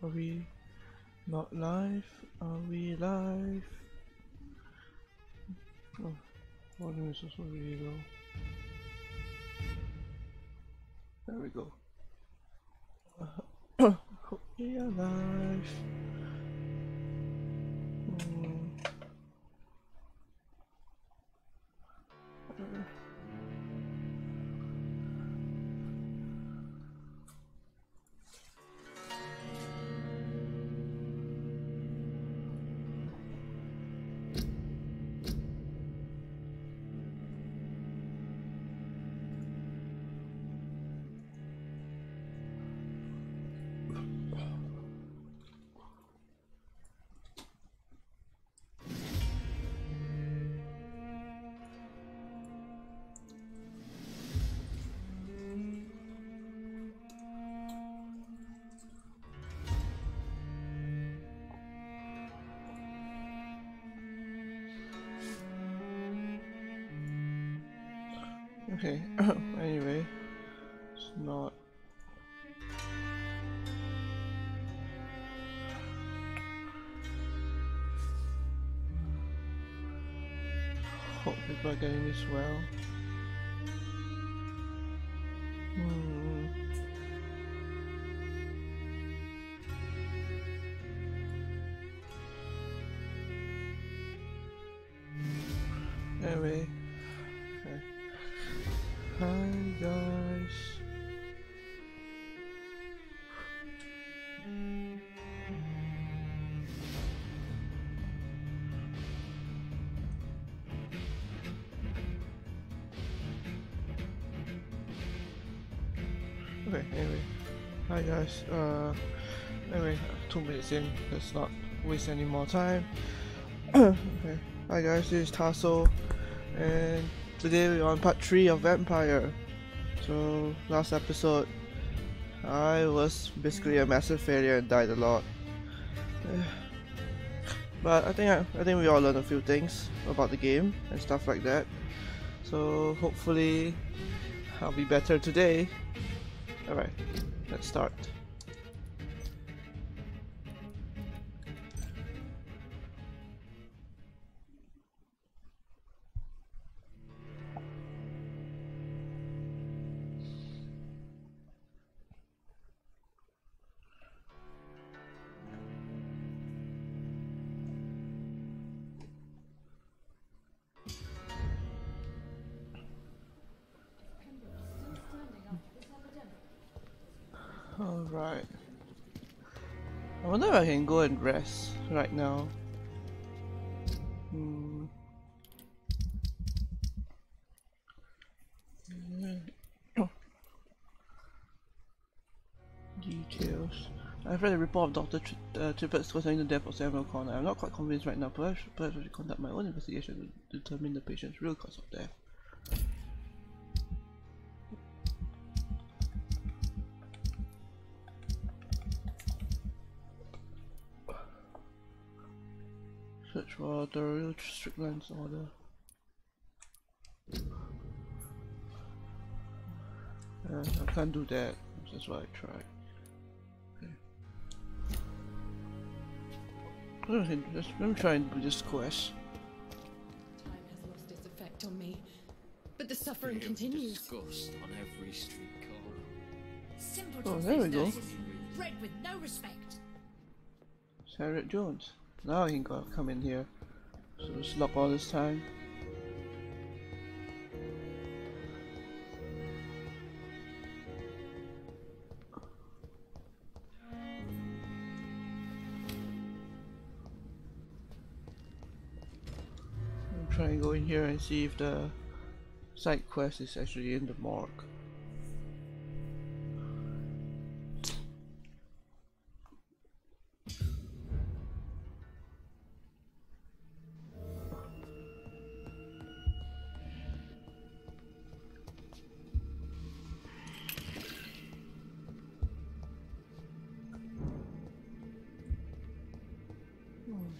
Are we not live? Are we live? Oh, volume is also really low. There we go. Hope we are live. Okay, anyway, it's not. Hope people are getting this well. Anyway, okay. Hi guys. Okay, anyway. Hi guys. Anyway, 2 minutes in, let's not waste any more time. Okay. Hi guys, this is Tasso, and today we're on part 3 of Vampyr. So, last episode, I was basically a massive failure and died a lot. But I think we all learned a few things about the game and stuff like that. So hopefully I'll be better today. Alright, let's start. Alright. I wonder if I can go and rest right now. Details. I've read a report of Dr. Triplett's concerning the death of Samuel Connor. I'm not quite convinced right now. Perhaps I should conduct my own investigation to determine the patient's real cause of death. Search for the real Strickland's order. I can't do that. That's why I tried. Okay. Let me try and do this quest. Time has lost its effect on me, but the suffering continues. Disgust on every street corner. Simple Oh, there we go. Bred with no respect. Harriet Jones. Now I can come in here. So it's locked all this time. I'm trying to go in here and see if the side quest is actually in the morgue.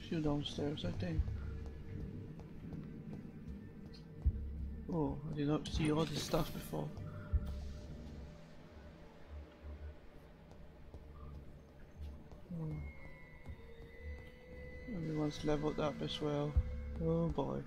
Few downstairs, I think. Oh, I did not see all this stuff before. Everyone's leveled up as well. Oh boy.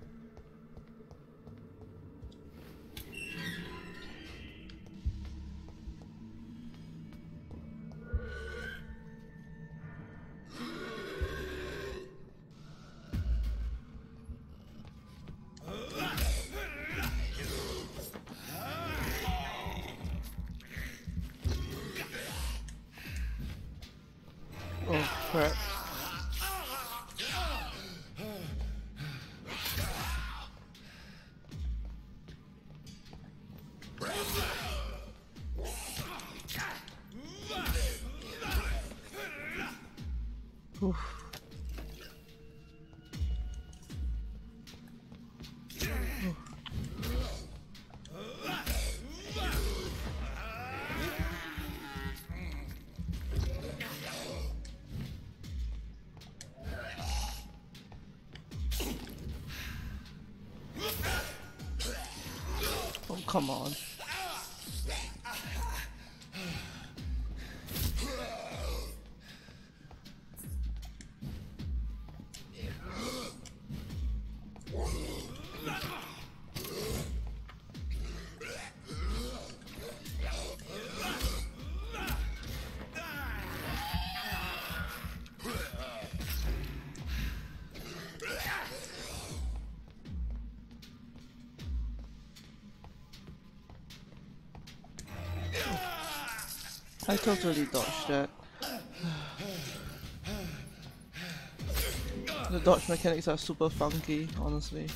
Oh crap. Oof. Oh, come on. I totally dodged that. The dodge mechanics are super funky, honestly.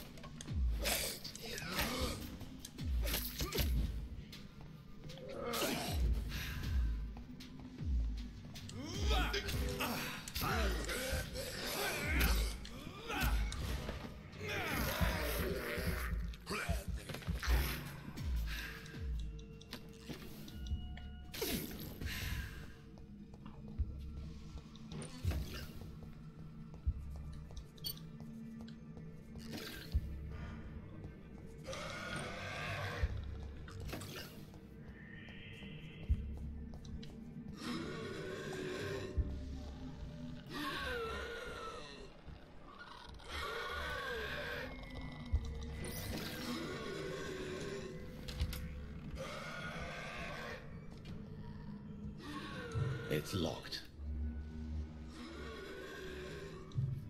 It's locked.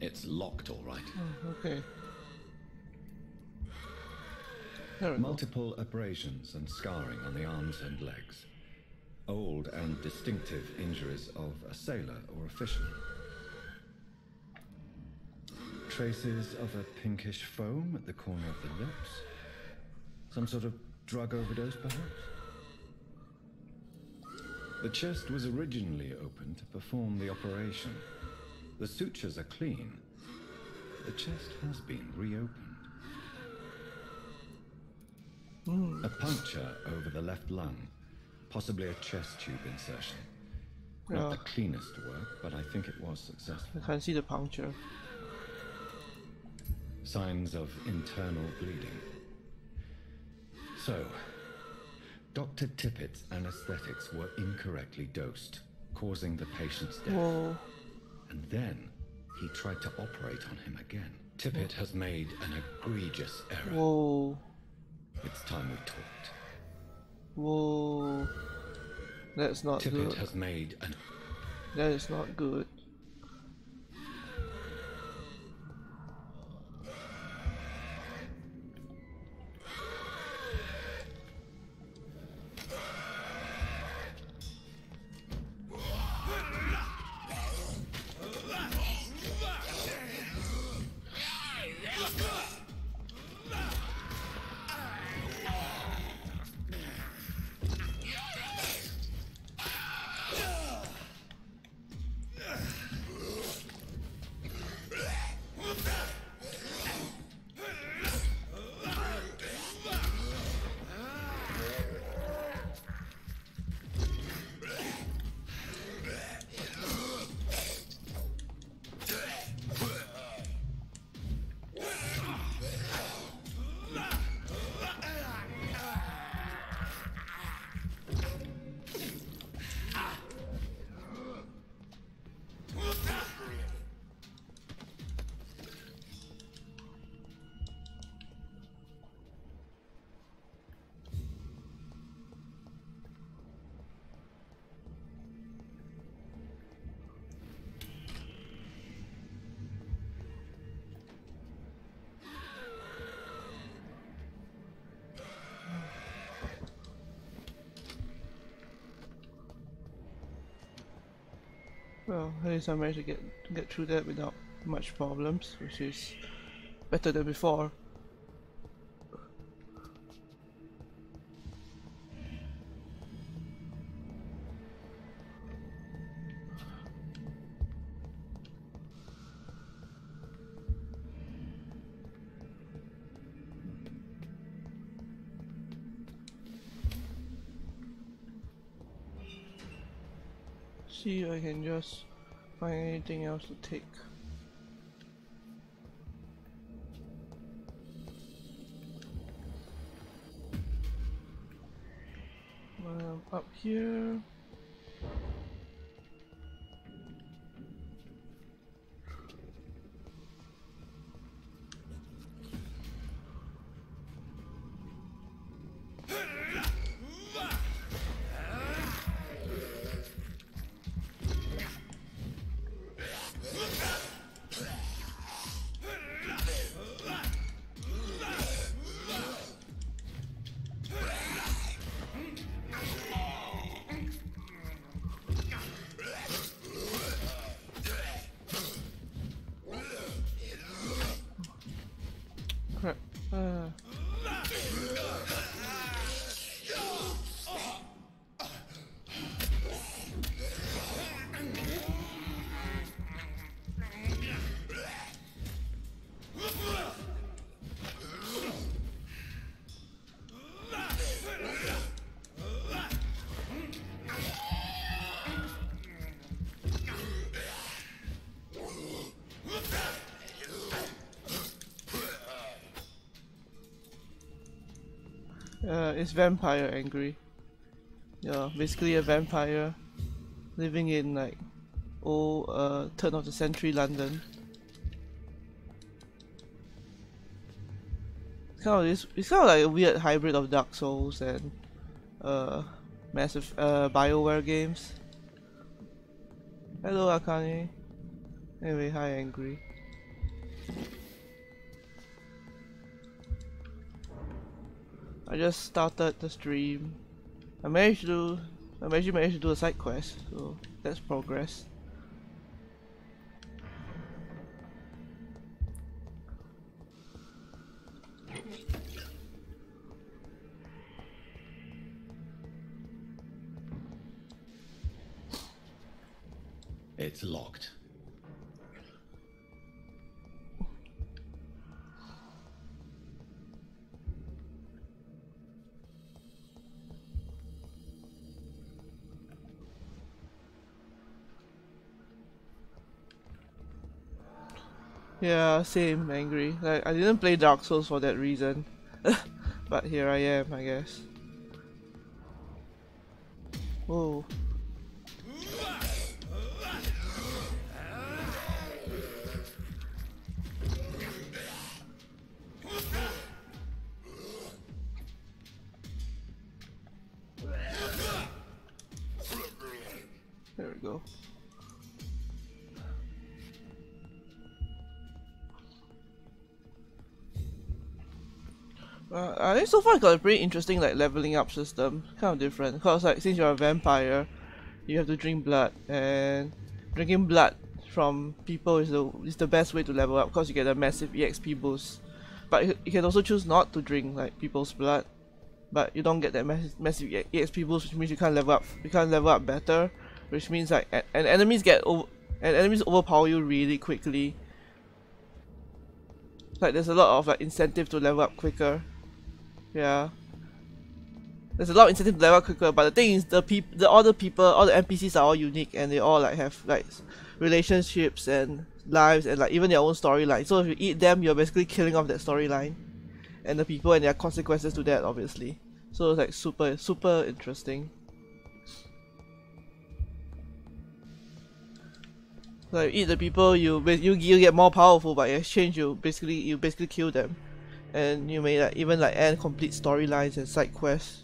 It's locked, all right. Oh, okay. There we go. Multiple abrasions and scarring on the arms and legs. Old and distinctive injuries of a sailor or a fisherman. Traces of a pinkish foam at the corner of the lips. Some sort of drug overdose, perhaps? The chest was originally opened to perform the operation. The sutures are clean. The chest has been reopened. A puncture over the left lung, possibly a chest tube insertion. Not the cleanest work, but I think it was successful. I can see the puncture. Signs of internal bleeding. So, Dr. Tippett's anesthetics were incorrectly dosed, causing the patient's death. Whoa. And then he tried to operate on him again. Tippett has made an egregious error. Whoa. It's time we talked. Whoa. That's not Tippett good. has made an... That is not good. Well, at least I managed to get through that without much problems, which is better than before. See if I can just find anything else to take. Up here. Crap. It's vampire angry. Yeah, basically a vampire living in like old turn of the century London. It's kind of like a weird hybrid of Dark Souls and massive BioWare games. Hello Akane. Anyway, hi Angry. I just started the stream. I managed to do a side quest, so that's progress. It's locked. Yeah, same, Angry. Like, I didn't play Dark Souls for that reason. But here I am, I guess. Whoa. There we go. I think so far it's got a pretty interesting like leveling up system, kind of different. Because like since you're a vampire, you have to drink blood, and drinking blood from people is the best way to level up because you get a massive EXP boost. But you can also choose not to drink like people's blood, but you don't get that massive EXP boost, which means you can't level up. You can't level up better, which means like and enemies overpower you really quickly. Like there's a lot of like incentive to level up quicker. Yeah. There's a lot of incentive to level up quicker, but the thing is all the NPCs are all unique and they all like have like relationships and lives and like even their own storyline. So if you eat them, you're basically killing off that storyline and the people, and there are consequences to that obviously. So it's like super interesting. Like eat the people, you get more powerful, but in exchange you basically kill them, and you may like even like end complete storylines and side quests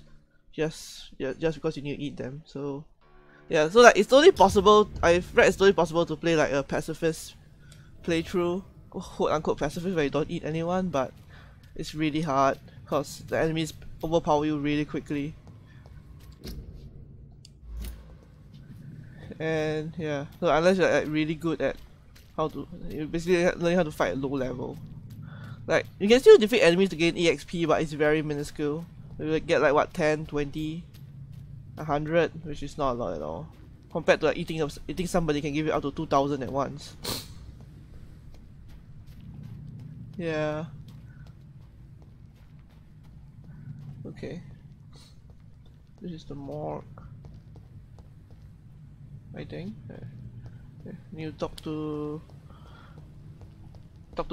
just because you need to eat them. So yeah, so like it's totally possible. I've read it's totally possible to play like a pacifist playthrough, quote unquote pacifist, where you don't eat anyone, but it's really hard because the enemies overpower you really quickly. and yeah, so unless you're like, really good at how to, you basically learn how to fight at low level. Like, you can still defeat enemies to gain EXP, but it's very minuscule. You like, get like what, 10, 20, 100, which is not a lot at all. Compared to like eating somebody can give you up to 2,000 at once. Yeah. Okay. This is the morgue, I think. You talk to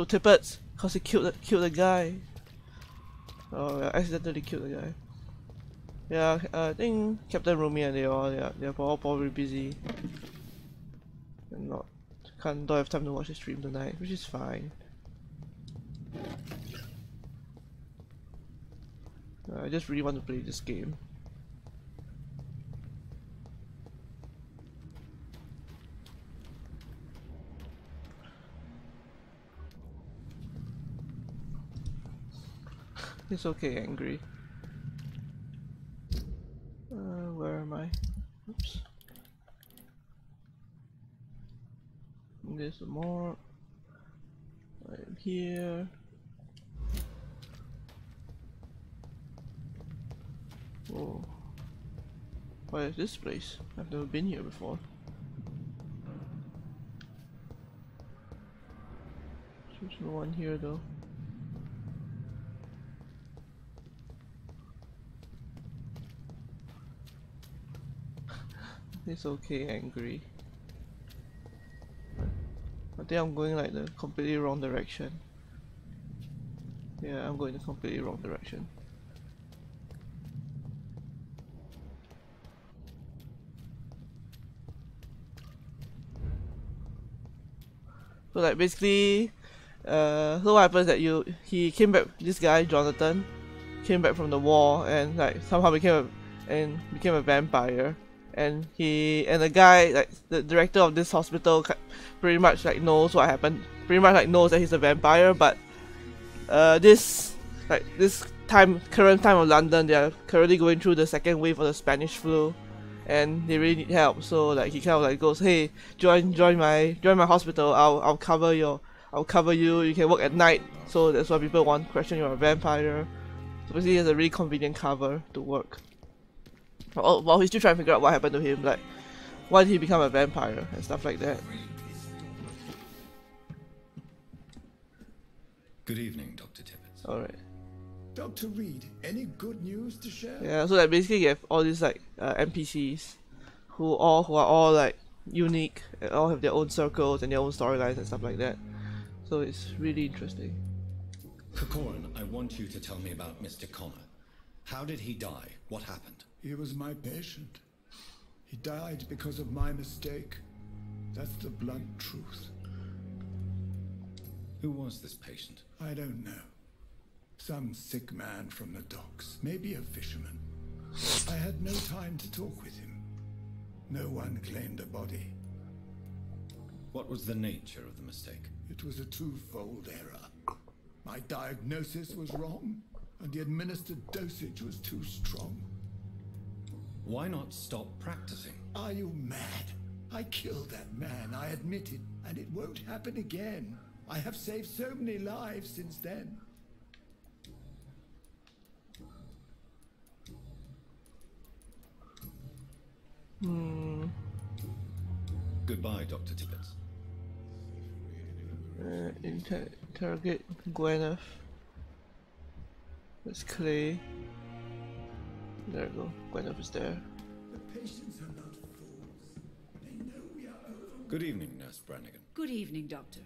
Tippets, cause he killed the guy. Oh, yeah, accidentally killed the guy. Yeah, I think Captain Rumi and they're all probably busy and don't have time to watch the stream tonight, which is fine. I just really want to play this game. It's okay, angry. Where am I? Oops. There's some more. I'm here. Whoa. What is this place? I've never been here before. There's no one here though. It's okay, angry. I think I'm going like the completely wrong direction. Yeah, I'm going the completely wrong direction. So like basically, so what happens that he came back. This guy Jonathan came back from the war and like somehow became a vampire. And the guy, like the director of this hospital, pretty much like knows what happened. Pretty much like knows that he's a vampire, but this current time of London, they are currently going through the second wave of the Spanish flu, and they really need help. So like he kind of like goes, hey, join my hospital. I'll cover you. You can work at night. So that's why people question you're a vampire. So basically, it's a really convenient cover to work. While he's still trying to figure out what happened to him, like why did he become a vampire and stuff like that. Good evening, Dr. Tippets. Alright. Dr. Reid, any good news to share? Yeah, so like basically you have all these like NPCs who are all like unique and all have their own circles and their own storylines and stuff like that. So it's really interesting. Corcoran, I want you to tell me about Mr. Connor. How did he die? What happened? He was my patient. He died because of my mistake. That's the blunt truth. Who was this patient? I don't know. Some sick man from the docks. Maybe a fisherman. I had no time to talk with him. No one claimed a body. What was the nature of the mistake? It was a twofold error. My diagnosis was wrong, and the administered dosage was too strong. Why not stop practicing? Are you mad? I killed that man, I admit it, and it won't happen again. I have saved so many lives since then. Goodbye, Dr. Tippets. Interrogate Gwyneth. That's Clay. There we go. Gwyneth is there. The patients are not fools. They know we are over. Good evening, Nurse Brannigan. Good evening, Doctor.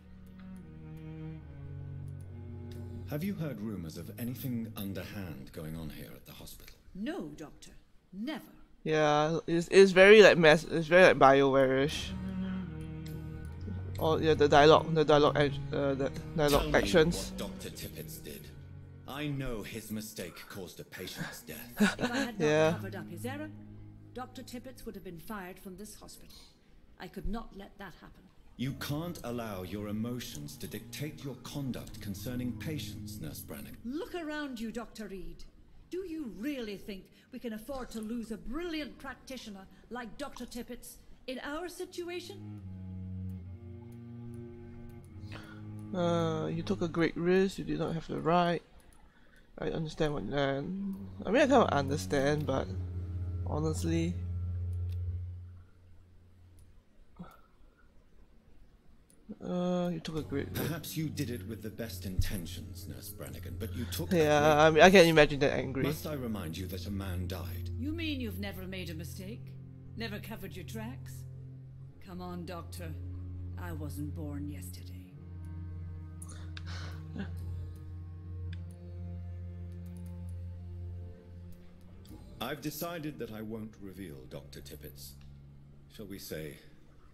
Have you heard rumors of anything underhand going on here at the hospital? No, Doctor. Never. Yeah, it's very like it's very like BioWare-ish. Oh yeah, the dialogue actions. What Dr. Tippets did. I know his mistake caused a patient's death. If I had not Yeah. covered up his error, Dr. Tippets would have been fired from this hospital. I could not let that happen. You can't allow your emotions to dictate your conduct concerning patients, Nurse Brannigan. Look around you, Dr. Reid. Do you really think we can afford to lose a brilliant practitioner like Dr. Tippets In our situation? You took a great risk. You did not have the right. I understand what. I mean, I kind of understand, but honestly, you took a great risk. Perhaps you did it with the best intentions, Nurse Brannigan, but you took. Yeah, I mean, I can imagine that angry. Must I remind you that a man died? You mean you've never made a mistake? Never covered your tracks? Come on, Doctor. I wasn't born yesterday. I've decided that I won't reveal Dr. Tippett's, shall we say,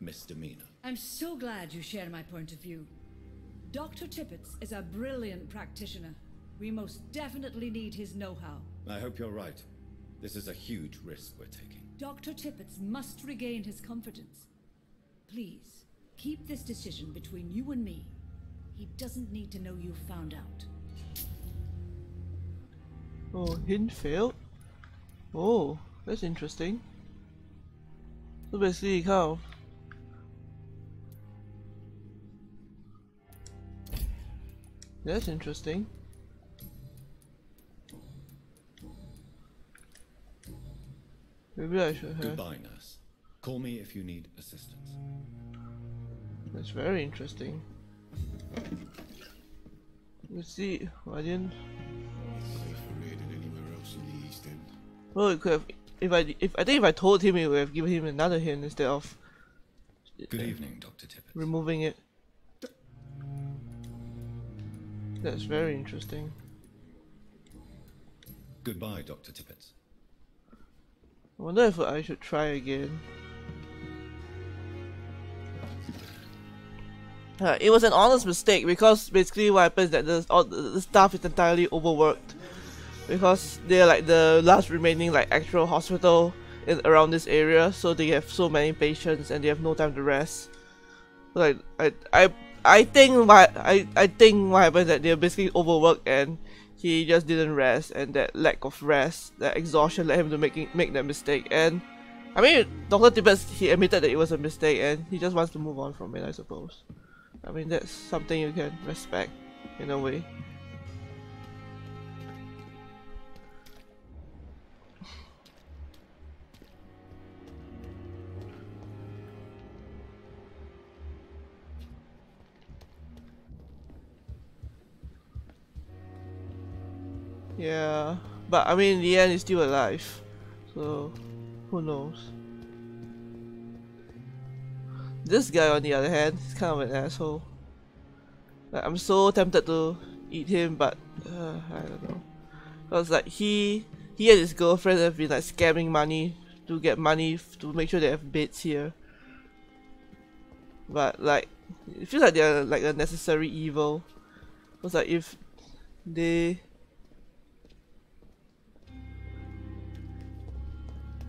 misdemeanor. I'm so glad you share my point of view. Dr. Tippets is a brilliant practitioner. We most definitely need his know-how. I hope you're right. This is a huge risk we're taking. Dr. Tippets must regain his confidence. Please, keep this decision between you and me. He doesn't need to know you've found out. Oh, hint failed? Oh, that's interesting. So basically, how? That's interesting. Maybe I should have. Goodbye, nurse. Call me if you need assistance. That's very interesting. Let's see. I didn't. Well, it could have. I think if I told him, it would have given him another hint instead of. Good evening, Dr. Tippett. Removing it. That's very interesting. Goodbye, Dr. Tippett. I wonder if I should try again. It was an honest mistake because basically what happens is that the staff is entirely overworked because they're like the last remaining like actual hospital around this area, so they have so many patients and they have no time to rest. Like I think what happens is that they're basically overworked and he just didn't rest, and that lack of rest, that exhaustion led him to make that mistake. And I mean, Dr. Tippett, he admitted that it was a mistake and he just wants to move on from it, I suppose. I mean, that's something you can respect in a way. Yeah, but I mean, in the end, he's still alive, so who knows? This guy, on the other hand, is kind of an asshole. Like, I'm so tempted to eat him, but I don't know. Cause like he and his girlfriend have been like scamming money to get money to make sure they have beds here. But like, it feels like they're like a necessary evil. Cause like if they.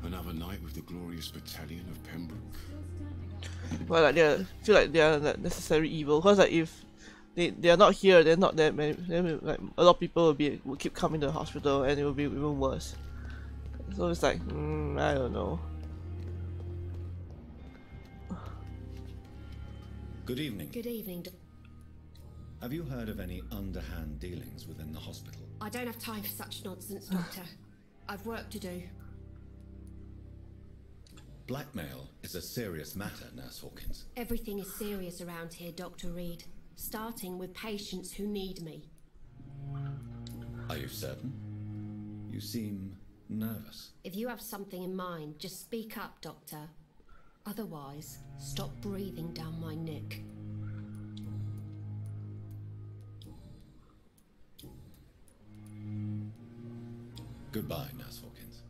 Another night with the glorious battalion of Pembroke. Well, like they feel like they are like necessary evil. Cause like if they are not here, they're not that many. Then like a lot of people will keep coming to the hospital, and it will be even worse. So it's like, I don't know. Good evening. Good evening. Have you heard of any underhand dealings within the hospital? I don't have time for such nonsense, Doctor. I've work to do. Blackmail is a serious matter, Nurse Hawkins. Everything is serious around here, Dr. Reid. Starting with patients who need me. Are you certain? You seem nervous. If you have something in mind, just speak up, Doctor. Otherwise, stop breathing down my neck. Goodbye, Nurse Hawkins.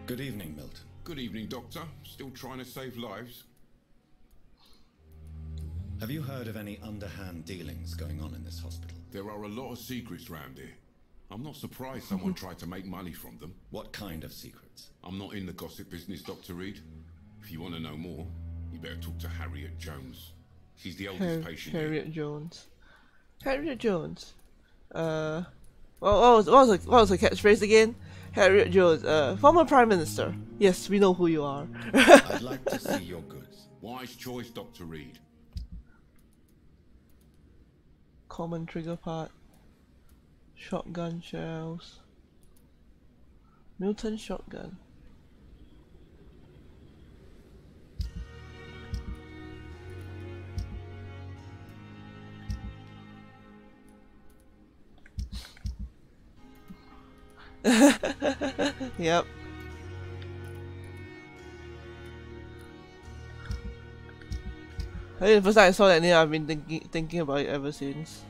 Good evening, Milton. Good evening, Doctor. Still trying to save lives? Have you heard of any underhand dealings going on in this hospital? There are a lot of secrets round here. I'm not surprised someone tried to make money from them. What kind of secrets? I'm not in the gossip business, Dr. Reid. If you want to know more, you better talk to Harriet Jones. She's the oldest patient here. Harriet Jones. Harriet Jones. What was the catchphrase again? Harriet Jones, former Prime Minister. Yes, we know who you are. I'd like to see your goods. Wise choice, Dr. Reid. Common trigger part. Shotgun shells. Milton shotgun. Yep. I think the first time I saw that name, I've been thinking about it ever since.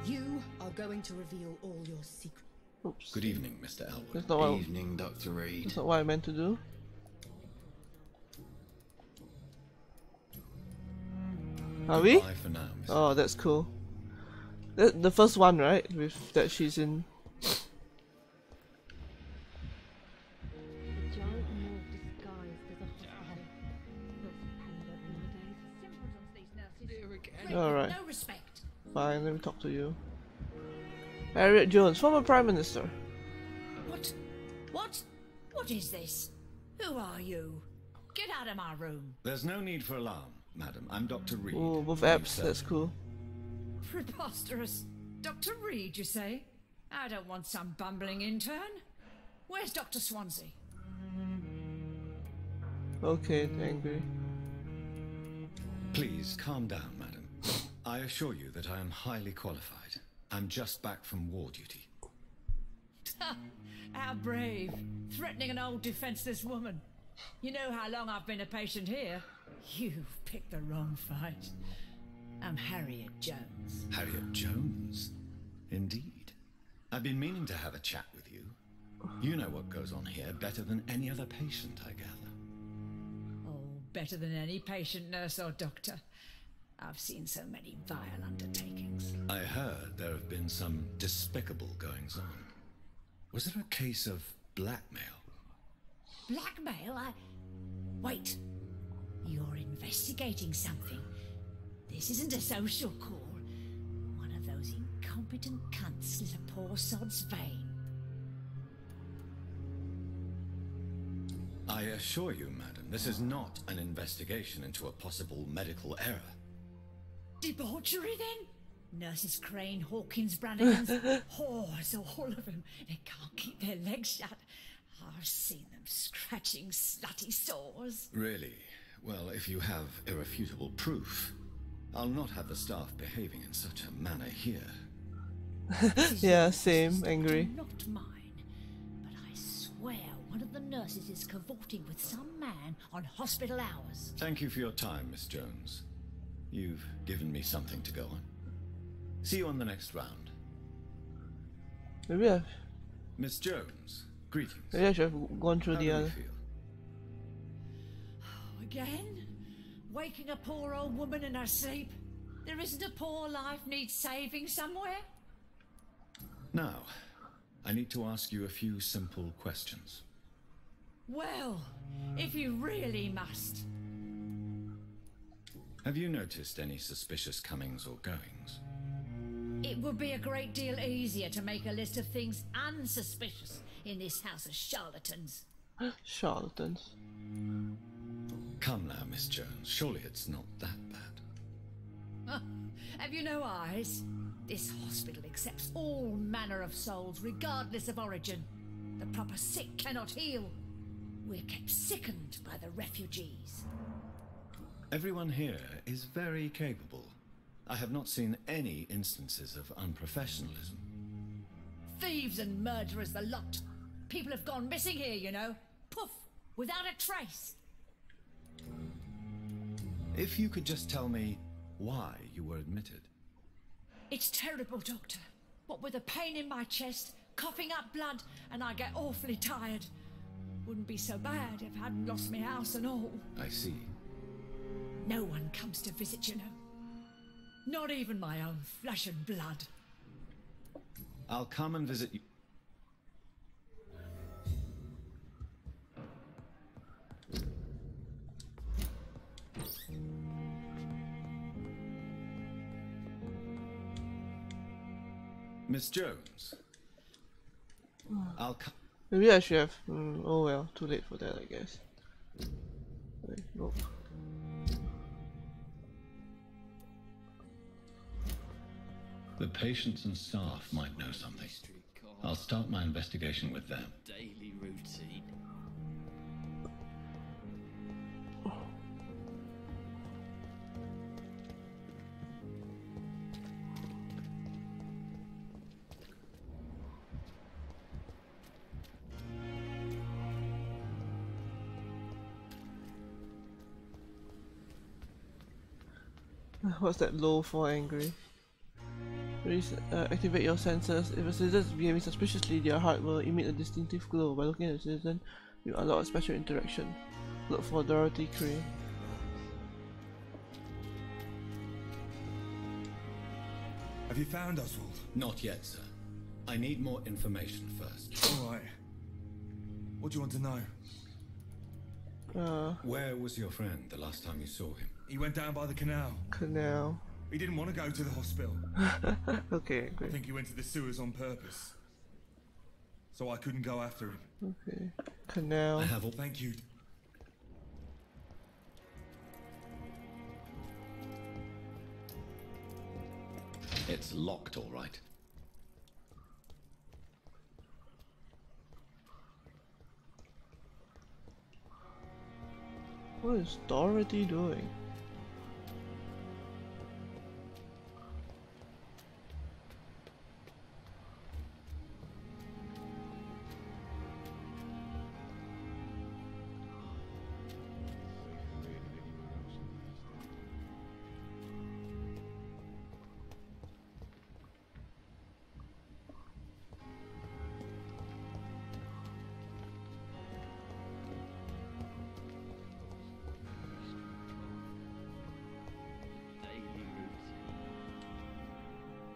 You are going to reveal all your secrets. Oops. Good evening, Mr. Elwood. That's not what, Evening, Dr. Reid. that's not what I meant to do. Are we? Goodbye for now, Mr. Oh, that's cool. The first one, right? With that she's in. The giant morph disguised as a hospital. That's nowadays. Alright. No respect. Fine, let me talk to you. Harriet Jones, former Prime Minister. What? What? What is this? Who are you? Get out of my room. There's no need for alarm, madam. I'm Dr. Reid. Oh, both You apps, said- that's cool. Preposterous. Dr. Reid, you say? I don't want some bumbling intern. Where's Dr. Swansea? Okay, angry. Please calm down, madam. I assure you that I am highly qualified. I'm just back from war duty. How brave. Threatening an old defenseless woman. You know how long I've been a patient here? You've picked the wrong fight. I'm Harriet Jones. Harriet Jones? Indeed. I've been meaning to have a chat with you. You know what goes on here better than any other patient, I gather. Oh, better than any patient, nurse or doctor. I've seen so many vile undertakings. I heard there have been some despicable goings-on. Was there a case of blackmail? Blackmail? Wait. You're investigating something. This isn't a social call. One of those incompetent cunts slit a poor sod's vein. I assure you, madam, this is not an investigation into a possible medical error. Debauchery, then? Nurses Crane, Hawkins, Brannigans, whores, all of them. They can't keep their legs shut. I've seen them scratching slutty sores. Really? Well, if you have irrefutable proof, I'll not have the staff behaving in such a manner here. Yeah, same, angry. Not mine, but I swear one of the nurses is cavorting with some man on hospital hours. Thank you for your time, Miss Jones. You've given me something to go on. See you on the next round. Maybe Miss Jones, greetings. I should have gone through How the do you other. feel? Again? Waking a poor old woman in her sleep? There isn't a poor life needs saving somewhere? Now, I need to ask you a few simple questions. Well, if you really must. Have you noticed any suspicious comings or goings? It would be a great deal easier to make a list of things unsuspicious in this house of charlatans. Charlatans. Come now, Miss Jones. Surely it's not that bad. Have you no eyes? This hospital accepts all manner of souls, regardless of origin. The proper sick cannot heal. We're kept sickened by the refugees. Everyone here is very capable. I have not seen any instances of unprofessionalism. Thieves and murderers, the lot. People have gone missing here, you know. Poof, without a trace. If you could just tell me why you were admitted. It's terrible, Doctor. What with a pain in my chest, coughing up blood, and I get awfully tired. wouldn't be so bad if I hadn't lost my house and all. I see. No one comes to visit, you know. Not even my own flesh and blood. I'll come and visit you. Miss Jones. I'll come. Maybe I should have. Oh well, too late for that, I guess. Wait, nope. The patients and staff might know something. I'll start my investigation with them. Daily routine. What's that low for angry? Please activate your senses. If a citizen is behaving suspiciously, their heart will emit a distinctive glow. By looking at the citizen, you unlock a special interaction. Look for Dorothy Crane. Have you found Oswald? Not yet, sir. I need more information first. All right. What do you want to know? Where was your friend the last time you saw him? He went down by the canal. Canal. He didn't want to go to the hospital. Okay, I great. think he went to the sewers on purpose. So I couldn't go after him. Okay. Canal. I have all. Thank you. It's locked, all right. What is Dorothy doing?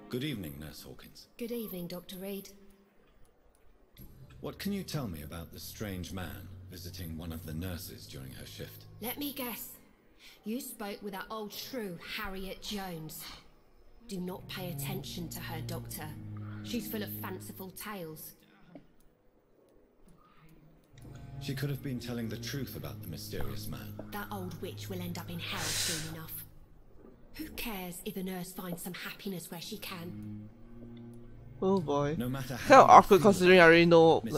Good evening, Nurse Hawkins. Good evening, Dr. Reid. What can you tell me about the strange man visiting one of the nurses during her shift? Let me guess. You spoke with that old shrew, Harriet Jones. Do not pay attention to her, Doctor. She's full of fanciful tales. She could have been telling the truth about the mysterious man. That old witch will end up in hell soon enough. Who cares if a nurse finds some happiness where she can? Oh boy. No matter Kind how of awkward you feel considering about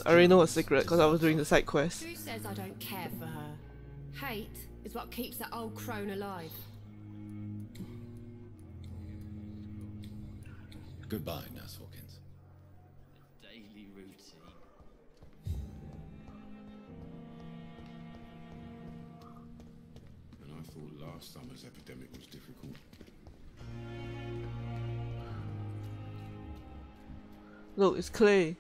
I already know a Jones secret because I was doing the side quest. Who says I don't care for her? Hate is what keeps that old crone alive. Goodbye, Nurse Hawkins. Daily routine. And I thought last summer's epidemic was difficult. Look, it's Clay.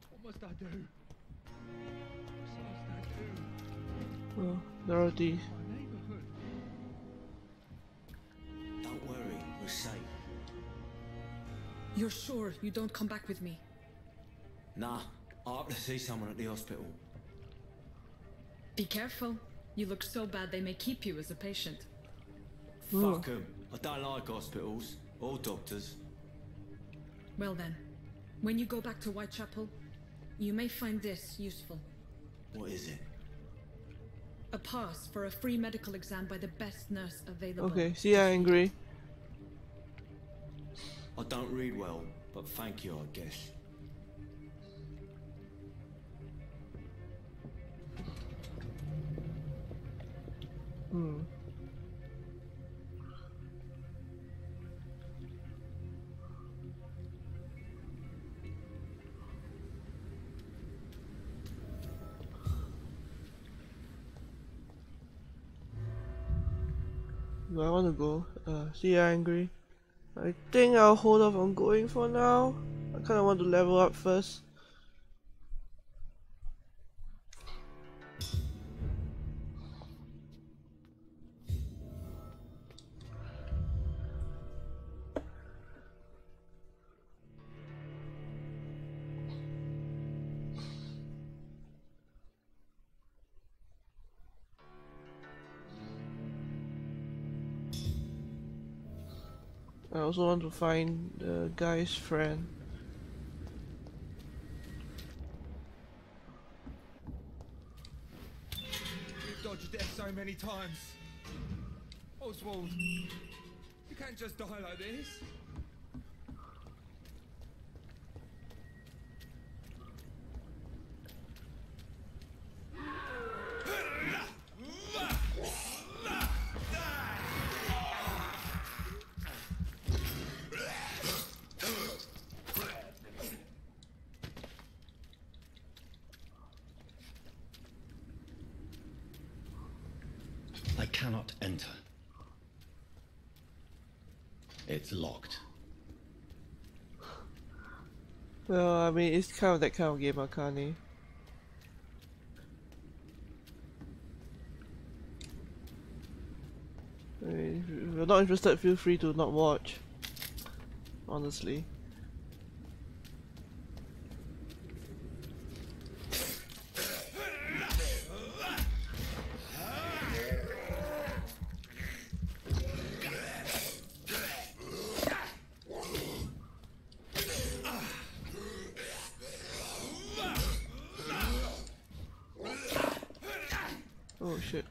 What must I do? What must I do? Oh, Dorothy. My neighborhood. Don't worry, we're safe. You're sure you don't come back with me? Nah, I have to see someone at the hospital. Be careful. You look so bad they may keep you as a patient. Fuck 'em. I don't like hospitals or doctors. Well then, when you go back to Whitechapel, you may find this useful. What is it? A pass for a free medical exam by the best nurse available. Okay, see ya, angry. I don't read well, but thank you, I guess. Do I want to go? See ya, angry. I think I'll hold off on going for now. I kind of want to level up first. I also want to find the guy's friend. You've dodged death so many times. Oswald, you can't just die like this. I cannot enter. It's locked. Well, I mean, it's kind of that kind of game, Akane. I mean, if you're not interested, feel free to not watch. Honestly. Oh shit.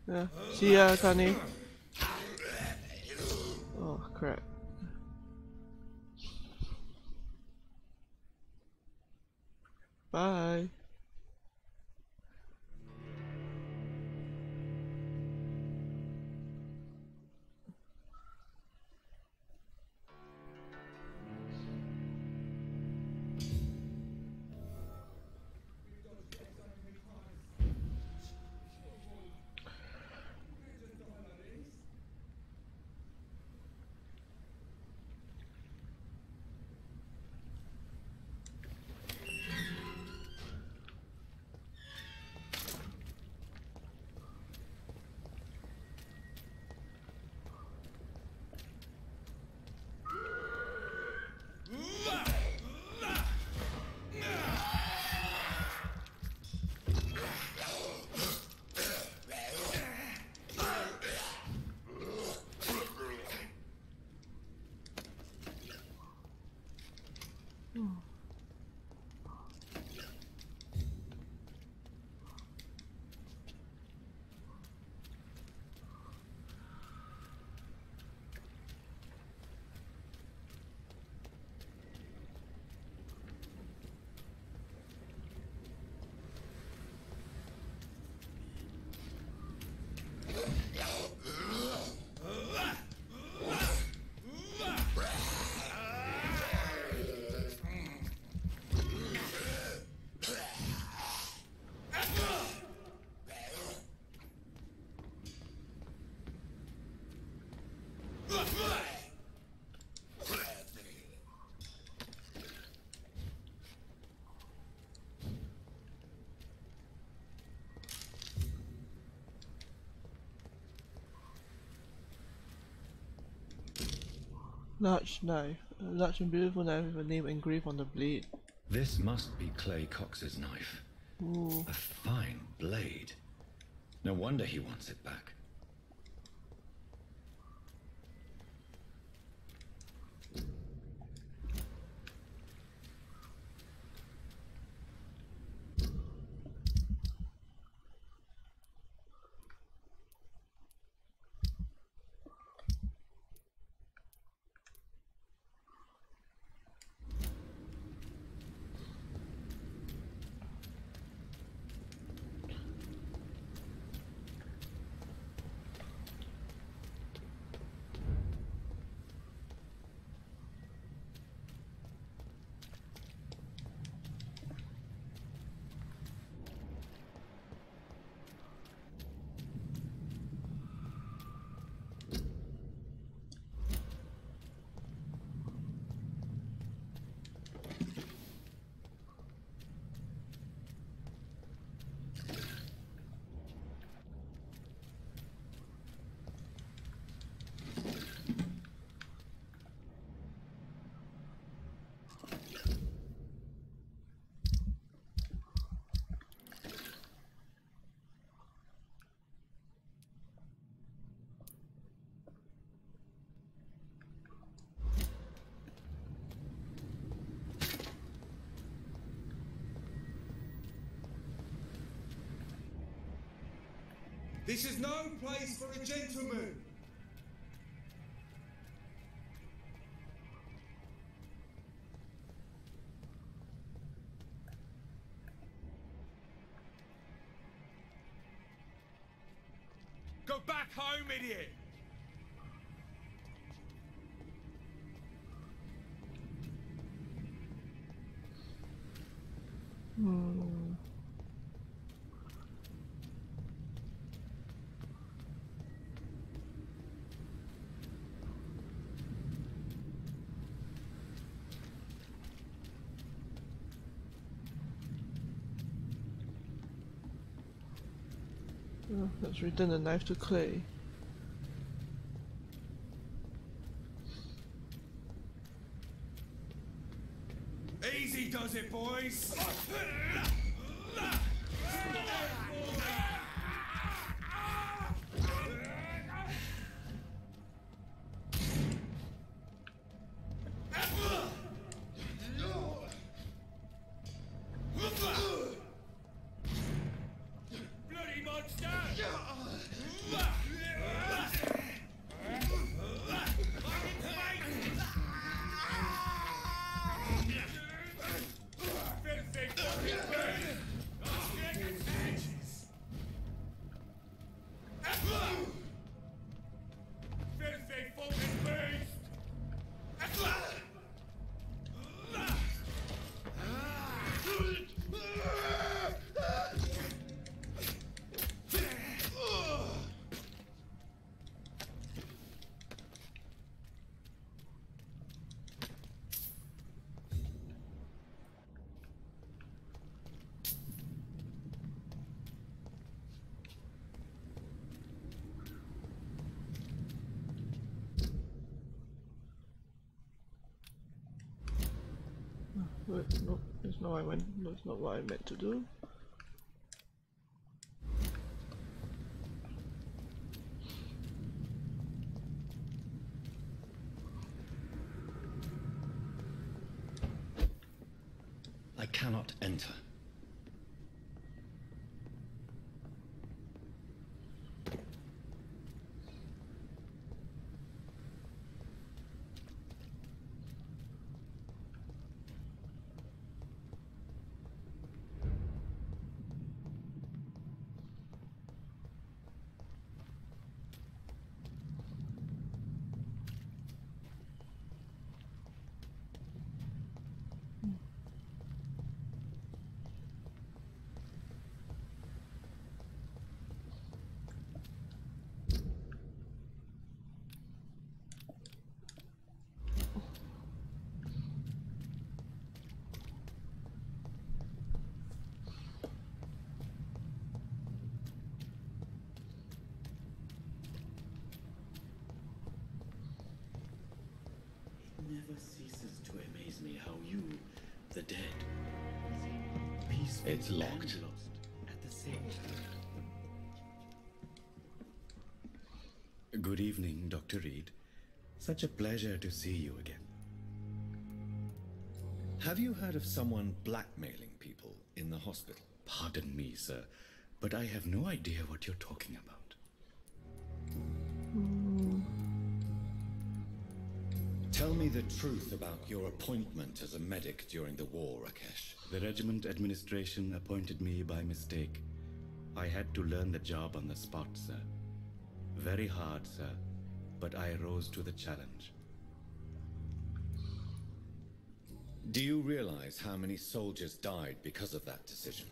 Yeah, see ya, Akane. Oh crap. Bye. Large knife. A large and beautiful knife with a name engraved on the blade. This must be Clay Cox's knife. Ooh. A fine blade. No wonder he wants it back. This is no place for a gentleman. Go back home, idiot! Let's return the knife to Clay. Easy does it, boys! Bloody monster! Wait, no, that's not what I went. That's not what I meant to do. I cannot enter. Never ceases to amaze me how you, the dead, peaceful It's locked. and lost at the same time. Good evening, Dr. Reid. Such a pleasure to see you again. Have you heard of someone blackmailing people in the hospital? Pardon me, sir, but I have no idea what you're talking about. Tell me the truth about your appointment as a medic during the war, Rakesh. The regiment administration appointed me by mistake. I had to learn the job on the spot, sir. Very hard, sir, but I rose to the challenge. Do you realize how many soldiers died because of that decision?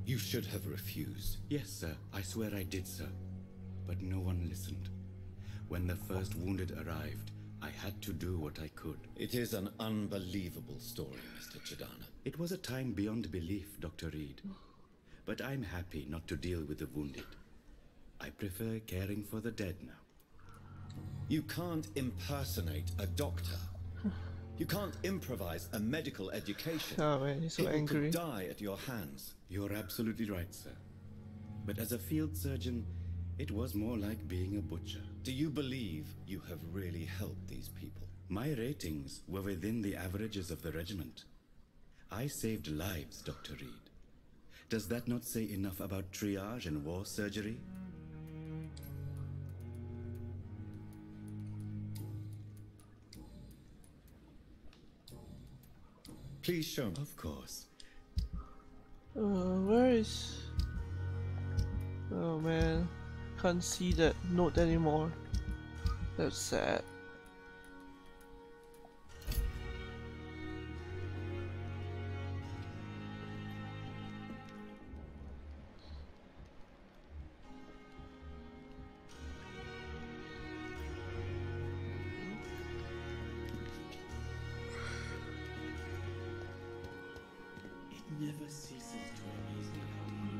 You should have refused. Yes, sir, I swear I did, sir. But no one listened. When the first wounded arrived, I had to do what I could. It is an unbelievable story, Mr. Chidana. It was a time beyond belief, Dr. Reid. But I'm happy not to deal with the wounded. I prefer caring for the dead now. You can't impersonate a doctor. You can't improvise a medical education. Oh man, he's so People angry. could die at your hands. You're absolutely right, sir. But as a field surgeon, it was more like being a butcher. Do you believe you have really helped these people? My ratings were within the averages of the regiment. I saved lives, Dr. Reid. Does that not say enough about triage and war surgery? Please show me. Of course. Where is... Oh man, can't see that note anymore. That's sad. Never ceases to amaze me how you,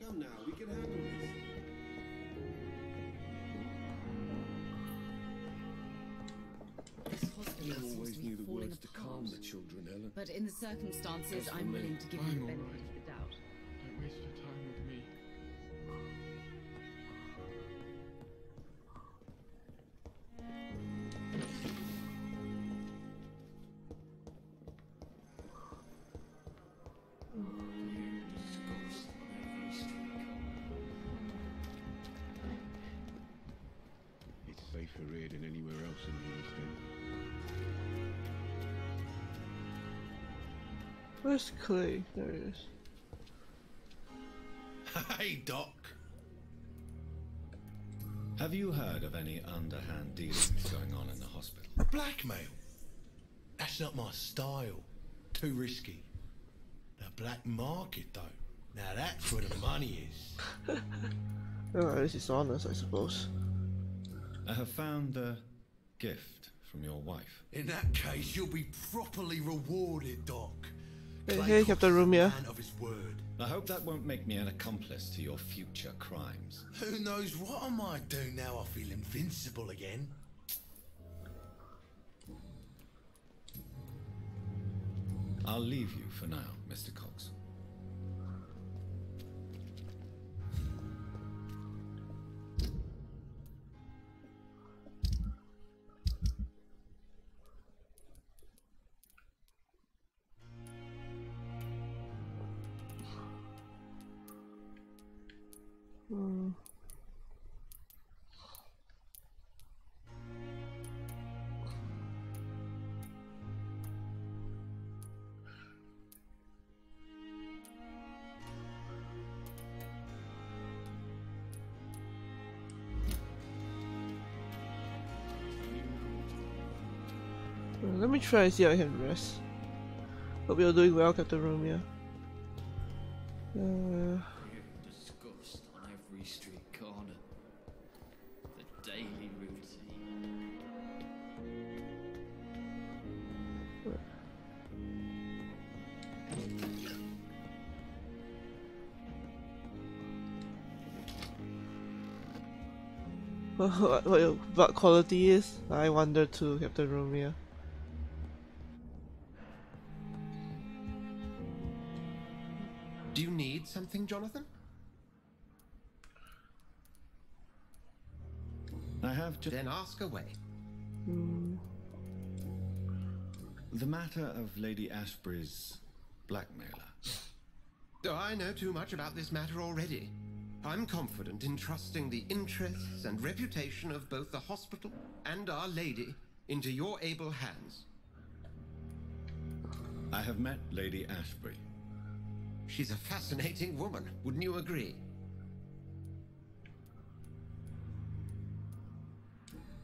Come now, we can handle this. This hospital You seems always to be knew the falling words to apart. calm the children, Ellen. But in the circumstances, As for I'm me, willing to give you I'm the benefit alright. of the doubt. Don't waste your time with me. It's safer here than anywhere else in the East End. Where's Clay? There he is. Hey, Doc. Have you heard of any underhand dealings going on in the hospital? Blackmail? That's not my style. Too risky. The black market, though. Now that's where the money is. Oh, this is honest, I suppose. I have found the gift from your wife. In that case, you'll be properly rewarded, Doc. Hey, Captain Rumia. Man of his word. I hope that won't make me an accomplice to your future crimes. Who knows what I might do now I feel invincible again. I'll leave you for now, Mr. Cox. Let me try and see if I can rest. Hope you're doing well, Captain Romeo. Disgust on every street corner. The daily routine. What your blood quality is? I wonder too, Captain Romeo. Do you need something, Jonathan? I have just... Then ask away. The matter of Lady Ashbury's blackmailer. Oh, I know too much about this matter already. I'm confident in trusting the interests and reputation of both the hospital and Our Lady into your able hands. I have met Lady Ashbury. She's a fascinating woman, wouldn't you agree?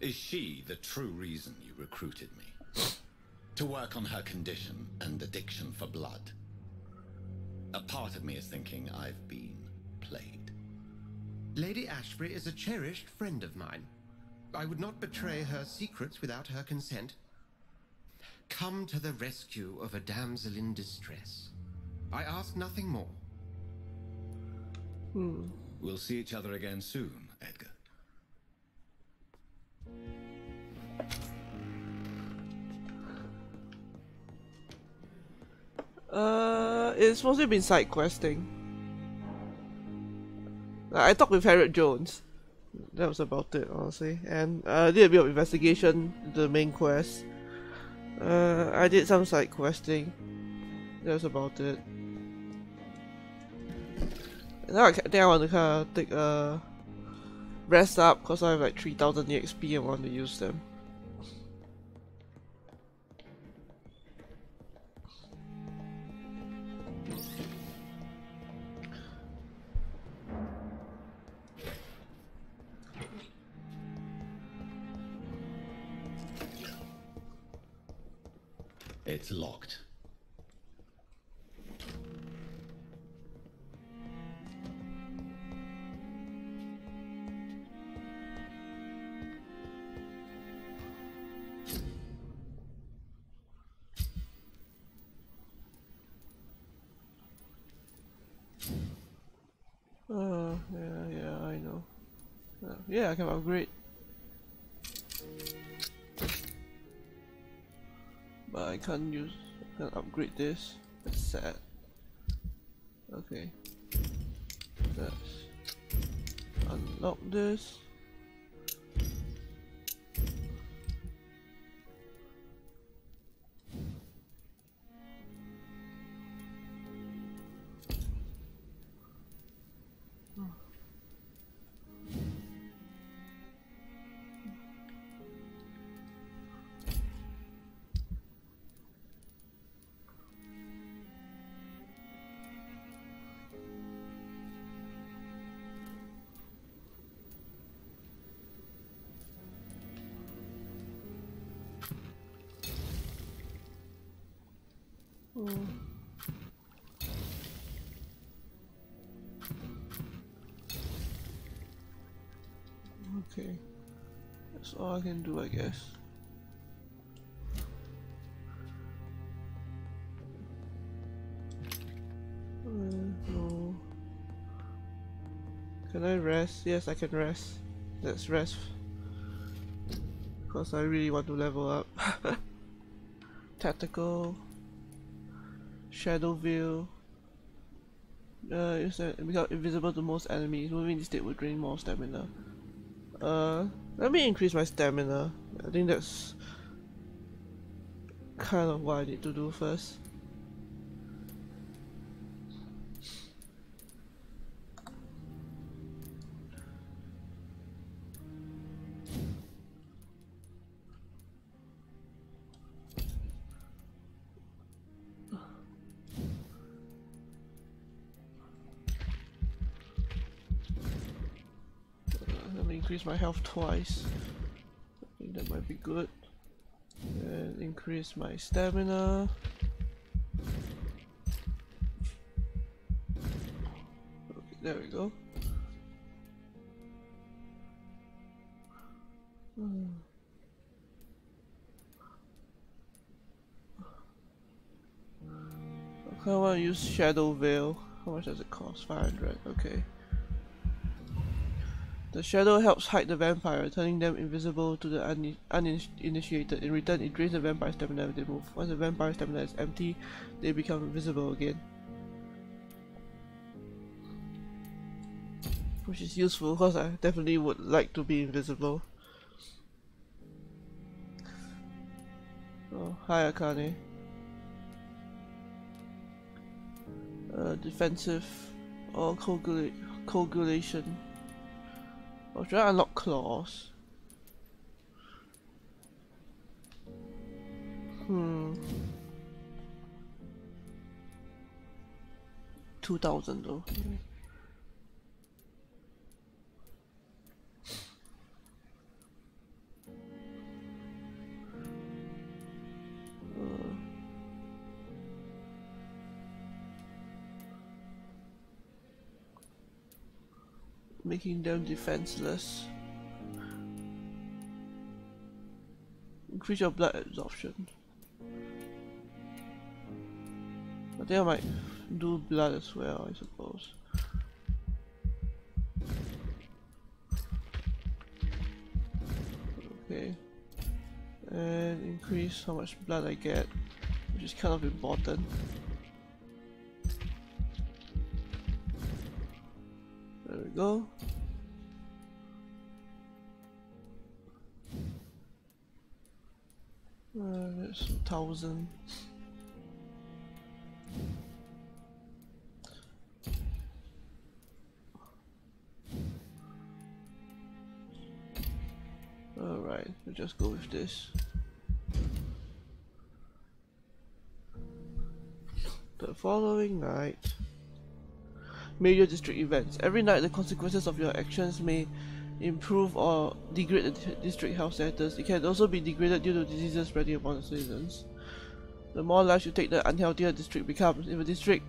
Is she the true reason you recruited me? To work on her condition and addiction for blood? A part of me is thinking I've been played. Lady Ashbury is a cherished friend of mine. I would not betray her secrets without her consent. Come to the rescue of a damsel in distress. I ask nothing more. We'll see each other again soon, Edgar. It's supposed to have been side questing. I talked with Harriet Jones. That was about it, honestly. And did a bit of investigation, the main quest. I did some side questing. That was about it. Now I think I want to kind of take a rest up because I have like 3000 EXP and want to use them. It's locked. Yeah, I know. Yeah, I can upgrade. But I can't upgrade this. That's sad. Okay. Let's unlock this. Okay, that's all I can do, I guess. No. Can I rest? Yes, I can rest. Let's rest. Because I really want to level up. Tactical. Shadow Veil. Become invisible to most enemies. Moving this state will drain more stamina. Let me increase my stamina. I think that's kind of what I need to do first. Let me increase my health twice. I think that might be good. And increase my stamina. Okay, there we go. Okay, I want to use Shadow Veil. How much does it cost? 500. Okay. The shadow helps hide the vampire, turning them invisible to the uninitiated. In return, it drains the vampire stamina if they move. Once the vampire stamina is empty, they become invisible again. Which is useful because I definitely would like to be invisible. Oh, hi Akane. Defensive or coagulation. Or should I unlock claws? 2000 though. Making them defenseless. Increase your blood absorption. I think I might do blood as well, I suppose. Okay. And increase how much blood I get, which is kind of important. There we go. That's 1000. just go with this. The following night. Major district events. Every night the consequences of your actions may improve or degrade the district health status. It can also be degraded due to diseases spreading upon the citizens. The more lives you take, the unhealthier the district becomes. If a district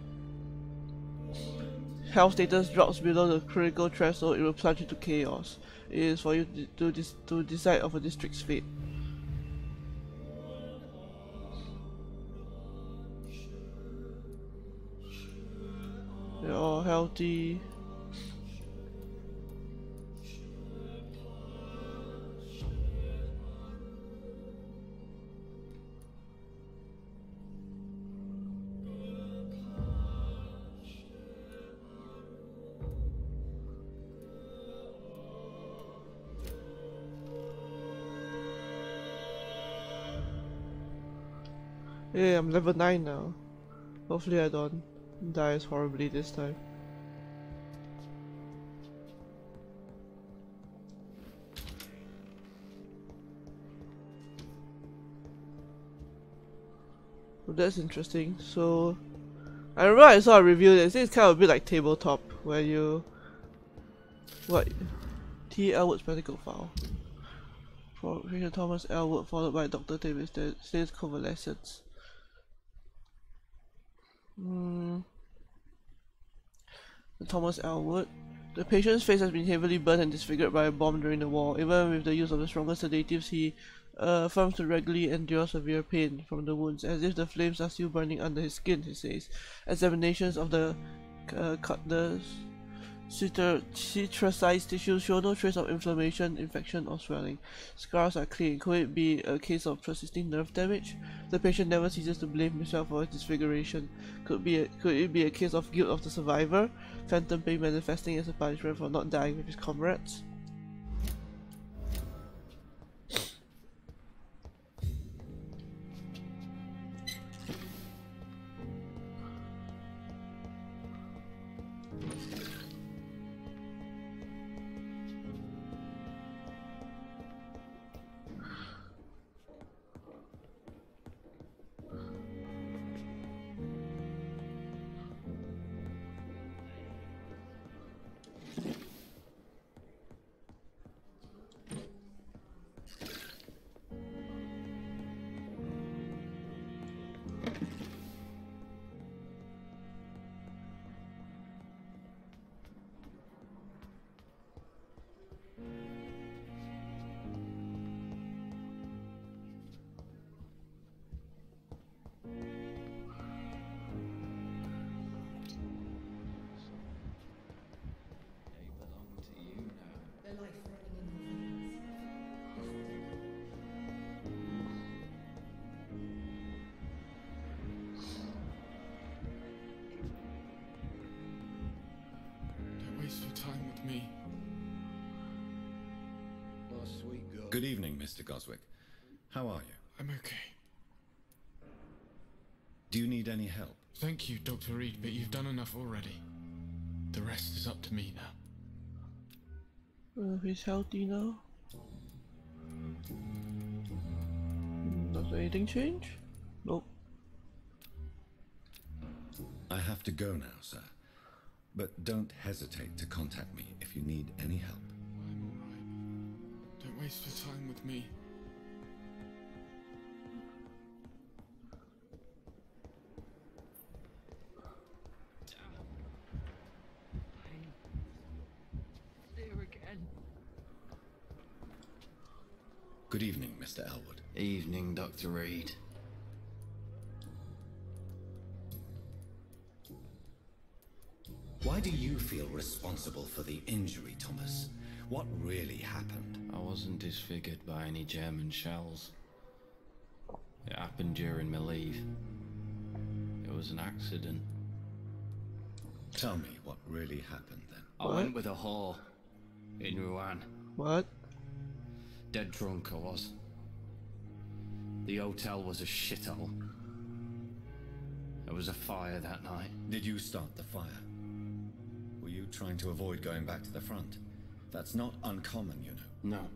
health status drops below the critical threshold, it will plunge into chaos. It is for you to decide of a district's fate. They're all healthy. Yeah, I'm level 9 now. Hopefully I don't die as horribly this time. Well, that's interesting. So I remember I saw a review that says it's kind of a bit like tabletop, where you T. Elwood's medical file. For Patient Thomas Elwood, followed by Dr. Davis says convalescence. Thomas Elwood. The patient's face has been heavily burned and disfigured by a bomb during the war. Even with the use of the strongest sedatives, he affirms to regularly endure severe pain from the wounds, as if the flames are still burning under his skin, he says. Examinations of the cicatrized tissues show no trace of inflammation, infection, or swelling. Scars are clean. Could it be a case of persisting nerve damage? The patient never ceases to blame himself for his disfiguration. Could it be a case of guilt of the survivor? Phantom pain manifesting as a punishment for not dying with his comrades? Good evening, Mr. Goswick. How are you? I'm okay. Do you need any help? Thank you, Dr. Reid, but you've done enough already. The rest is up to me now. He's healthy now. Does anything change? Nope. I have to go now, sir. But don't hesitate to contact me if you need any help. I'm alright. Don't waste your time with me. Good evening, Mr. Elwood. Evening, Dr. Reid. Why do you feel responsible for the injury, Thomas? What really happened? I wasn't disfigured by any German shells. It happened during my leave. It was an accident. Tell me what really happened then. I went with a whore in Rouen. What? Dead drunk I was. The hotel was a shithole. There was a fire that night. Did you start the fire? Were you trying to avoid going back to the front? That's not uncommon, you know. No.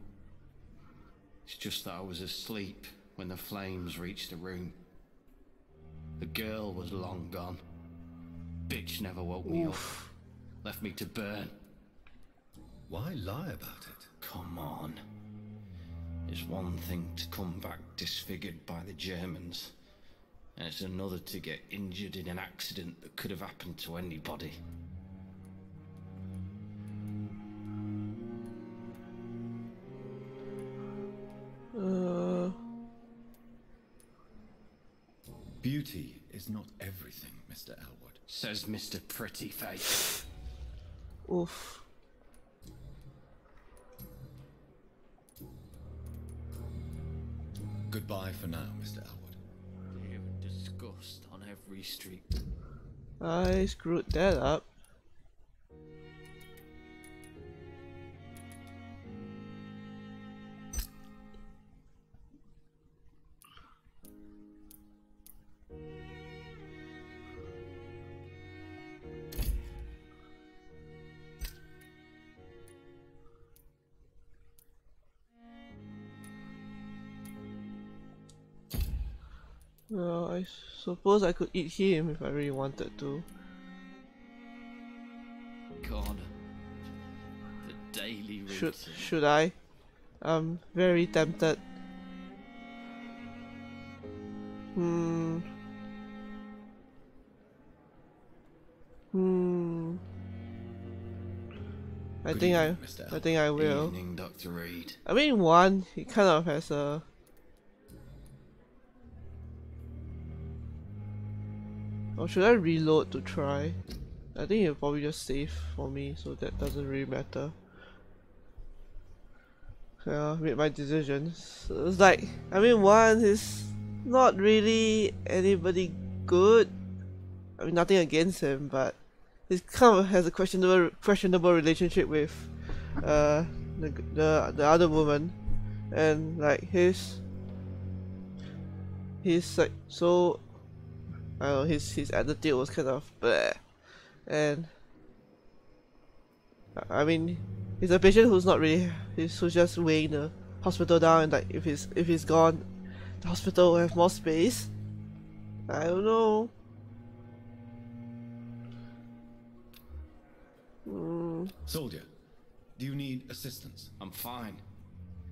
It's just that I was asleep when the flames reached the room. The girl was long gone. Bitch never woke me up. Left me to burn. Why lie about it? Come on. It's one thing to come back disfigured by the Germans, and it's another to get injured in an accident that could have happened to anybody. Beauty is not everything, Mr. Elwood. Says Mr. Pretty Face. Oof. Goodbye for now, Mr. Elwood. Fear and disgust on every street. I screwed that up. Well, I suppose I could eat him if I really wanted to. God. The daily routine. Should I? I'm very tempted. I think I will. Evening, Dr. Reid. I mean, one, he kind of has a... Or should I reload to try? I think it'll probably just save for me, so that doesn't really matter. Yeah, made my decisions. So it's like, I mean, one is not really anybody good. I mean, nothing against him, but he kind of has a questionable relationship with the other woman, and like he's like so. I don't know, his attitude was kind of bleh. And I mean, he's a patient who's not really, who's just weighing the hospital down, and like if he's gone, the hospital will have more space. I don't know. Soldier, do you need assistance? I'm fine.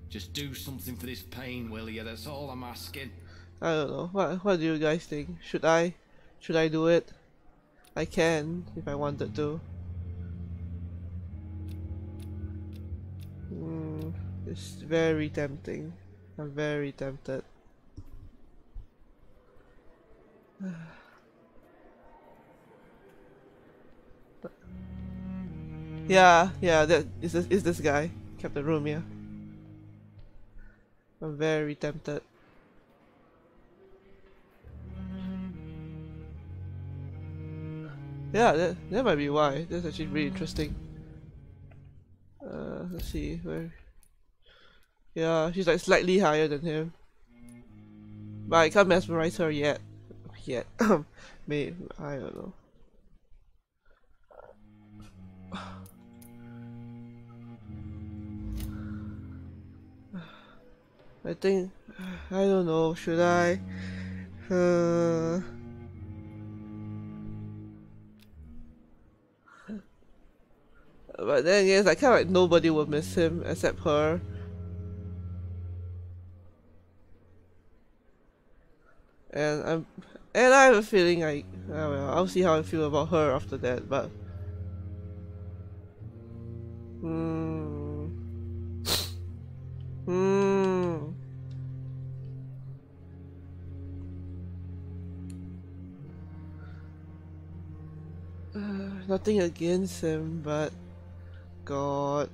Just do something for this pain, will you? That's all I'm asking. I don't know. What do you guys think? Should I do it? I can if I wanted to. It's very tempting. I'm very tempted. Yeah, that is this guy. Kept the room, yeah. I'm very tempted. Yeah, that might be why. That's actually really interesting. Let's see where. Yeah, she's like slightly higher than him, but I can't mesmerize her yet. Maybe I don't know. I think I don't know. Should I? But then again, I kind of like nobody will miss him except her. And I have a feeling like, oh well, I'll see how I feel about her after that. But nothing against him, but God.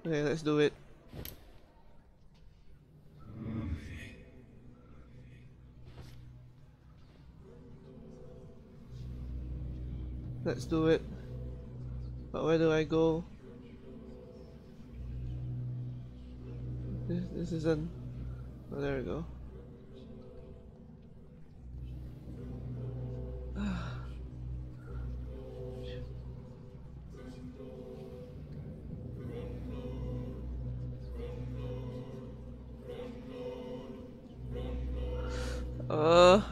Okay, let's do it. Let's do it. But where do I go? This isn't. Oh, there we go.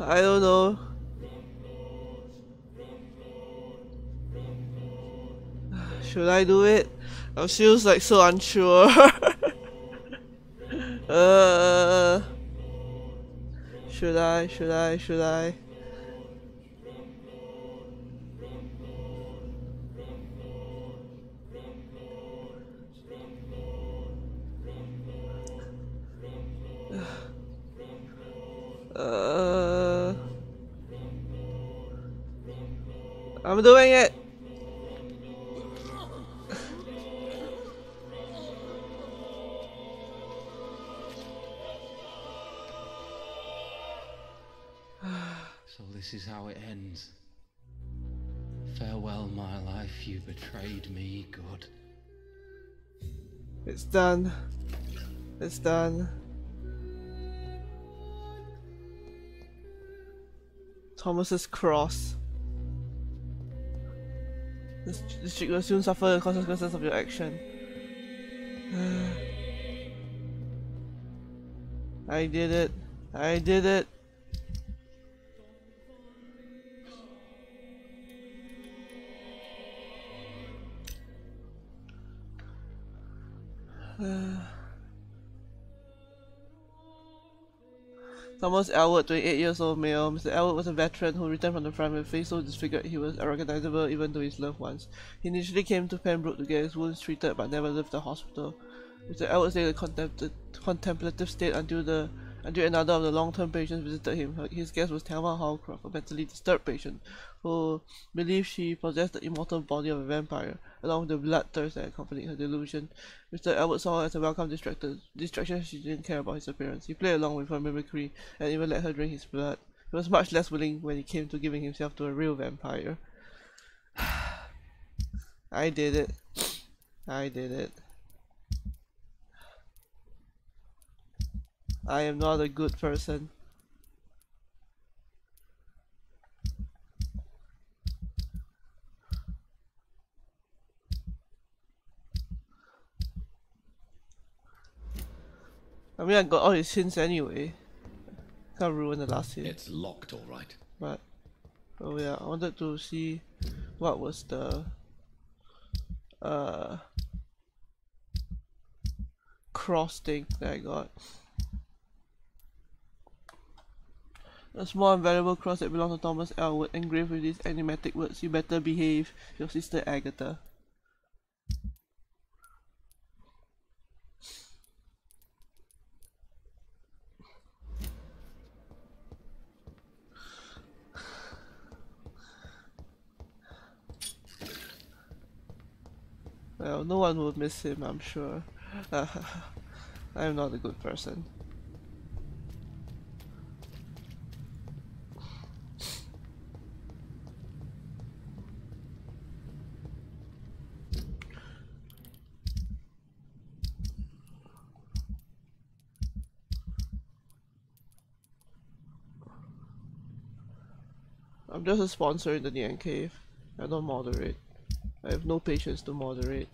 I don't know. Should I do it? I feels like so unsure. Should I? I'm doing it. So this is how it ends. Farewell, my life, you betrayed me, God. It's done. It's done. Thomas's cross. This chick will soon suffer the consequences of your action. I did it. I did it. Thomas Elwood, 28 years old male. Mr. Elwood was a veteran who returned from the front with a face so disfigured he was unrecognizable even to his loved ones. He initially came to Pembroke to get his wounds treated but never left the hospital. Mr. Elwood stayed in a contemplative state until another of the long-term patients visited him. His guest was Thelma Hallcroft, a mentally disturbed patient who believed she possessed the immortal body of a vampire, along with the bloodthirst that accompanied her delusion. Mr. Elwood saw her as a welcome distraction. She didn't care about his appearance. He played along with her mimicry and even let her drink his blood. He was much less willing when it came to giving himself to a real vampire. I did it. I did it. I am not a good person. I mean, I got all his hints anyway. Can't ruin the last hint. It's locked, all right. But oh yeah, I wanted to see what was the cross thing that I got. A small and valuable cross that belonged to Thomas Elwood, engraved with these enigmatic words: "You better behave, your sister Agatha." Well, no one will miss him, I'm sure. I am not a good person. I'm just a sponsor in the Neon Cave. I don't moderate. I have no patience to moderate.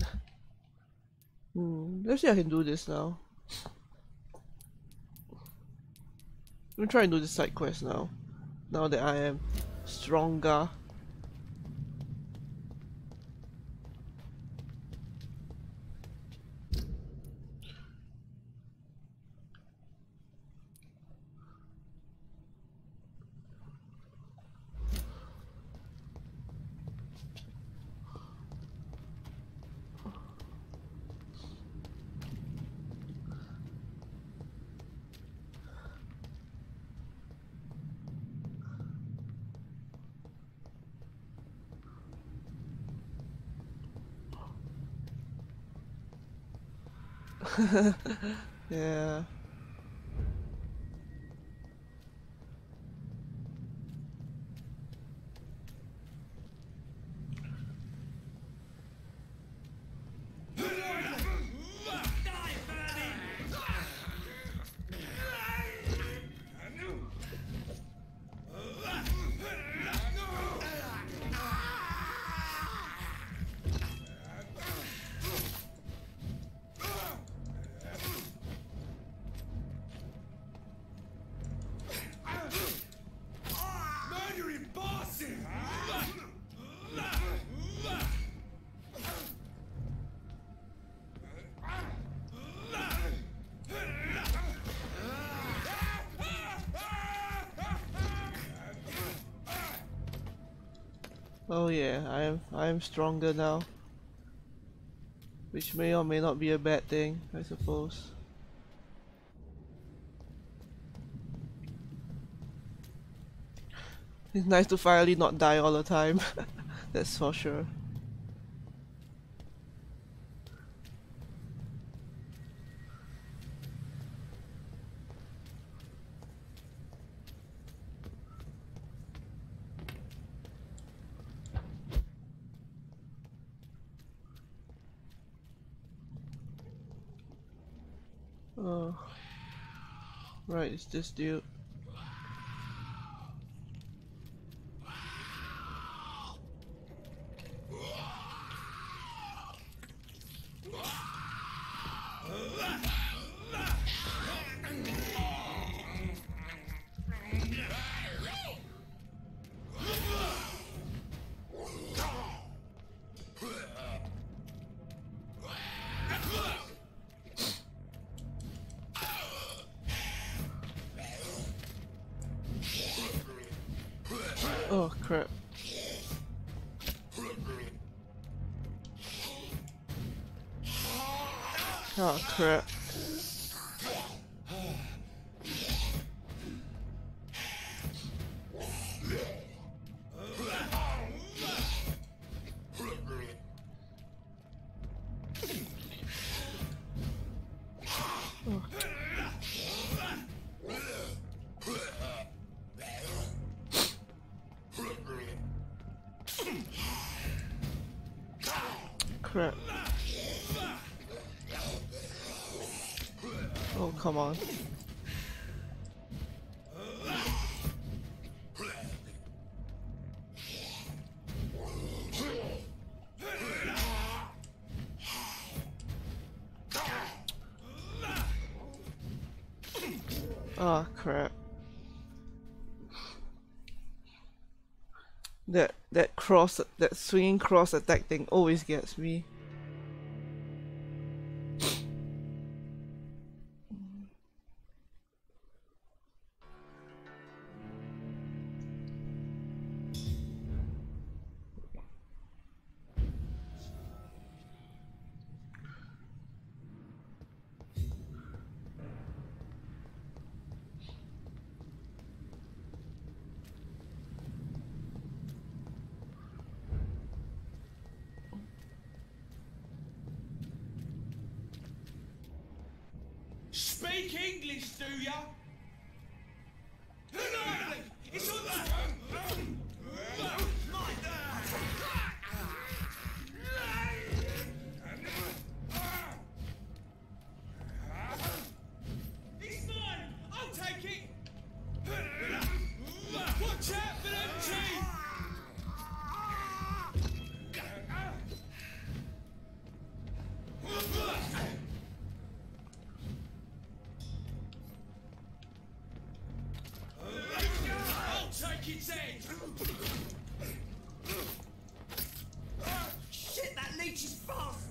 Let's see if I can do this now. I'm gonna try and do this side quest now. Now that I am stronger. Yeah. Oh yeah, I am stronger now. Which may or may not be a bad thing, I suppose. It's nice to finally not die all the time. That's for sure. Oh. Right, it's this dude. Oh crap. Oh crap. Crap. Oh, come on. Oh, crap. That swinging cross attack thing always gets me. Speak English, do ya? It's on It's mine! I'll take it! Watch out for them teeth! Take its head! Shit, that leech is fast!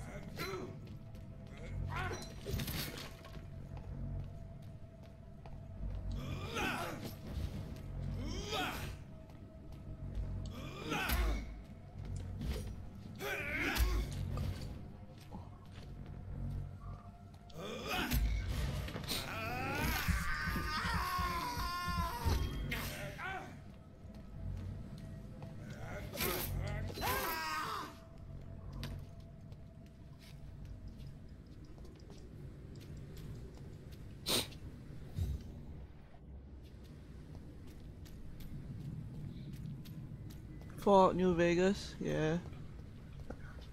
Fallout New Vegas, yeah.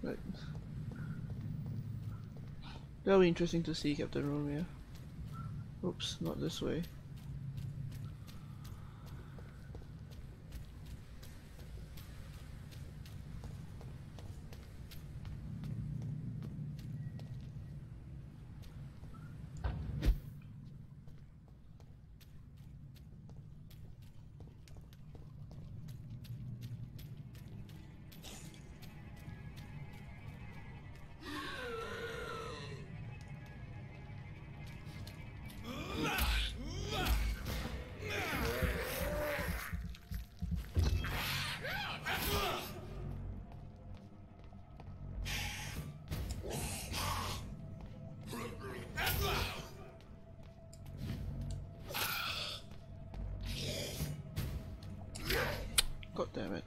Right. That'll be interesting to see Captain Romeo. Oops, not this way. God damn it.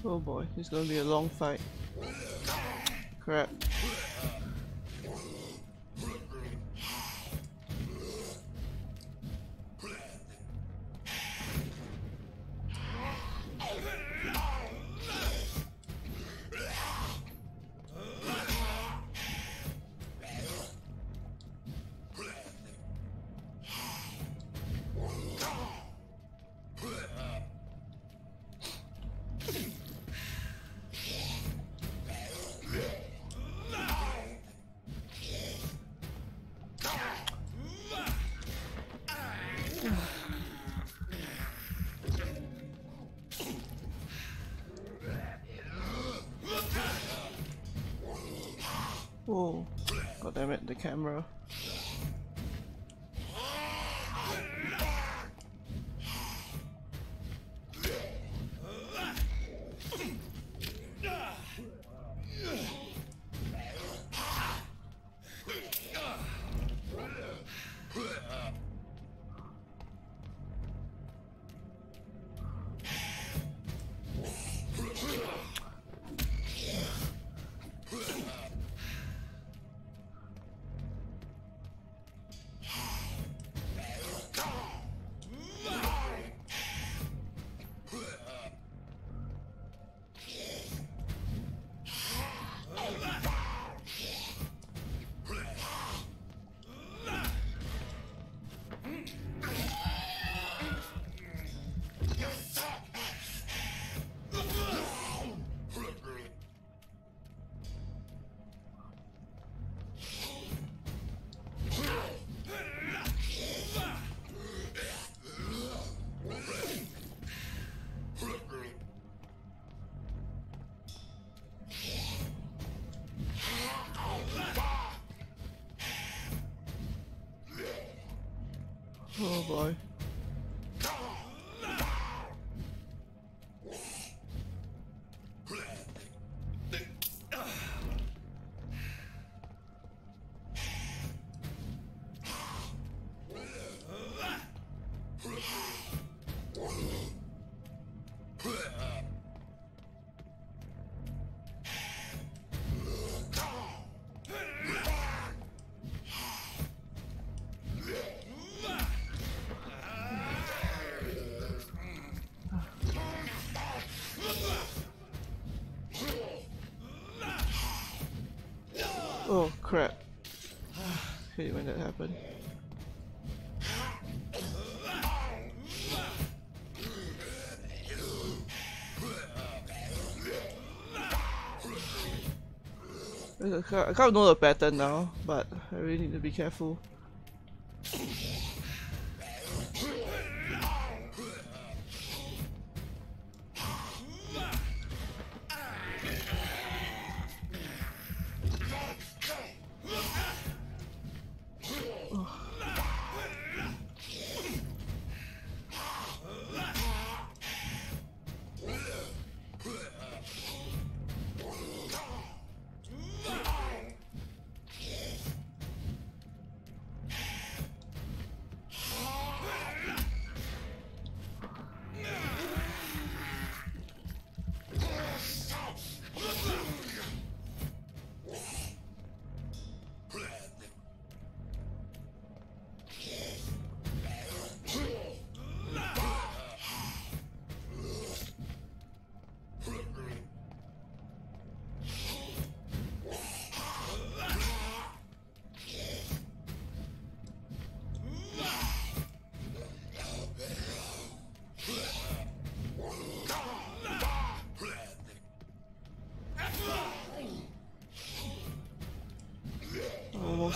Oh boy, it's gonna be a long fight. Crap. Oh, god damn it, the camera. Oh boy. Oh crap. Hate when that happened. I kind of know the pattern now, but I really need to be careful.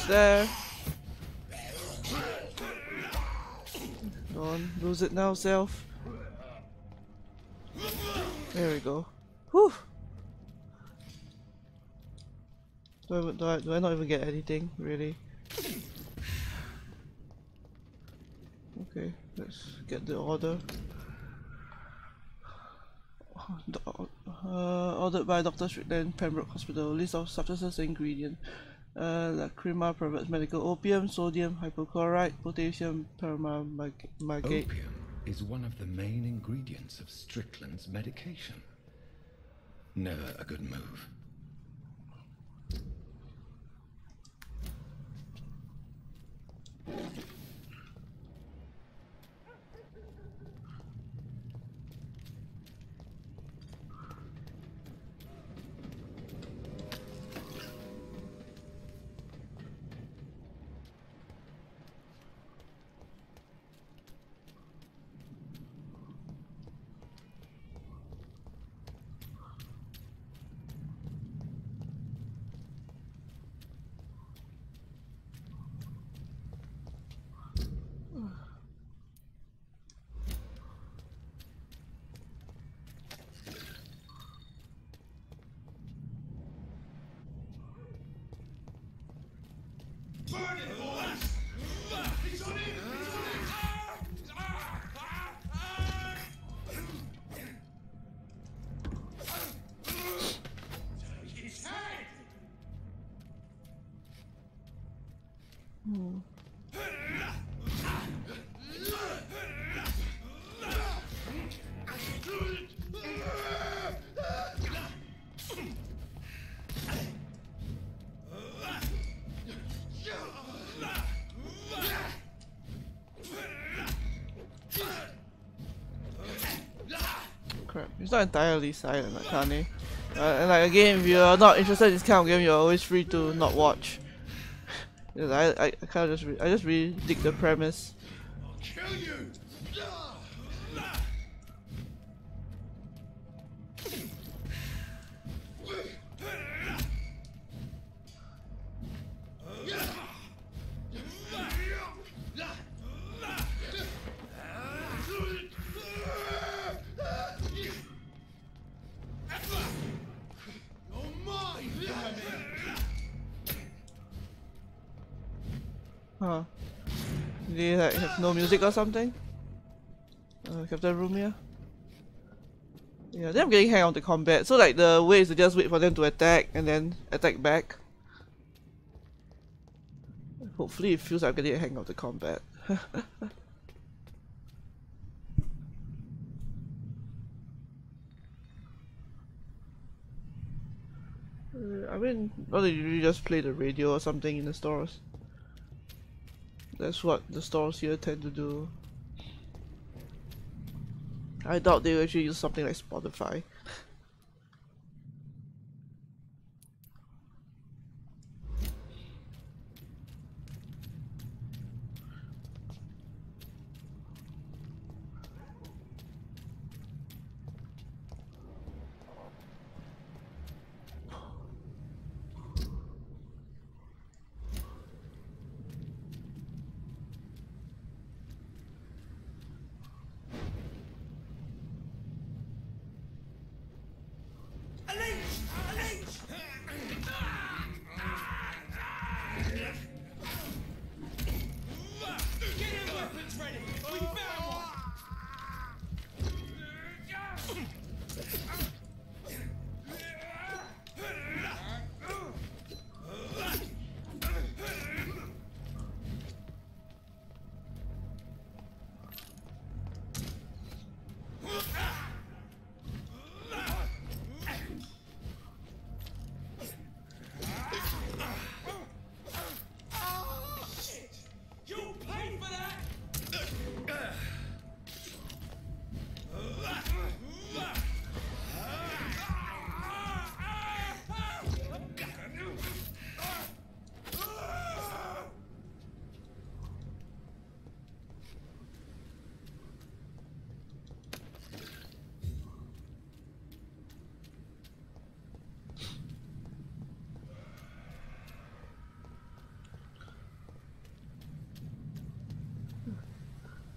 Almost there. Don't lose it now, self. There we go. Whew! Do I not even get anything, really? Okay, let's get the order. Ordered by Dr. Strickland, Pembroke Hospital. List of substances and ingredients. Lacrima perverts medical opium, sodium hypochlorite, potassium permangate. Opium is one of the main ingredients of Strickland's medication. Never a good move. Crap, it's not entirely silent, like, can't he? And like again, if you're not interested in this kind of game, you're always free to not watch. I kind of just really dig the premise. Kill you! Huh. Do they like have no music or something? Captain Rumia? Yeah, then I'm getting hang on the combat. So like the way is to just wait for them to attack and then attack back. Hopefully it feels like I'm getting a hang of the combat. I mean, why don't you just play the radio or something in the stores? That's what the stores here tend to do. I doubt they will actually use something like Spotify.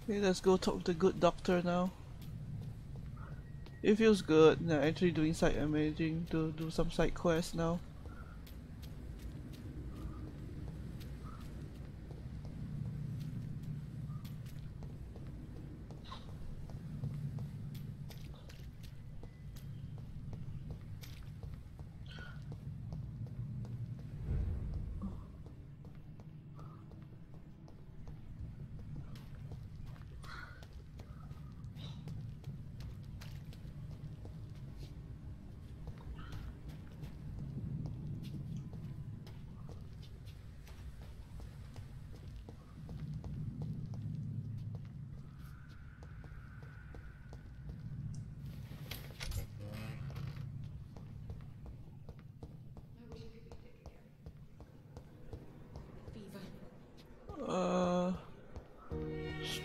Okay, let's go talk to the good doctor now. It feels good. Yeah, actually doing side imaging to do some side quests now.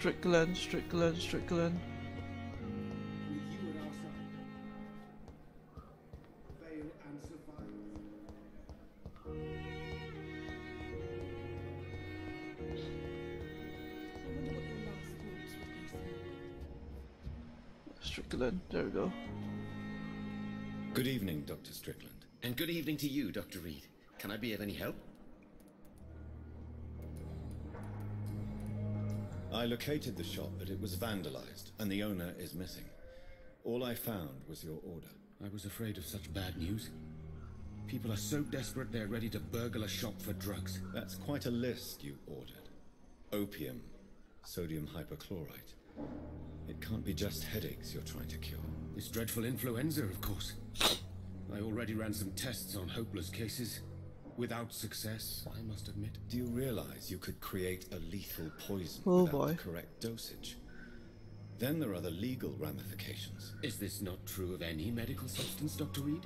Strickland. With you at our side. Fail and survive. I wonder what your last thoughts would be, sir. Strickland, there we go. Good evening, Dr. Strickland. And good evening to you, Dr. Reid. Can I be of any help? I located the shop, but it was vandalized, and the owner is missing. All I found was your order. I was afraid of such bad news. People are so desperate they're ready to burgle a shop for drugs. That's quite a list you ordered. Opium, sodium hypochlorite. It can't be just headaches you're trying to cure. This dreadful influenza, of course. I already ran some tests on hopeless cases. Without success, I must admit. Do you realize you could create a lethal poison without the correct dosage? Then there are the legal ramifications. Is this not true of any medical substance, Dr. Reid?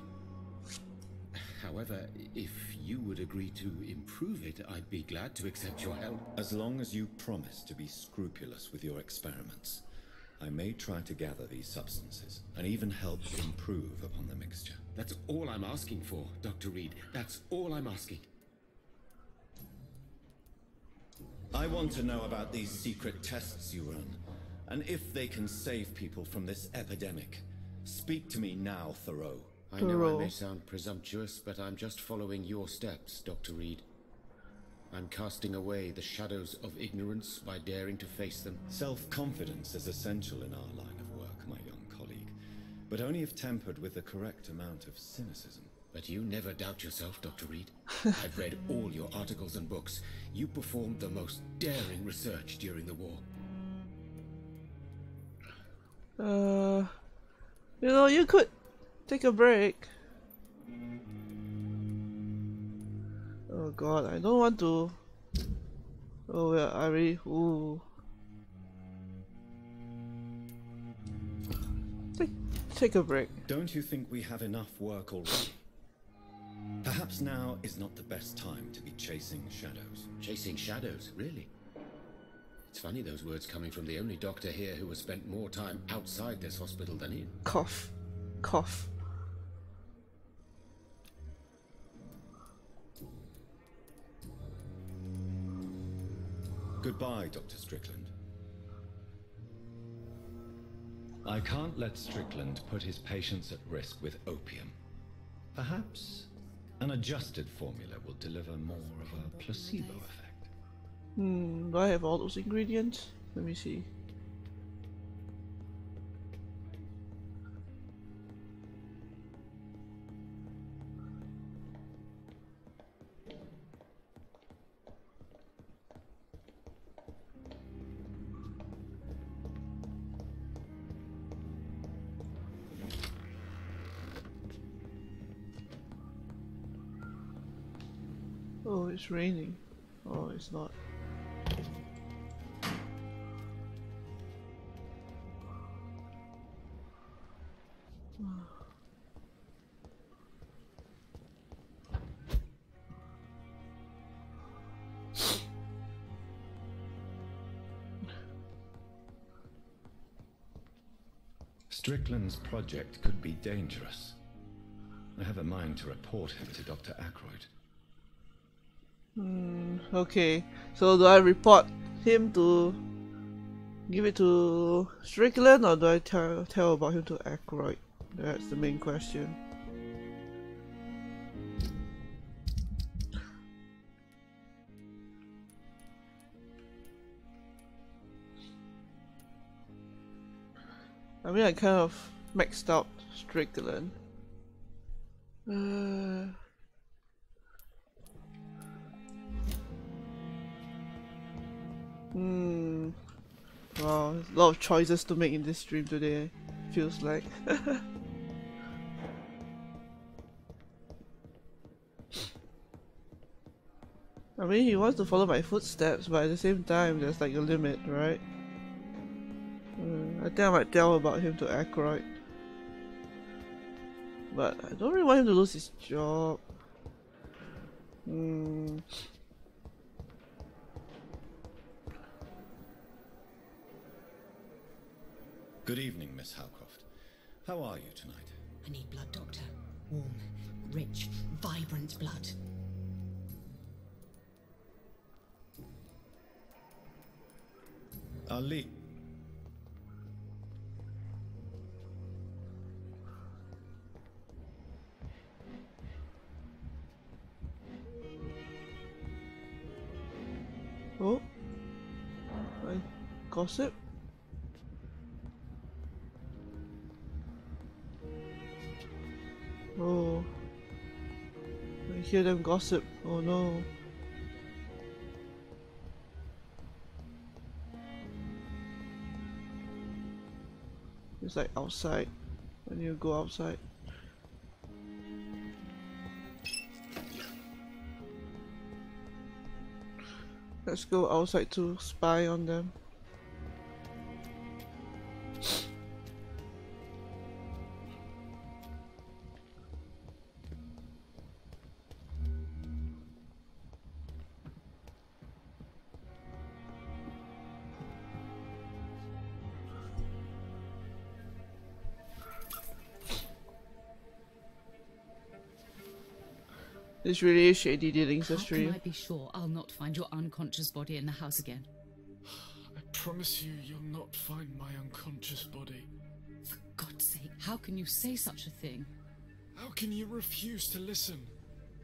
However, if you would agree to improve it, I'd be glad to accept your help. As long as you promise to be scrupulous with your experiments, I may try to gather these substances, and even help improve upon the mixture. That's all I'm asking for, Dr. Reid. That's all I'm asking. I want to know about these secret tests you run, and if they can save people from this epidemic. Speak to me now, Thoreau. I know I may sound presumptuous, but I'm just following your steps, Dr. Reid. I'm casting away the shadows of ignorance by daring to face them. Self-confidence is essential in our line of work, my young colleague, but only if tempered with the correct amount of cynicism. But you never doubt yourself, Dr. Reid. I've read all your articles and books. You performed the most daring research during the war. You know, you could take a break. Oh god, I don't want to. Oh yeah, I really. Ooh. Take a break. Don't you think we have enough work already? Perhaps now is not the best time to be chasing shadows. Chasing shadows, really? It's funny those words coming from the only doctor here who has spent more time outside this hospital than in. Cough. Cough. Goodbye, Dr. Strickland. I can't let Strickland put his patients at risk with opium. Perhaps an adjusted formula will deliver more of a placebo effect. Do I have all those ingredients? Let me see. Oh, it's raining. Oh, it's not. Strickland's project could be dangerous. I have a mind to report him to Dr. Aykroyd. Okay, so do I report him to Give it to Strickland, or do I tell about him to Aykroyd? That's the main question. I mean, I kind of maxed out Strickland. Wow, there's a lot of choices to make in this stream today, feels like. I mean, he wants to follow my footsteps, but at the same time, there's like a limit, right? I think I might tell about him to Aykroyd. But I don't really want him to lose his job. Good evening, Miss Howcroft. How are you tonight? I need blood, Doctor. Warm, rich, vibrant blood. Ali. Oh, gossip. Oh, I hear them gossip. Oh no. It's like outside, when you go outside. Let's go outside to spy on them. This really is Shady dealings a stream. How can I be sure I'll not find your unconscious body in the house again? I promise you, you'll not find my unconscious body. For God's sake, how can you say such a thing? How can you refuse to listen?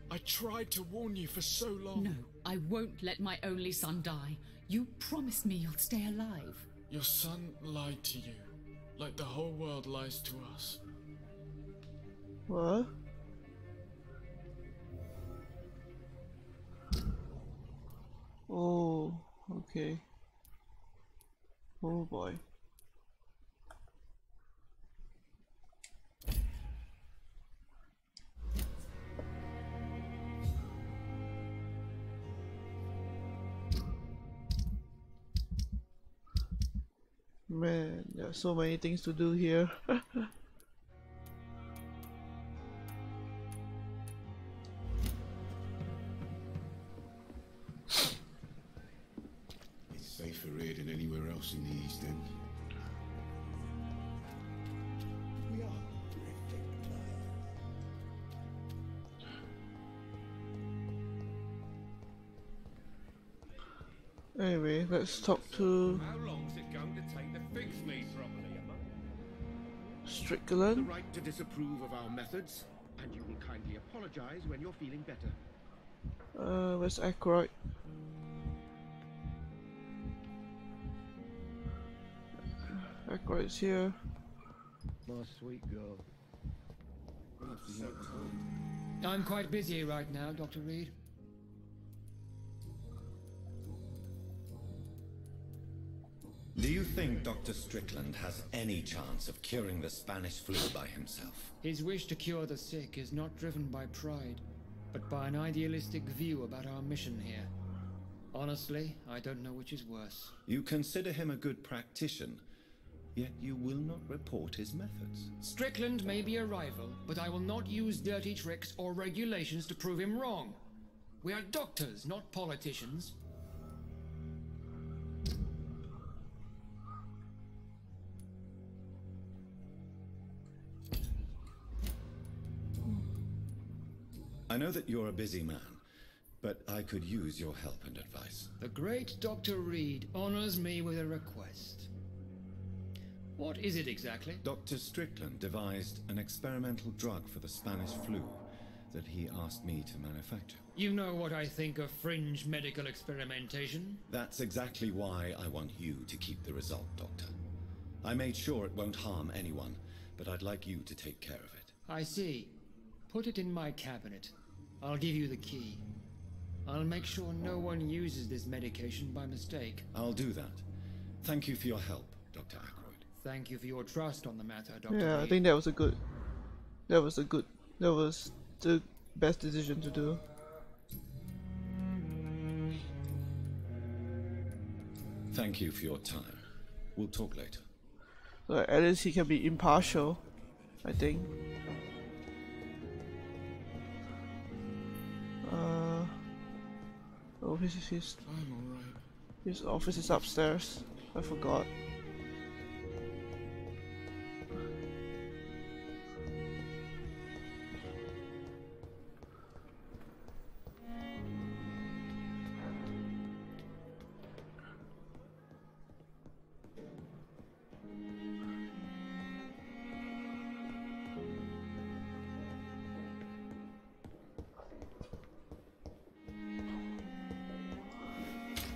I tried to warn you for so long. No, I won't let my only son die. You promised me you'll stay alive. Your son lied to you, like the whole world lies to us. What? Oh, okay. Oh boy. Man, there are so many things to do here. Safer here than anywhere else in the East End. We are drifting Anyway, let's talk to How long's it going to take to fix me properly, Emma? Strickland. The right to disapprove of our methods, and you will kindly apologize when you're feeling better. Where's Aykroyd? Aykroyd's here. My sweet girl. I'm quite busy right now, Dr. Reid. Do you think Dr. Strickland has any chance of curing the Spanish flu by himself? His wish to cure the sick is not driven by pride, but by an idealistic view about our mission here. Honestly, I don't know which is worse. You consider him a good practitioner, yet you will not report his methods. Strickland may be a rival, but I will not use dirty tricks or regulations to prove him wrong. We are doctors, not politicians. I know that you're a busy man, but I could use your help and advice. The great Dr. Reid honors me with a request. What is it exactly? Dr. Strickland devised an experimental drug for the Spanish flu that he asked me to manufacture. You know what I think of fringe medical experimentation? That's exactly why I want you to keep the result, Doctor. I made sure it won't harm anyone, but I'd like you to take care of it. I see. Put it in my cabinet. I'll give you the key. I'll make sure no one uses this medication by mistake. I'll do that. Thank you for your help, Dr. Ackroyd. Thank you for your trust on the matter, Dr. Yeah, Reid. I think that was the best decision to do. Thank you for your time. We'll talk later. So at least he can be impartial, I think. Oh, his office is upstairs. I forgot.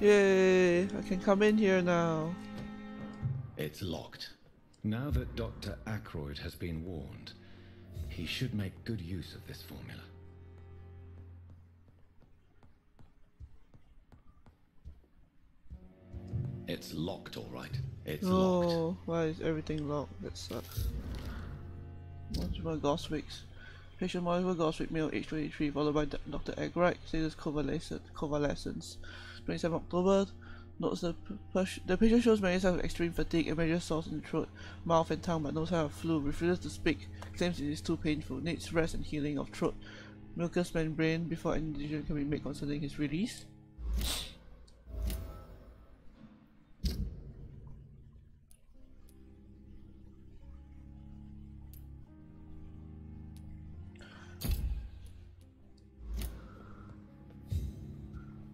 Yay! I can come in here now. It's locked. Now that Dr. Ackroyd has been warned, he should make good use of this formula. It's locked, all right. It's locked. Oh, why is everything locked? That sucks. Multiple Goswicks. Patient Multiple Goswick, male, age 23, followed by Dr. Ackroyd, status convalescence. 27 October. Notes the patient shows many signs of extreme fatigue and major sores in the throat, mouth and tongue, but no sign of flu. Refuses to speak. Claims it is too painful. Needs rest and healing of throat. Mucous membrane before any decision can be made concerning his release.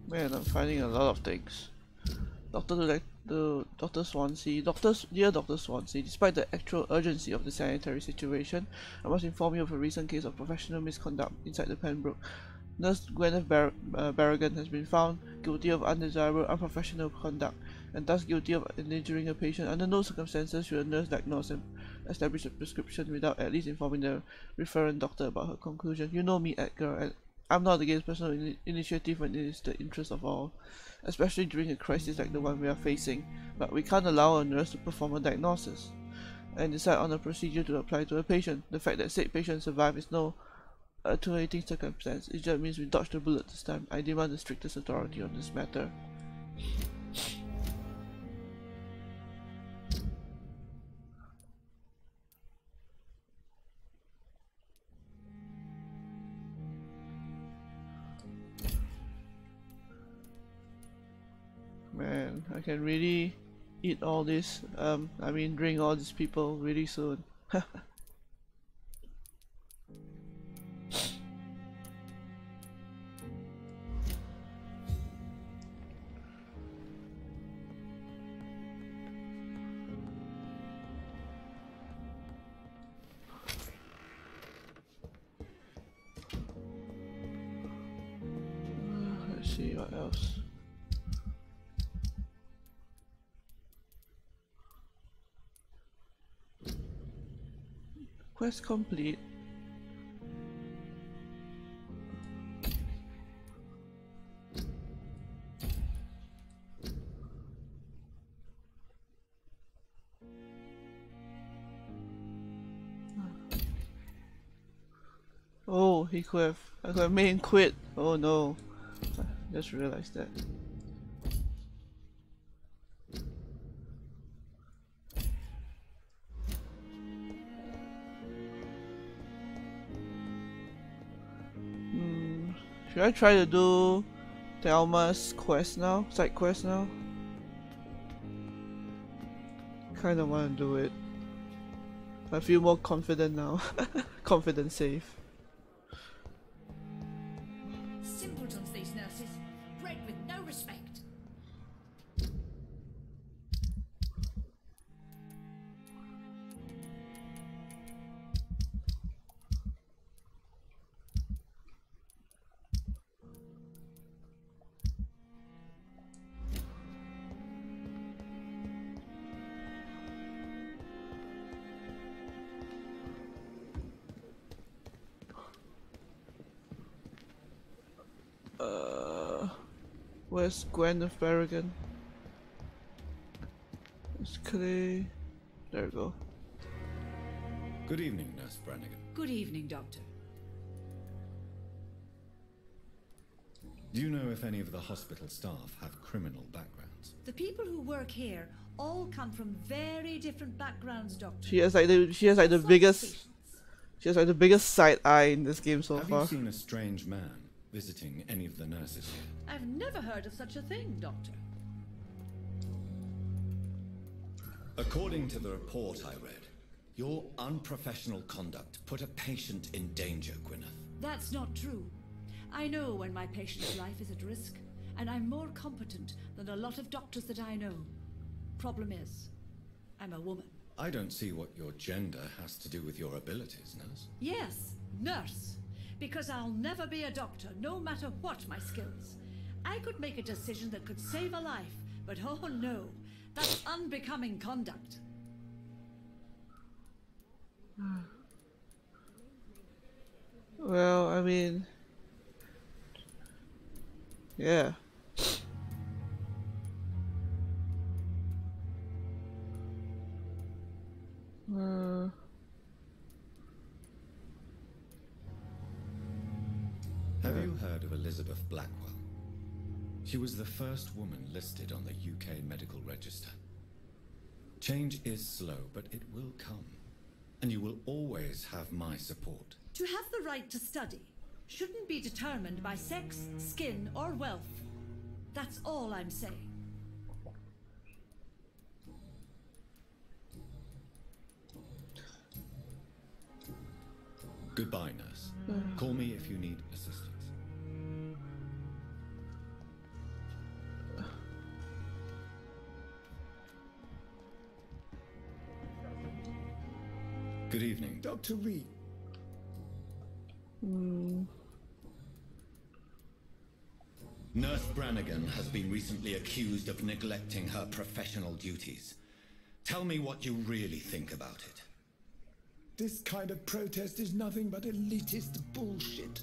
Man, I'm finding a lot of things. Dr. Swansea. Dear Dr. Swansea, despite the actual urgency of the sanitary situation, I must inform you of a recent case of professional misconduct inside the Pembroke. Nurse Gwyneth Barragan has been found guilty of undesirable, unprofessional conduct, and thus guilty of endangering a patient. Under no circumstances should a nurse diagnose and establish a prescription without at least informing the referent doctor about her conclusion. You know me, Edgar, and I'm not against personal initiative when it is the interest of all, especially during a crisis like the one we are facing, but we can't allow a nurse to perform a diagnosis and decide on a procedure to apply to a patient. The fact that said patient survived is no attenuating circumstance. It just means we dodged the bullet this time. I demand the strictest authority on this matter. Man, I can really eat all this, I mean drink all these people really soon. Let's see what else. Quest complete. Oh, I could have made him quit. Oh no, I just realized that. Should I try to do Thelma's quest now? Side quest now? Kinda wanna do it. I feel more confident now. Confident safe. Simpletons, these nurses. Bred with no respect. Where's Gwen of Berrigan? It's Clay. There we go. Good evening, Nurse Brannigan. Good evening, Doctor. Do you know if any of the hospital staff have criminal backgrounds? The people who work here all come from very different backgrounds, Doctor. She has like the biggest side eye in this game so far. Have you seen a strange man visiting any of the nurses here? I've never heard of such a thing, Doctor. According to the report I read, your unprofessional conduct put a patient in danger, Gwyneth. That's not true. I know when my patient's life is at risk, and I'm more competent than a lot of doctors that I know. Problem is, I'm a woman. I don't see what your gender has to do with your abilities, nurse. Yes, nurse. Because I'll never be a doctor, no matter what my skills. I could make a decision that could save a life, but oh no, that's unbecoming conduct. Well, I mean, yeah. Have you heard of Elizabeth Blackwell? She was the first woman listed on the UK Medical Register. Change is slow, but it will come. And you will always have my support. To have the right to study shouldn't be determined by sex, skin, or wealth. That's all I'm saying. Goodbye, nurse. Call me if you need assistance. Good evening. Dr. Reid. Nurse Brannigan has been recently accused of neglecting her professional duties. Tell me what you really think about it. This kind of protest is nothing but elitist bullshit.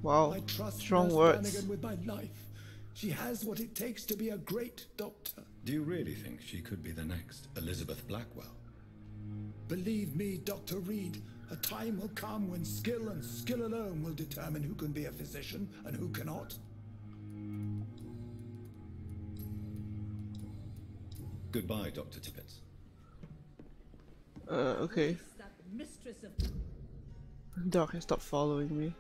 Wow, I trust strong Nurse words. Brannigan with my life. She has what it takes to be a great doctor. Do you really think she could be the next Elizabeth Blackwell? Believe me, Dr. Reid, a time will come when skill and skill alone will determine who can be a physician and who cannot. Goodbye, Dr. Tippett. Okay. That mistress of... Doc has stopped following me.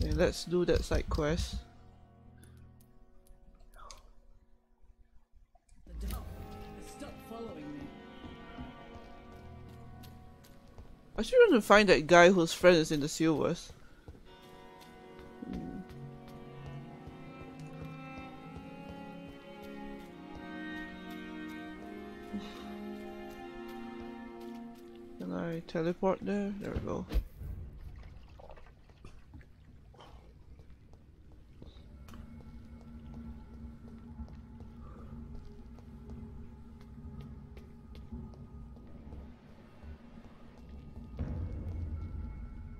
Okay, let's do that side quest. The dog has stopped following me. I still want to find that guy whose friend is in the sewers. Can I teleport there? There we go.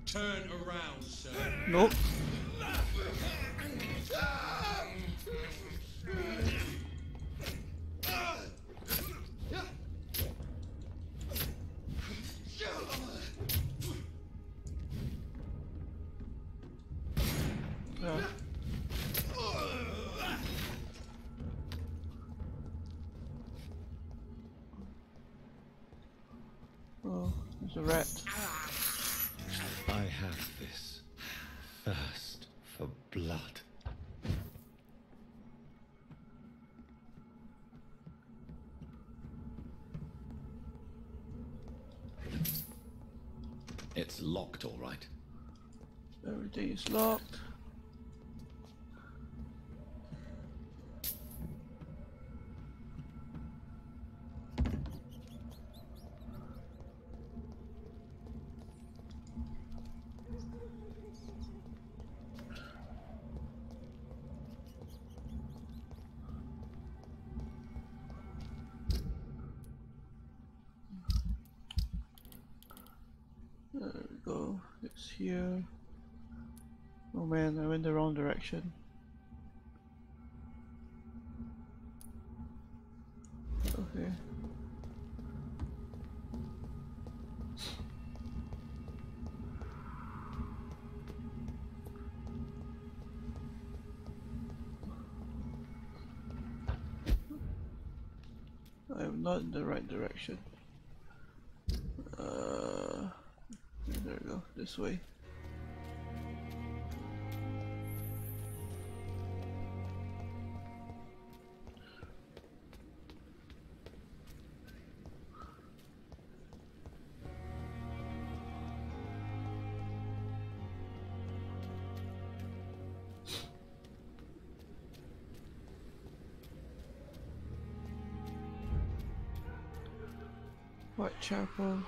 Turn around, sir. Nope. Oh, there's a rat. I have this thirst for blood. It's locked, all right. Everything is locked. There we go. It's here. Oh man, I went the wrong direction. Okay. I'm not in the right direction. There we go, this way. Whitechapel.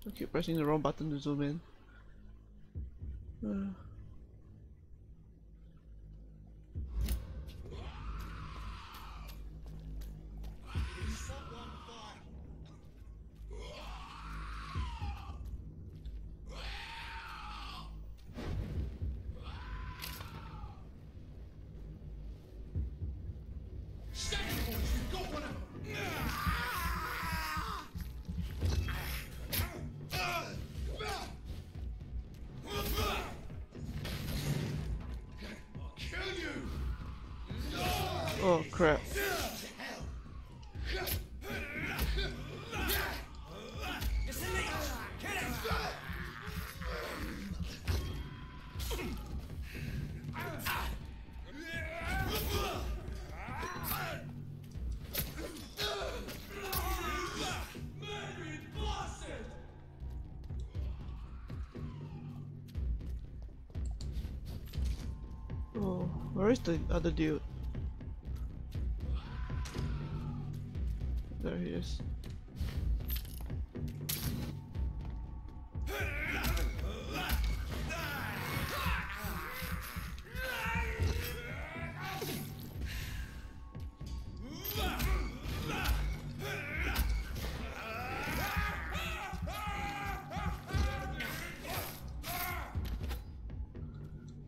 I keep pressing the wrong button to zoom in. Oh crap. Oh, where is the other dude? There he is.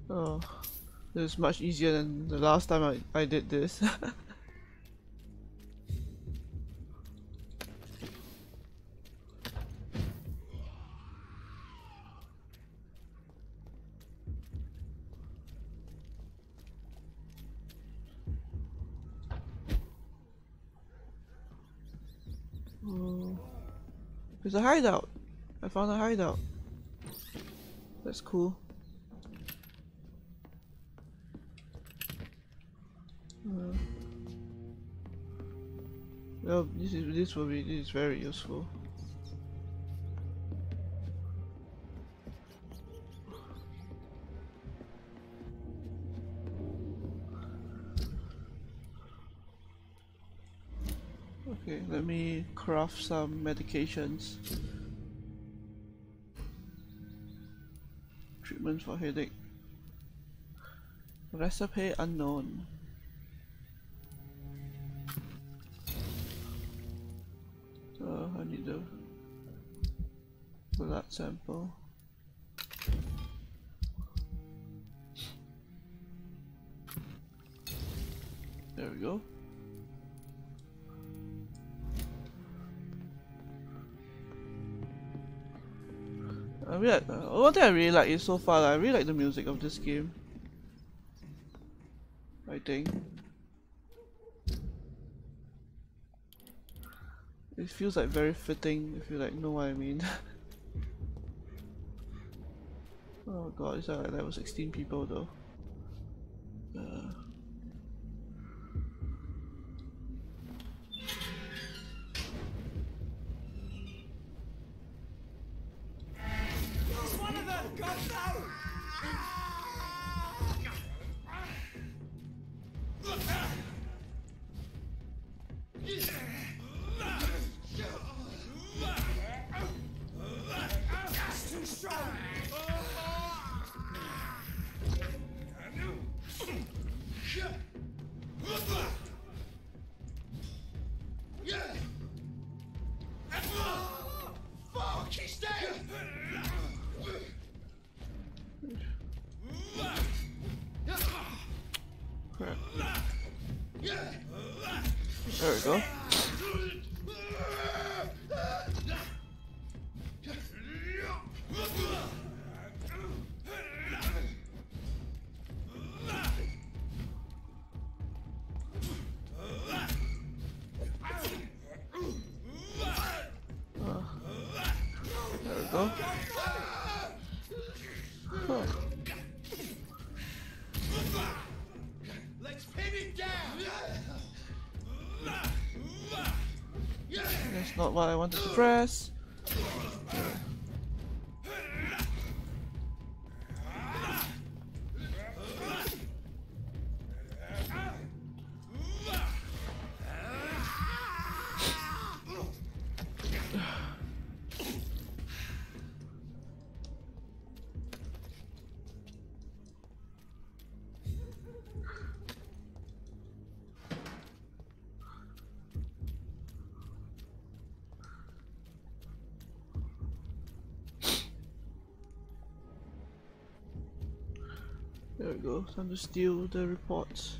Oh, this is much easier than the last time I did this. Oh, there's a hideout. I found a hideout. That's cool. Well, this is very useful. Okay, let me craft some medications. Treatment for headache. Recipe unknown. So I need a blood sample. There we go. One thing I really like is so far, I really like the music of this game. I think it feels like very fitting, if you like know what I mean. Oh god, it's like level 16 people though. Crap. There we go. There we go. Huh. Let's pin it down. That's not what I wanted to press. There we go, time to steal the reports.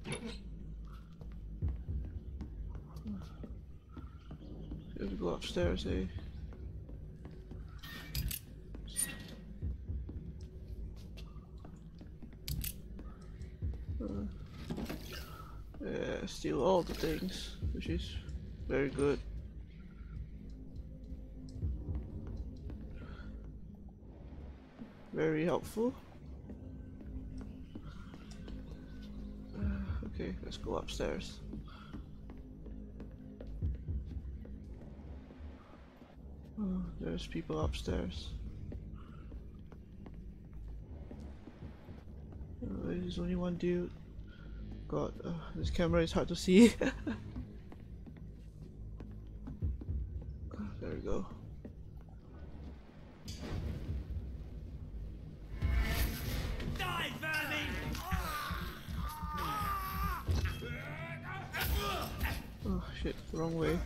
Here we go upstairs, eh? Yeah, steal all the things, which is very good. Very helpful. Okay, let's go upstairs. Oh, there's people upstairs. There's only one dude. God, this camera is hard to see. There we go. Die, vermin! Oh shit, wrong way.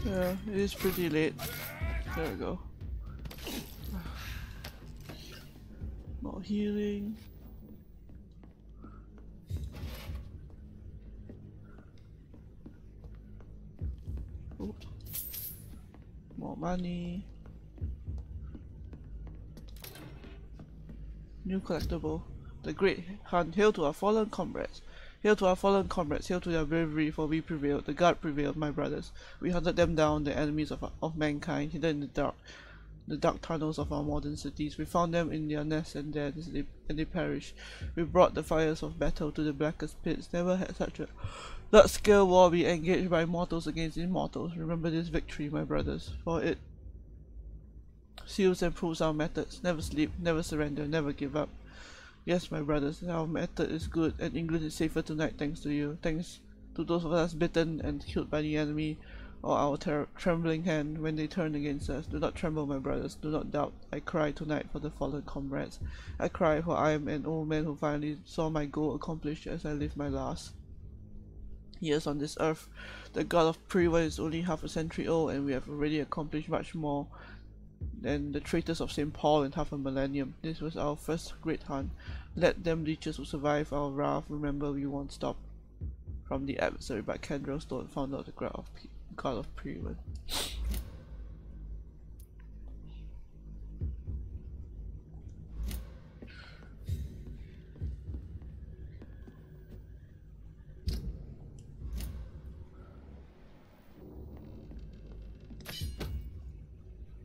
Yeah, it is pretty late. There we go. More healing. Oh. More money. New collectible. The Great Hunt. Hail to our fallen comrades. Hail to our fallen comrades, hail to their bravery, for we prevailed. The guard prevailed, my brothers. We hunted them down, the enemies of mankind, hidden in the dark tunnels of our modern cities. We found them in their nests and they perished. We brought the fires of battle to the blackest pits. Never had such a large-scale war be engaged by mortals against immortals. Remember this victory, my brothers, for it seals and proves our methods. Never sleep, never surrender, never give up. Yes, my brothers, our method is good, and England is safer tonight thanks to you. Thanks to those of us bitten and killed by the enemy, or our trembling hand when they turn against us. Do not tremble, my brothers, do not doubt. I cry tonight for the fallen comrades. I cry for I am an old man who finally saw my goal accomplished as I live my last years on this earth. The god of Priva is only half a century old, and we have already accomplished much more than the traitors of St. Paul in half a millennium. This was our first great hunt. Let them leeches who survive our wrath. Remember, we won't stop from the adversary, but Kendrill's stone found out the god of Priva.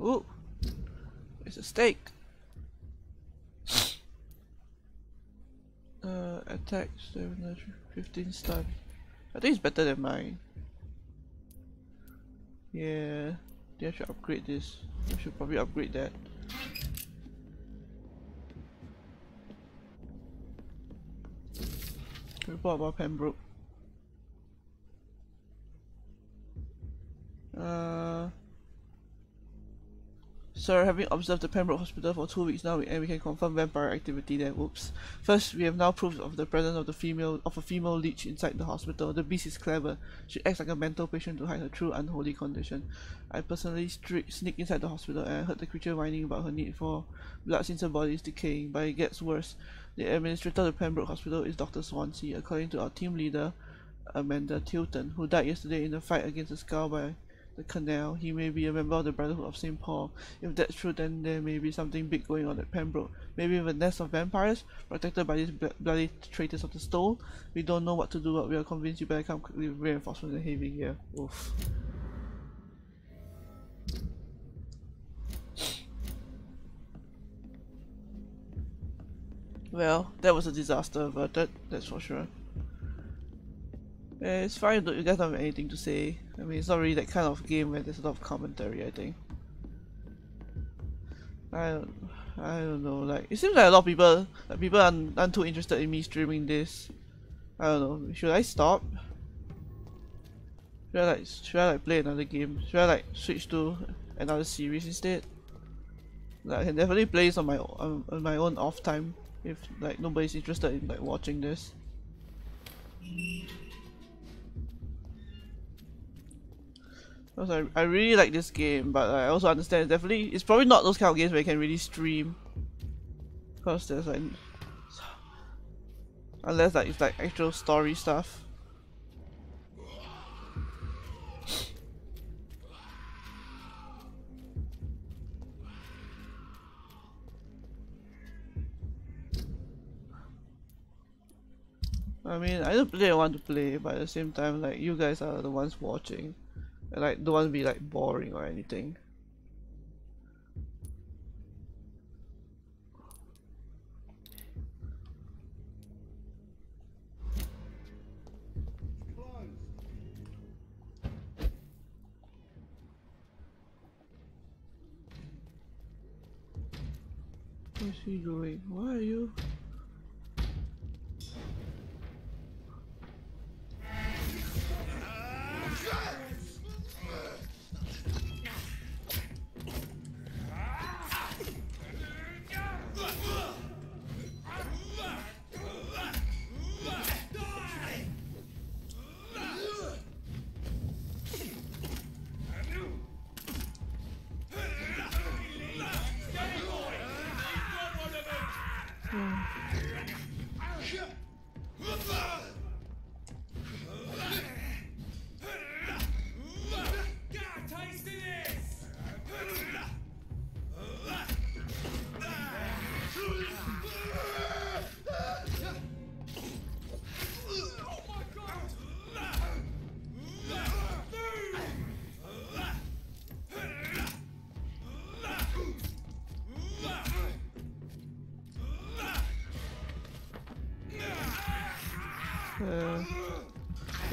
Ooh, it's a steak. Attack 15 stun. I think it's better than mine. Yeah, I should upgrade this. I should probably upgrade that. Report about Pembroke. Sir, having observed the Pembroke Hospital for 2 weeks now, and we can confirm vampire activity there. Whoops. First, we have now proof of the presence of a female leech inside the hospital. The beast is clever. She acts like a mental patient to hide her true unholy condition. I personally sneaked inside the hospital and I heard the creature whining about her need for blood since her body is decaying. But it gets worse. The administrator of the Pembroke Hospital is Dr. Swansea, according to our team leader, Amanda Tilton, who died yesterday in a fight against a skull by the canal. He may be a member of the Brotherhood of St. Paul. If that's true, then there may be something big going on at Pembroke. Maybe with a nest of vampires, protected by these bloody traitors of the stone. We don't know what to do, but we are convinced you better come quickly with reinforcements and heavy gear. Oof. Well, that was a disaster, but that's for sure. Yeah, it's fine, you guys don't have anything to say. I mean, it's not really that kind of game where there's a lot of commentary, I think. I don't know, like, it seems like a lot of people, aren't too interested in me streaming this. I don't know, should I stop? Should I play another game? Should I switch to another series instead? Like, I can definitely play this on my own off time if nobody's interested in watching this. Because I really like this game, but I also understand it's probably not those kind of games where you can really stream. Because there's unless it's actual story stuff. I mean, I don't really want to play, but at the same time, you guys are the ones watching. And don't want to be boring or anything. What's he doing? Why are you?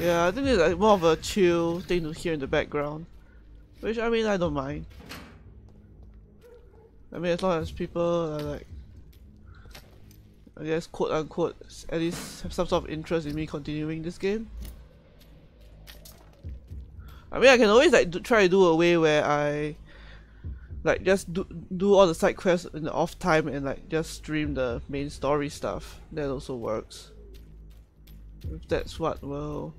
Yeah, I think it's more of a chill thing to hear in the background, which I mean I don't mind. I mean, as long as people are I guess quote unquote at least have some sort of interest in me continuing this game. I mean, I can always try to do a way where I just do all the side quests in the off time and just stream the main story stuff. That also works. If that's what will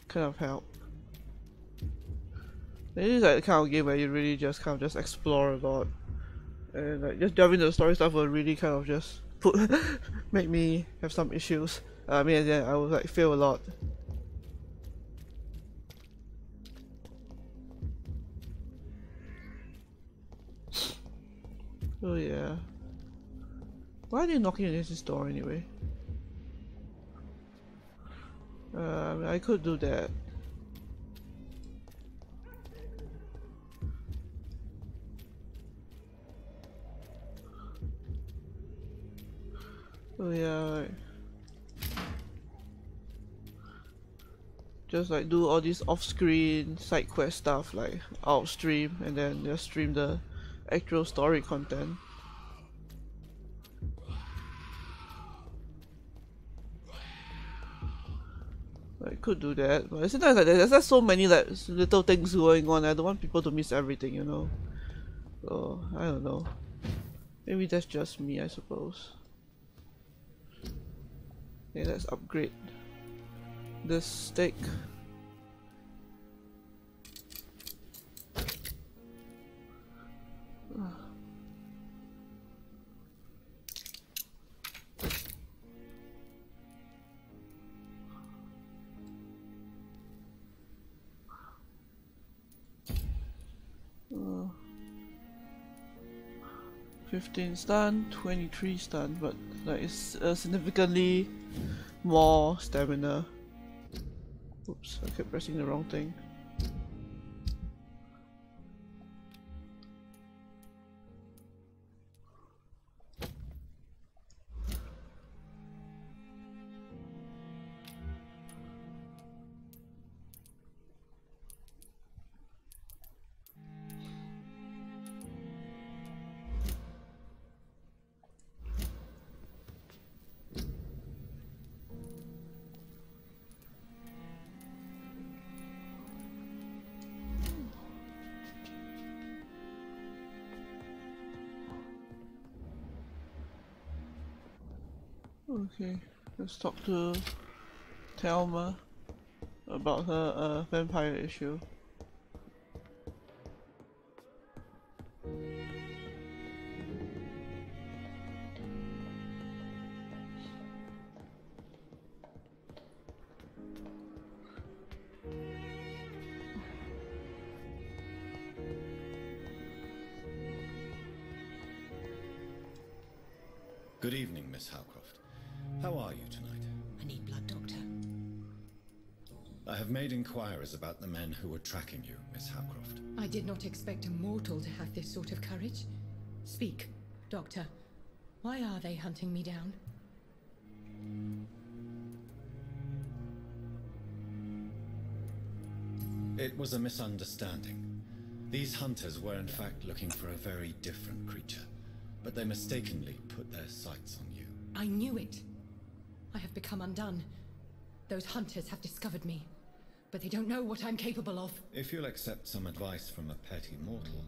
kind of help. It is the kind of game where you really just explore a lot, and just delving into the story stuff will really kind of just make me have some issues. I mean, yeah, I will fail a lot. Oh yeah. Why are they knocking against this door anyway? I could do that. Oh yeah. Just do all these off-screen side quest stuff out stream, and then just stream the actual story content. I could do that, but sometimes like there's just so many like little things going on. I don't want people to miss everything, you know. So I don't know. Maybe that's just me, I suppose. Okay, let's upgrade this steak. Uh, 15 stun, 23 stun, but like it's significantly more stamina. Oops, I kept pressing the wrong thing. Okay, let's talk to Thelma about her vampire issue. Good evening, Miss Howcroft. How are you tonight? I need blood, Doctor. I have made inquiries about the men who were tracking you, Miss Howcroft. I did not expect a mortal to have this sort of courage. Speak, Doctor. Why are they hunting me down? It was a misunderstanding. These hunters were in fact looking for a very different creature, but they mistakenly put their sights on you. I knew it. I have become undone. Those hunters have discovered me, but they don't know what I'm capable of. If you'll accept some advice from a petty mortal,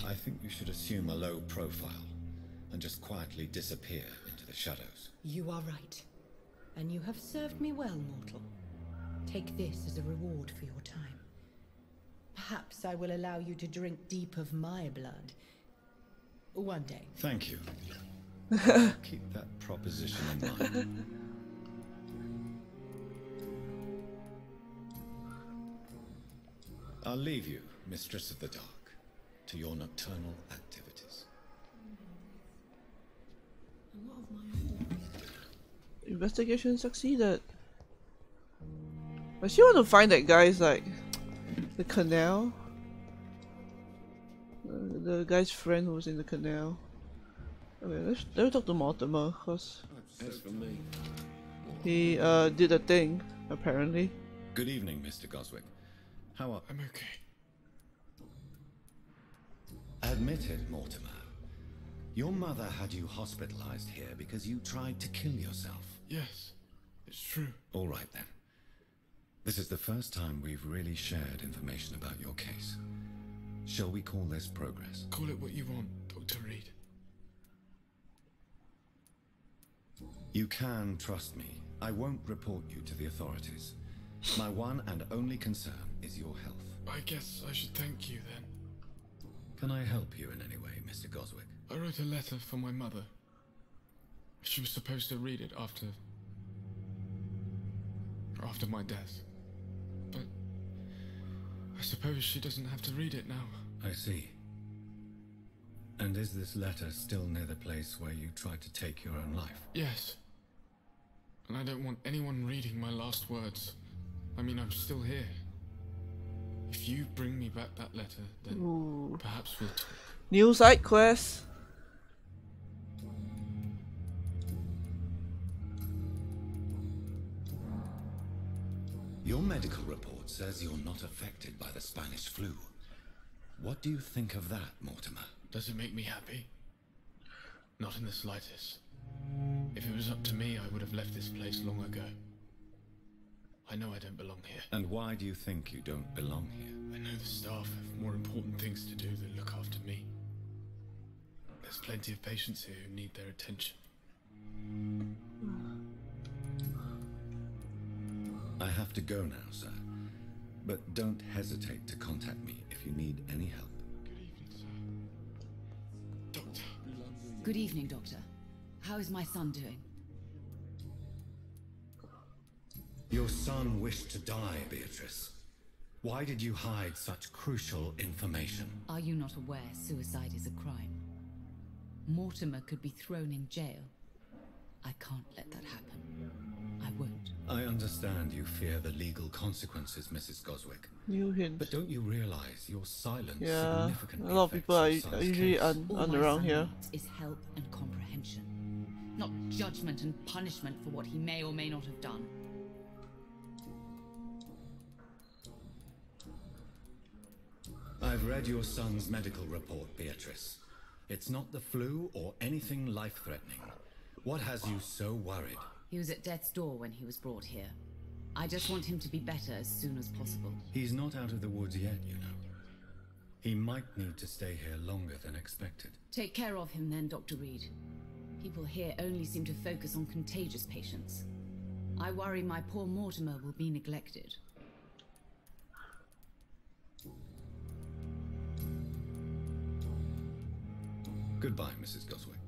I think you should assume a low profile and just quietly disappear into the shadows. You are right. And you have served me well, mortal. Take this as a reward for your time. Perhaps I will allow you to drink deep of my blood. One day. Thank you. Keep that proposition in mind. I'll leave you, Mistress of the Dark, to your nocturnal activities. Investigation succeeded. I still want to find that guy's like the canal. The guy's friend who was in the canal. Okay, let me talk to Mortimer, cause he did a thing apparently. Good evening, Mr. Goswick. How are? I'm okay. Admit it, Mortimer. Your mother had you hospitalized here because you tried to kill yourself. Yes, it's true. All right then. This is the first time we've really shared information about your case. Shall we call this progress? Call it what you want, Dr. Reid. You can trust me. I won't report you to the authorities. My one and only concern is your health. I guess I should thank you then. Can I help you in any way, Mr. Goswick? I wrote a letter for my mother. She was supposed to read it after my death. But I suppose she doesn't have to read it now. I see. And is this letter still near the place where you tried to take your own life? Yes. And I don't want anyone reading my last words. I mean, I'm still here. If you bring me back that letter, then perhaps we'll talk. New side quest. Your medical report says you're not affected by the Spanish flu. What do you think of that, Mortimer? Does it make me happy? Not in the slightest. If it was up to me, I would have left this place long ago. I know I don't belong here. And why do you think you don't belong here? I know the staff have more important things to do than look after me. There's plenty of patients here who need their attention. I have to go now, sir. But don't hesitate to contact me if you need any help. Good evening, Doctor. How is my son doing? Your son wished to die, Beatrice. Why did you hide such crucial information? Are you not aware suicide is a crime? Mortimer could be thrown in jail. I can't let that happen. I won't. I understand you fear the legal consequences, Mrs. Goswick. New hint. But don't you realize your silence Yeah, significantly a lot of people are affects your son's usually case? around here. Is help and comprehension, not judgment and punishment for what he may or may not have done. I've read your son's medical report, Beatrice. It's not the flu or anything life-threatening. What has you so worried? He was at death's door when he was brought here. I just want him to be better as soon as possible. He's not out of the woods yet, you know. He might need to stay here longer than expected. Take care of him then, Dr. Reid. People here only seem to focus on contagious patients. I worry my poor Mortimer will be neglected. Goodbye, Mrs. Goswick.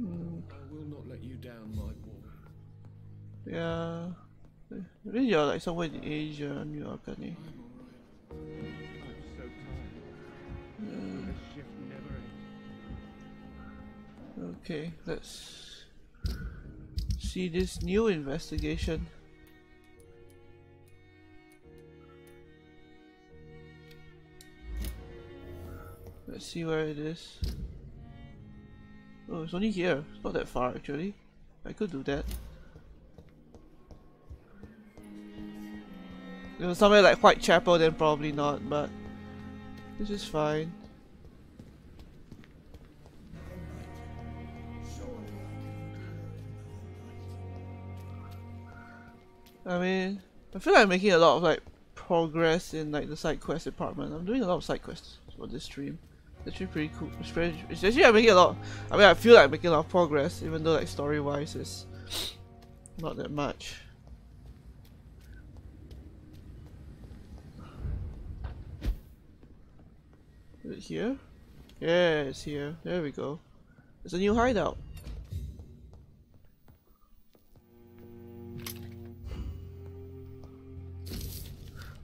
I will not let you down, my boy. Yeah. Maybe you're like somewhere in Asia, New York, aren't you? I'm so tired. This shift never ends. Okay, let's see this new investigation. Let's see where it is. Oh, it's only here. It's not that far actually. I could do that. If it was somewhere like Whitechapel, then probably not, but this is fine. I mean, I feel like I'm making a lot of like progress in like the side quest department. I'm doing a lot of side quests for this stream. It's actually pretty cool. It's actually I'm making a lot. I mean, I feel like I'm making a lot of progress, even though like story-wise it's not that much. Is it here? Yeah, it's here. There we go. It's a new hideout.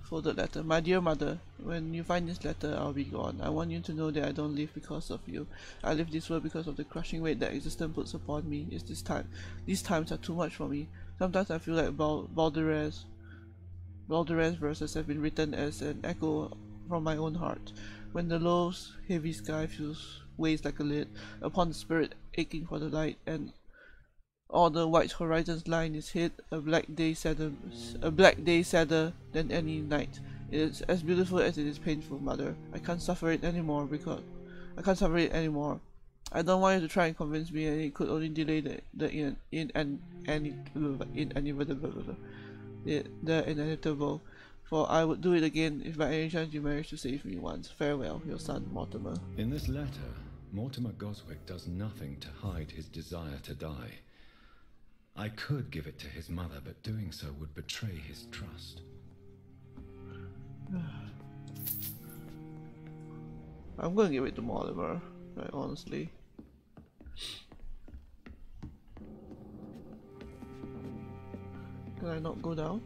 Folded letter. My dear mother, when you find this letter, I'll be gone. I want you to know that I don't live because of you. I live this world because of the crushing weight that existence puts upon me. It's this time. These times are too much for me. Sometimes I feel like Baldur's verses have been written as an echo from my own heart. When the low, heavy sky weighs like a lid upon the spirit aching for the light, and all the white horizon's line is hid, a black day sadder than any night. It is as beautiful as it is painful, mother. I can't suffer it anymore. I don't want you to try and convince me, and it could only delay the inevitable. For I would do it again if by any chance you manage to save me once. Farewell, your son, Mortimer. In this letter, Mortimer Goswick does nothing to hide his desire to die. I could give it to his mother, but doing so would betray his trust. I'm gonna give it to Mortimer, right, honestly. Can I not go down?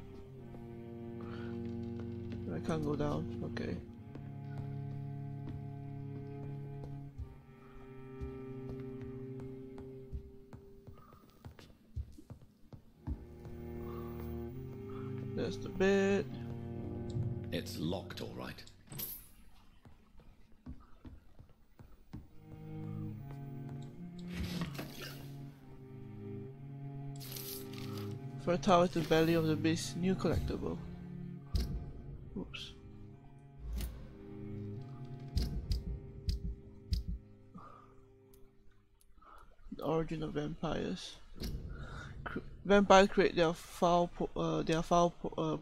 I can't go down, okay. There's the bed. It's locked, all right. For a tower to the belly of the beast, new collectible. Oops. The origin of vampires. Vampires create their foul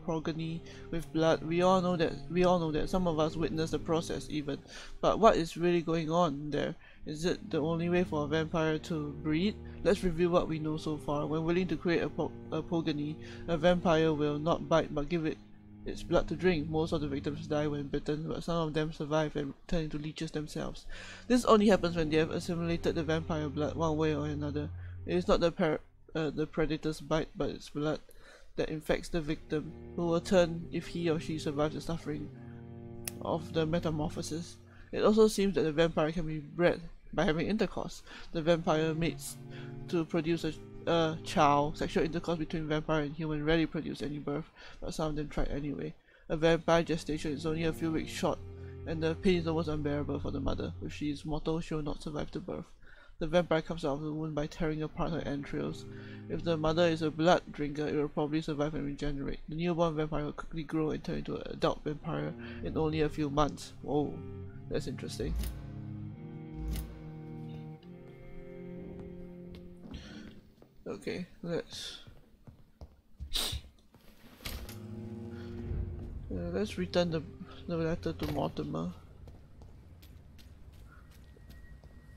progeny with blood. We all know that. Some of us witness the process even. But what is really going on there? Is it the only way for a vampire to breed? Let's review what we know so far. When willing to create a progeny, a vampire will not bite but give it its blood to drink. Most of the victims die when bitten, but some of them survive and turn into leeches themselves. This only happens when they have assimilated the vampire blood one way or another. It is not the predator's bite, but its blood that infects the victim, who will turn if he or she survives the suffering of the metamorphosis. It also seems that the vampire can be bred by having intercourse. The vampire mates to produce a child. Sexual intercourse between vampire and human rarely produce any birth, but some of them try anyway. A vampire gestation is only a few weeks short, and the pain is almost unbearable for the mother. If she is mortal, she will not survive the birth. The vampire comes out of the wound by tearing apart her entrails. If the mother is a blood drinker, it will probably survive and regenerate. The newborn vampire will quickly grow and turn into an adult vampire in only a few months. Whoa, that's interesting. Okay, let's return the letter to Mortimer.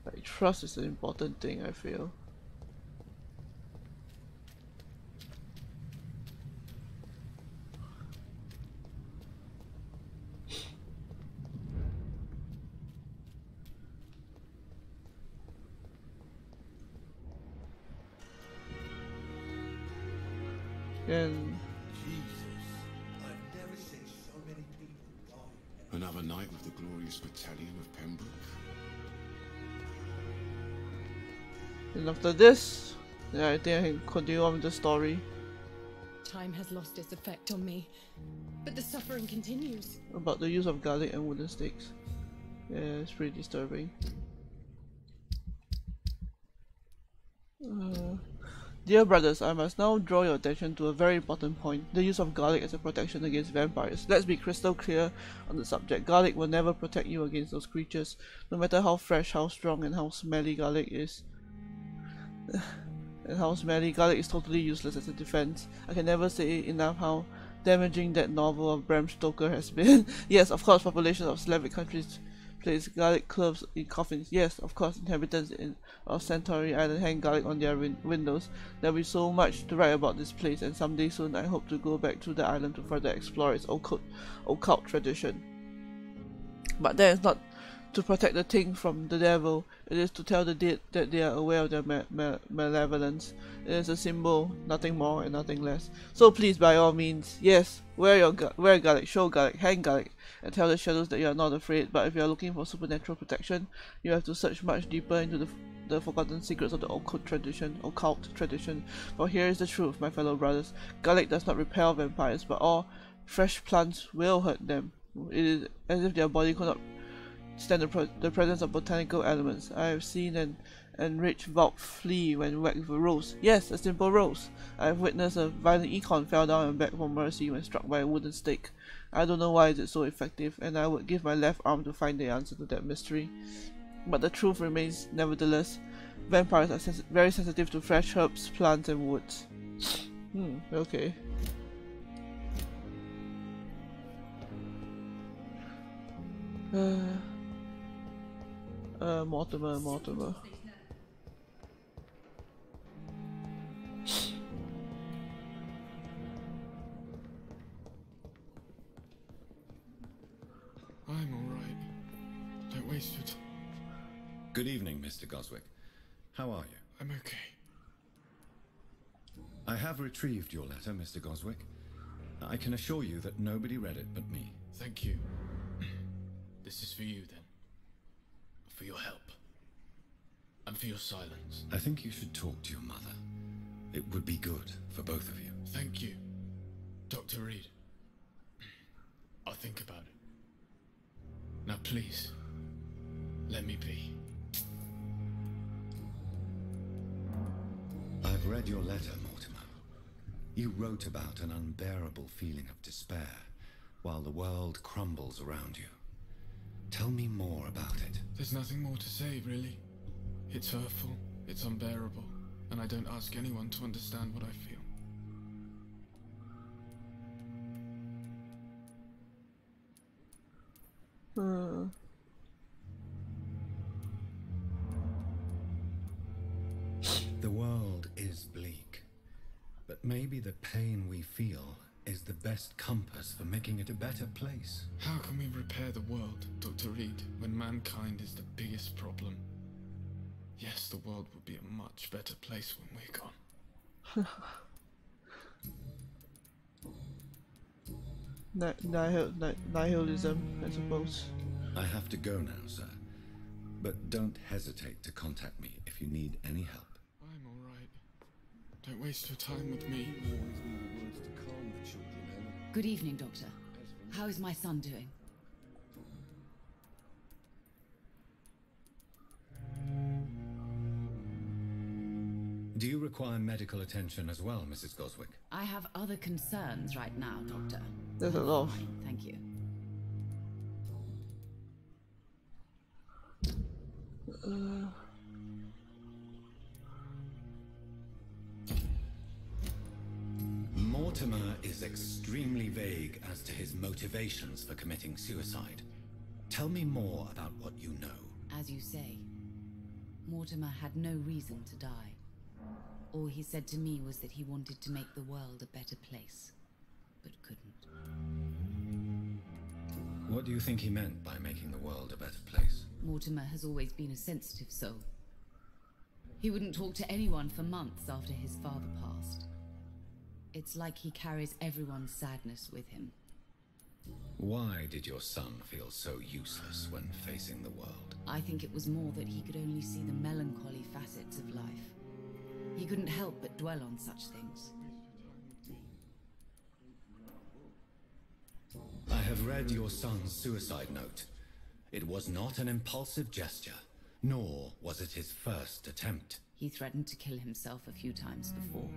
Like, trust is an important thing, I feel. And another night with the glorious battalion of Pembroke. And after this, yeah, I think I can continue on with the story. Time has lost its effect on me, but the suffering continues. About the use of garlic and wooden sticks. Yeah, it's pretty disturbing. Dear brothers, I must now draw your attention to a very important point, the use of garlic as a protection against vampires. Let's be crystal clear on the subject. Garlic will never protect you against those creatures, no matter how fresh, how strong, and how smelly garlic is. Garlic is totally useless as a defense. I can never say enough how damaging that novel of Bram Stoker has been. Yes, of course, populations of Slavic countries place garlic cloves in coffins. Yes, of course, inhabitants of Centauri Island hang garlic on their windows. There will be so much to write about this place, and someday soon I hope to go back to the island to further explore its occult tradition. But that is not to protect the thing from the devil. It is to tell the dead that they are aware of their malevolence. It is a symbol, nothing more and nothing less. So please, by all means, yes, wear garlic, show garlic, hang garlic, and tell the shadows that you are not afraid. But if you are looking for supernatural protection, you have to search much deeper into the forgotten secrets of the occult tradition. For here is the truth, my fellow brothers. Garlic does not repel vampires, but all fresh plants will hurt them. It is as if their body could not stand the presence of botanical elements. I have seen an enraged Valk flee when whacked with a rose. Yes, a simple rose. I have witnessed a violent econ fell down and begged for mercy when struck by a wooden stake. I don't know why it is so effective, and I would give my left arm to find the answer to that mystery. But the truth remains, nevertheless. Vampires are very sensitive to fresh herbs, plants, and woods. Okay. Mortimer. I'm alright. Don't waste your time. Good evening, Mr. Goswick. How are you? I'm okay. I have retrieved your letter, Mr. Goswick. I can assure you that nobody read it but me. Thank you. This is for you, then. For your help. And for your silence. I think you should talk to your mother. It would be good for both of you. Thank you, Dr. Reid. I'll think about it. Now please, let me be. I've read your letter, Mortimer. You wrote about an unbearable feeling of despair while the world crumbles around you. Tell me more about it. There's nothing more to say, really. It's hurtful, it's unbearable, and I don't ask anyone to understand what I feel. The world is bleak, but maybe the pain we feel is the best compass for making it a better place. How can we repair the world, Dr. Reid, when mankind is the biggest problem? Yes, the world would be a much better place when we're gone. Nihilism, I suppose. I have to go now, sir. But don't hesitate to contact me if you need any help. I'm alright. Don't waste your time with me. Good evening, Doctor. How is my son doing? Do you require medical attention as well, Mrs. Goswick? I have other concerns right now, Doctor. There's a lot. Thank you. Mortimer is extremely vague as to his motivations for committing suicide. Tell me more about what you know. As you say, Mortimer had no reason to die. All he said to me was that he wanted to make the world a better place, but couldn't. What do you think he meant by making the world a better place? Mortimer has always been a sensitive soul. He wouldn't talk to anyone for months after his father passed. It's like he carries everyone's sadness with him. Why did your son feel so useless when facing the world? I think it was more that he could only see the melancholy facets of life. He couldn't help but dwell on such things. I have read your son's suicide note. It was not an impulsive gesture, nor was it his first attempt. He threatened to kill himself a few times before,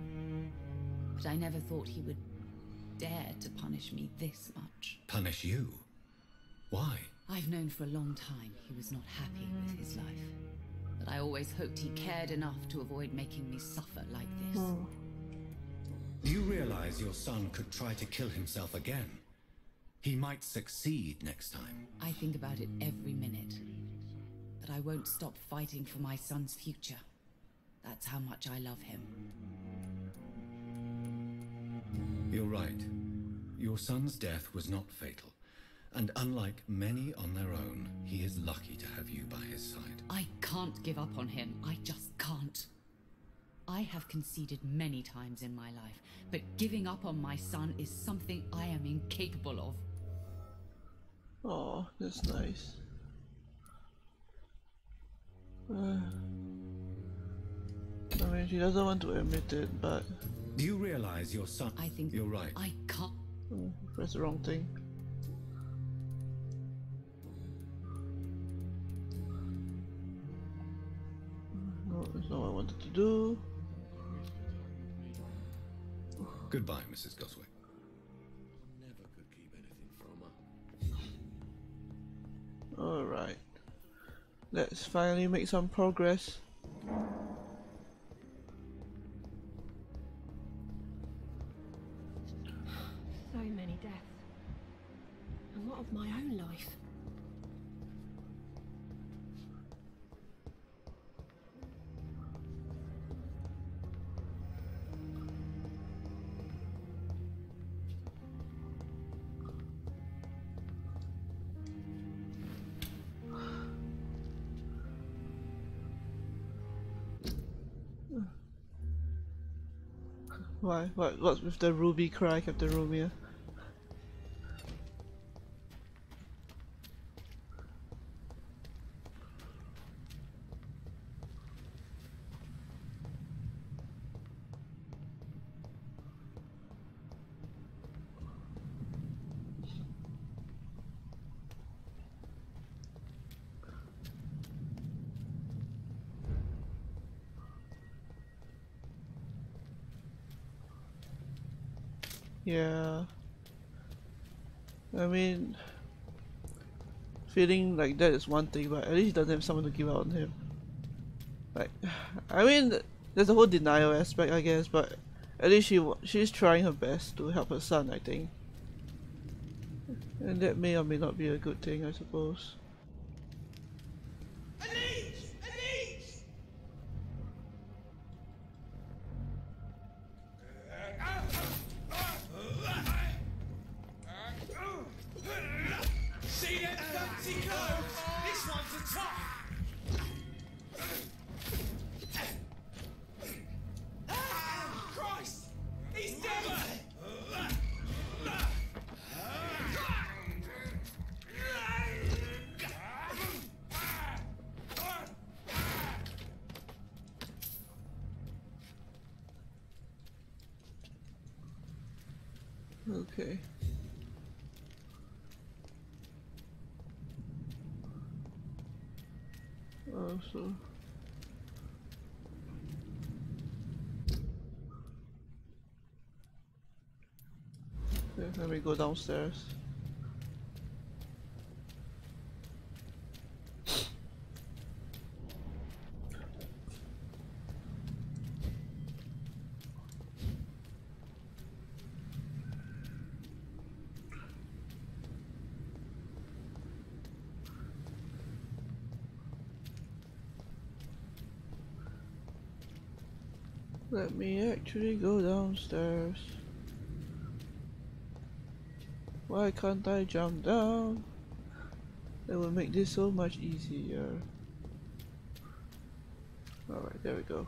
but I never thought he would dare to punish me this much. Punish you? Why? I've known for a long time he was not happy with his life, but I always hoped he cared enough to avoid making me suffer like this. Do you realize your son could try to kill himself again? He might succeed next time. I think about it every minute, but I won't stop fighting for my son's future. That's how much I love him. You're right. Your son's death was not fatal, and unlike many on their own, he is lucky to have you by his side. I can't give up on him. I just can't. I have conceded many times in my life, but giving up on my son is something I am incapable of. Oh, that's nice. I mean, she doesn't want to admit it, but... Do you realize your son... I think... You're right. I can't... Press the wrong thing. No, that's not what I wanted to do. Goodbye, Mrs. Goswick. Never could keep anything from her. Alright. Let's finally make some progress. So many deaths. And what of my own life? Why? What's with the ruby cry, Captain Romeo? Yeah, I mean, feeling like that is one thing, but at least he doesn't have someone to give out on him. Like, I mean, there's a whole denial aspect, I guess, but at least she's trying her best to help her son, I think. And that may or may not be a good thing, I suppose. See that fancy clothes? This one's a top! Christ! He's dead! Okay. So okay, let me go downstairs. Let me actually go downstairs. Why can't I jump down? That will make this so much easier. Alright, there we go.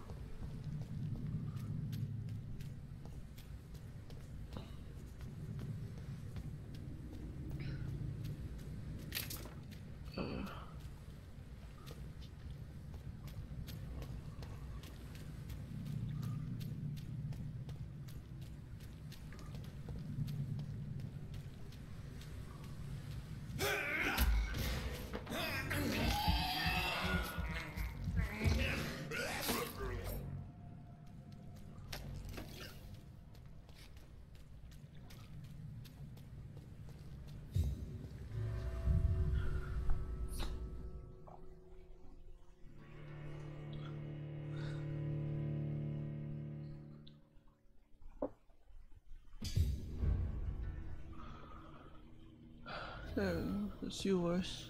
The sewers.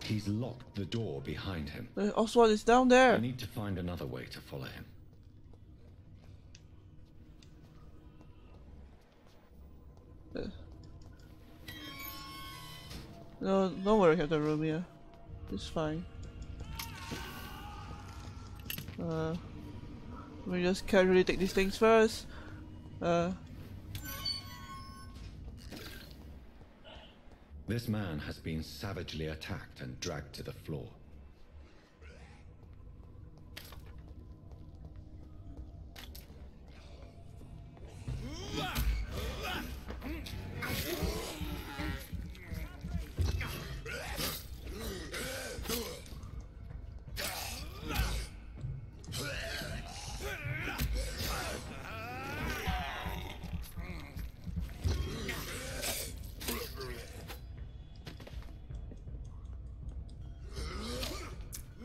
He's locked the door behind him. Oswald is down there. I need to find another way to follow him. No, don't worry, I have the room here. It's fine. Let me just casually take these things first. This man has been savagely attacked and dragged to the floor.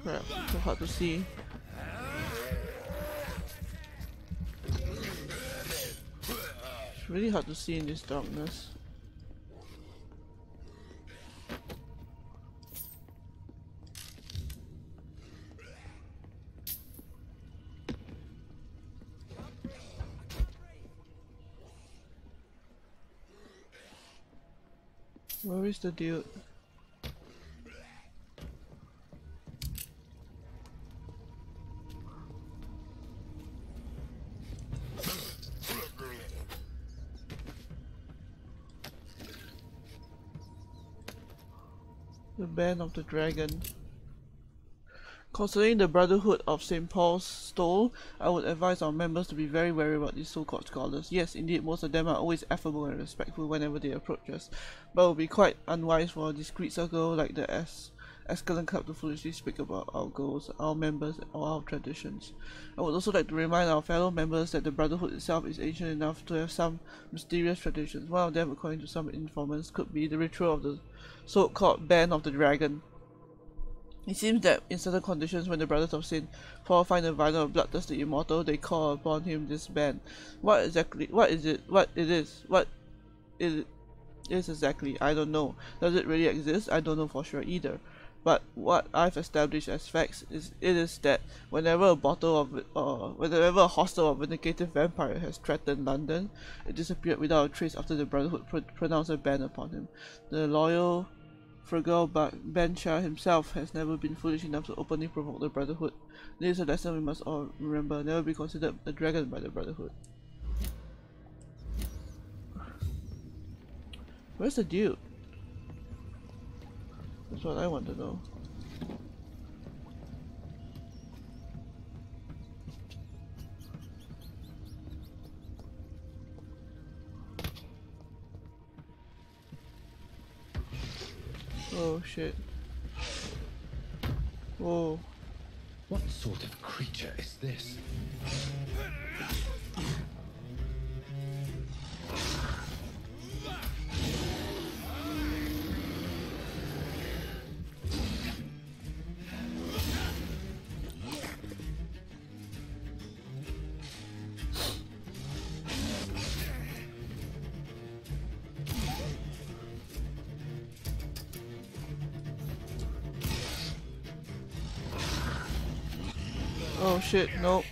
Crap, so hard to see. It's really hard to see in this darkness. Where is the dude? The Band of the Dragon. Considering the Brotherhood of St. Paul's stole, I would advise our members to be very wary about these so-called scholars. Yes, indeed, most of them are always affable and respectful whenever they approach us, but it would be quite unwise for a discreet circle like the Escalon Club to foolishly speak about our goals, our members, or our traditions. I would also like to remind our fellow members that the Brotherhood itself is ancient enough to have some mysterious traditions. One of them, according to some informants, could be the ritual of the so-called Band of the Dragon. It seems that in certain conditions, when the Brothers of St. Paul find a violent or bloodthirsty immortal, they call upon him this band. What is it? it is exactly, I don't know. Does it really exist? I don't know for sure either. But what I've established as facts is that whenever whenever a hostile or vindicative vampire has threatened London, it disappeared without a trace after the Brotherhood pronounced a ban upon him. The loyal, frugal Bencha himself has never been foolish enough to openly provoke the Brotherhood. This is a lesson we must all remember: never be considered a dragon by the Brotherhood. Where's the dude? That's what I want to know. Oh shit. Whoa. What sort of creature is this? Oh shit, nope.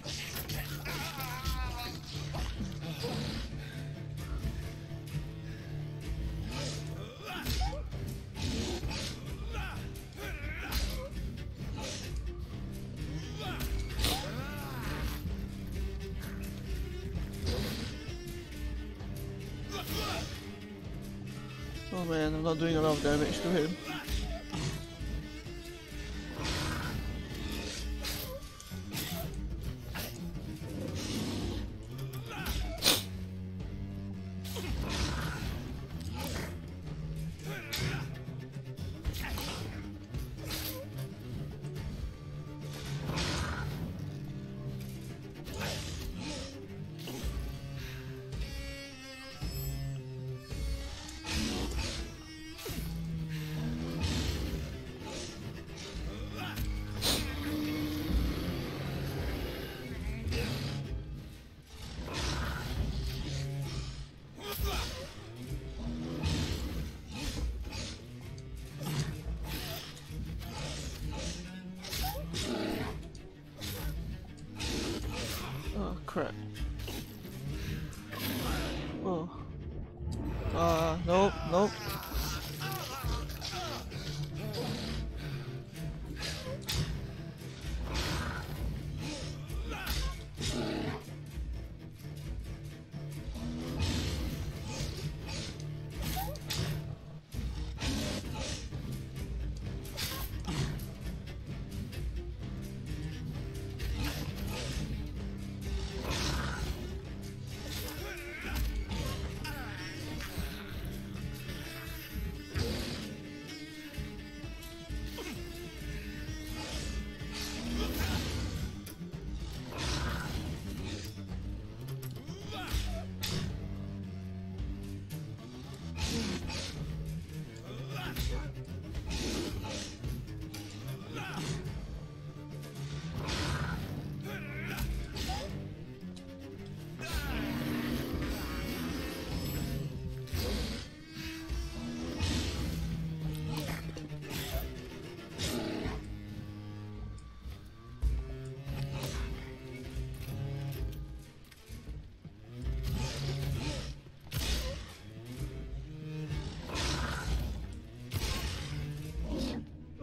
Oh man, I'm not doing a lot of damage to him. Oh crap. Oh. Nope, nope.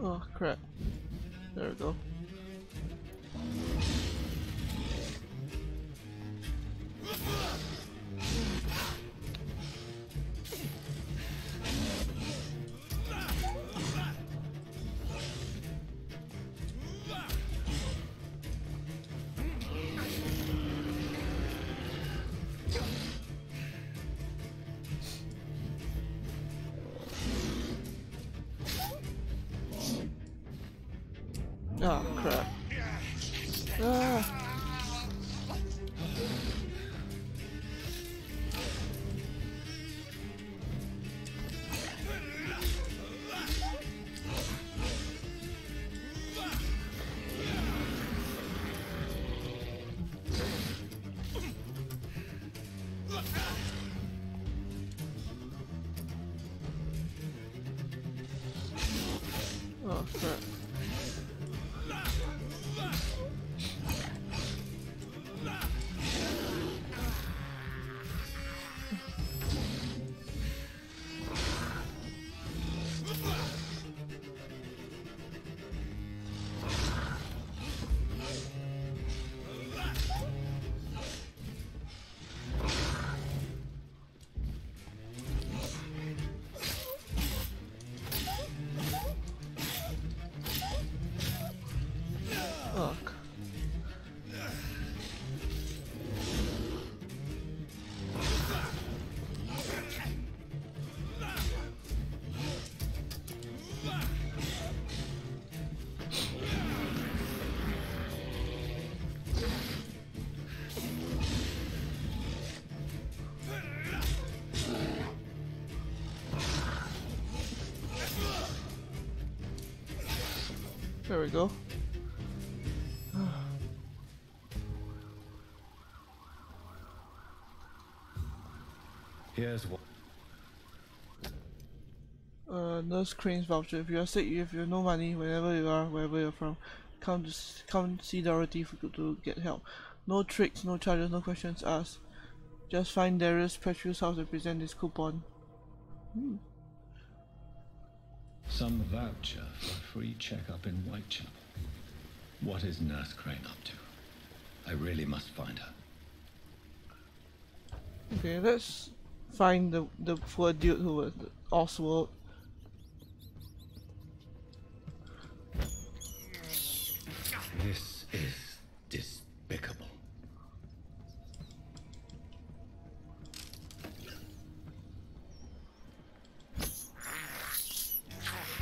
Oh crap. There we go. Oh crap. Ah. There we go. Here's what. Nurse Crane's voucher. If you are sick, if you have no money, wherever you are, wherever you're from, come see Dorothy to get help. No tricks, no charges, no questions asked. Just find Darius Petrus' house and present this coupon. Some voucher for a free checkup in Whitechapel. What is Nurse Crane up to? I really must find her. Okay, let's find the poor dude who was Oswald. This is despicable.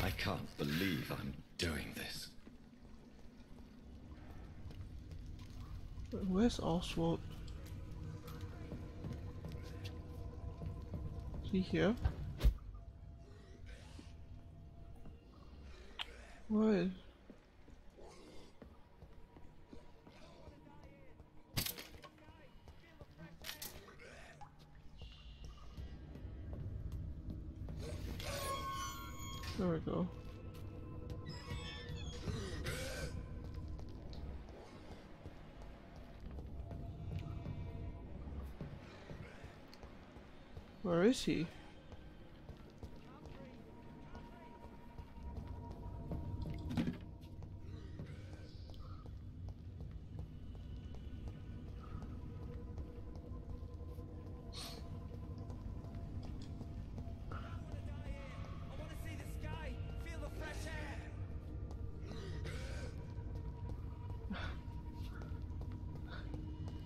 I can't believe I'm doing this. Where's Oswald? Is he here? What? There we go. Where is he?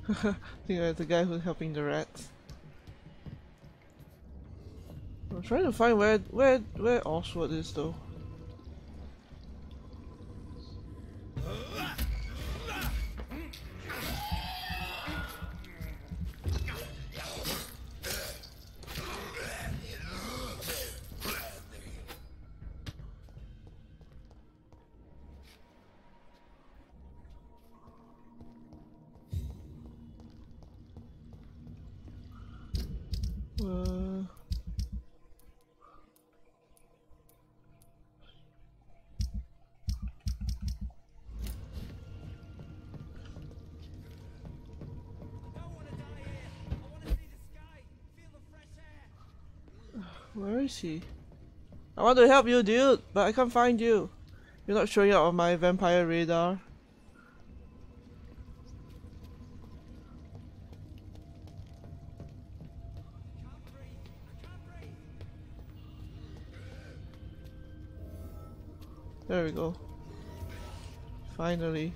I think that's the guy who's helping the rats. I'm trying to find where Oswald is though. Where is he? I want to help you, dude, but I can't find you. You're not showing up on my vampire radar. There we go. Finally.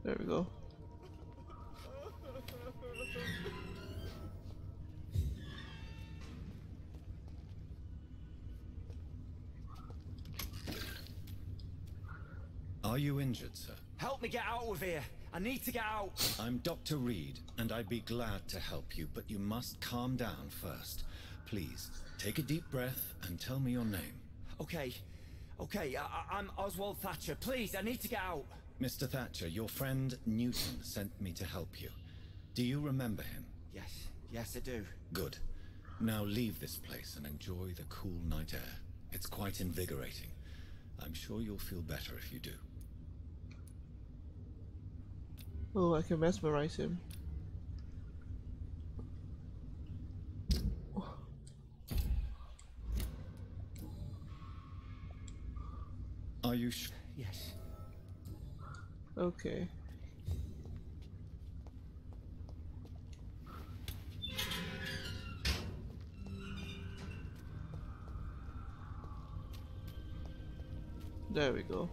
There we go. Are you injured, sir? Help me get out of here. I need to get out. I'm Dr. Reid, and I'd be glad to help you, but you must calm down first. Please, take a deep breath and tell me your name. Okay. I'm Oswald Thatcher. Please, I need to get out. Mr. Thatcher, your friend Newton sent me to help you. Do you remember him? Yes, I do. Good. Now leave this place and enjoy the cool night air. It's quite invigorating. I'm sure you'll feel better if you do. Oh, I can mesmerize him. Are you sure? Yes. Okay. There we go.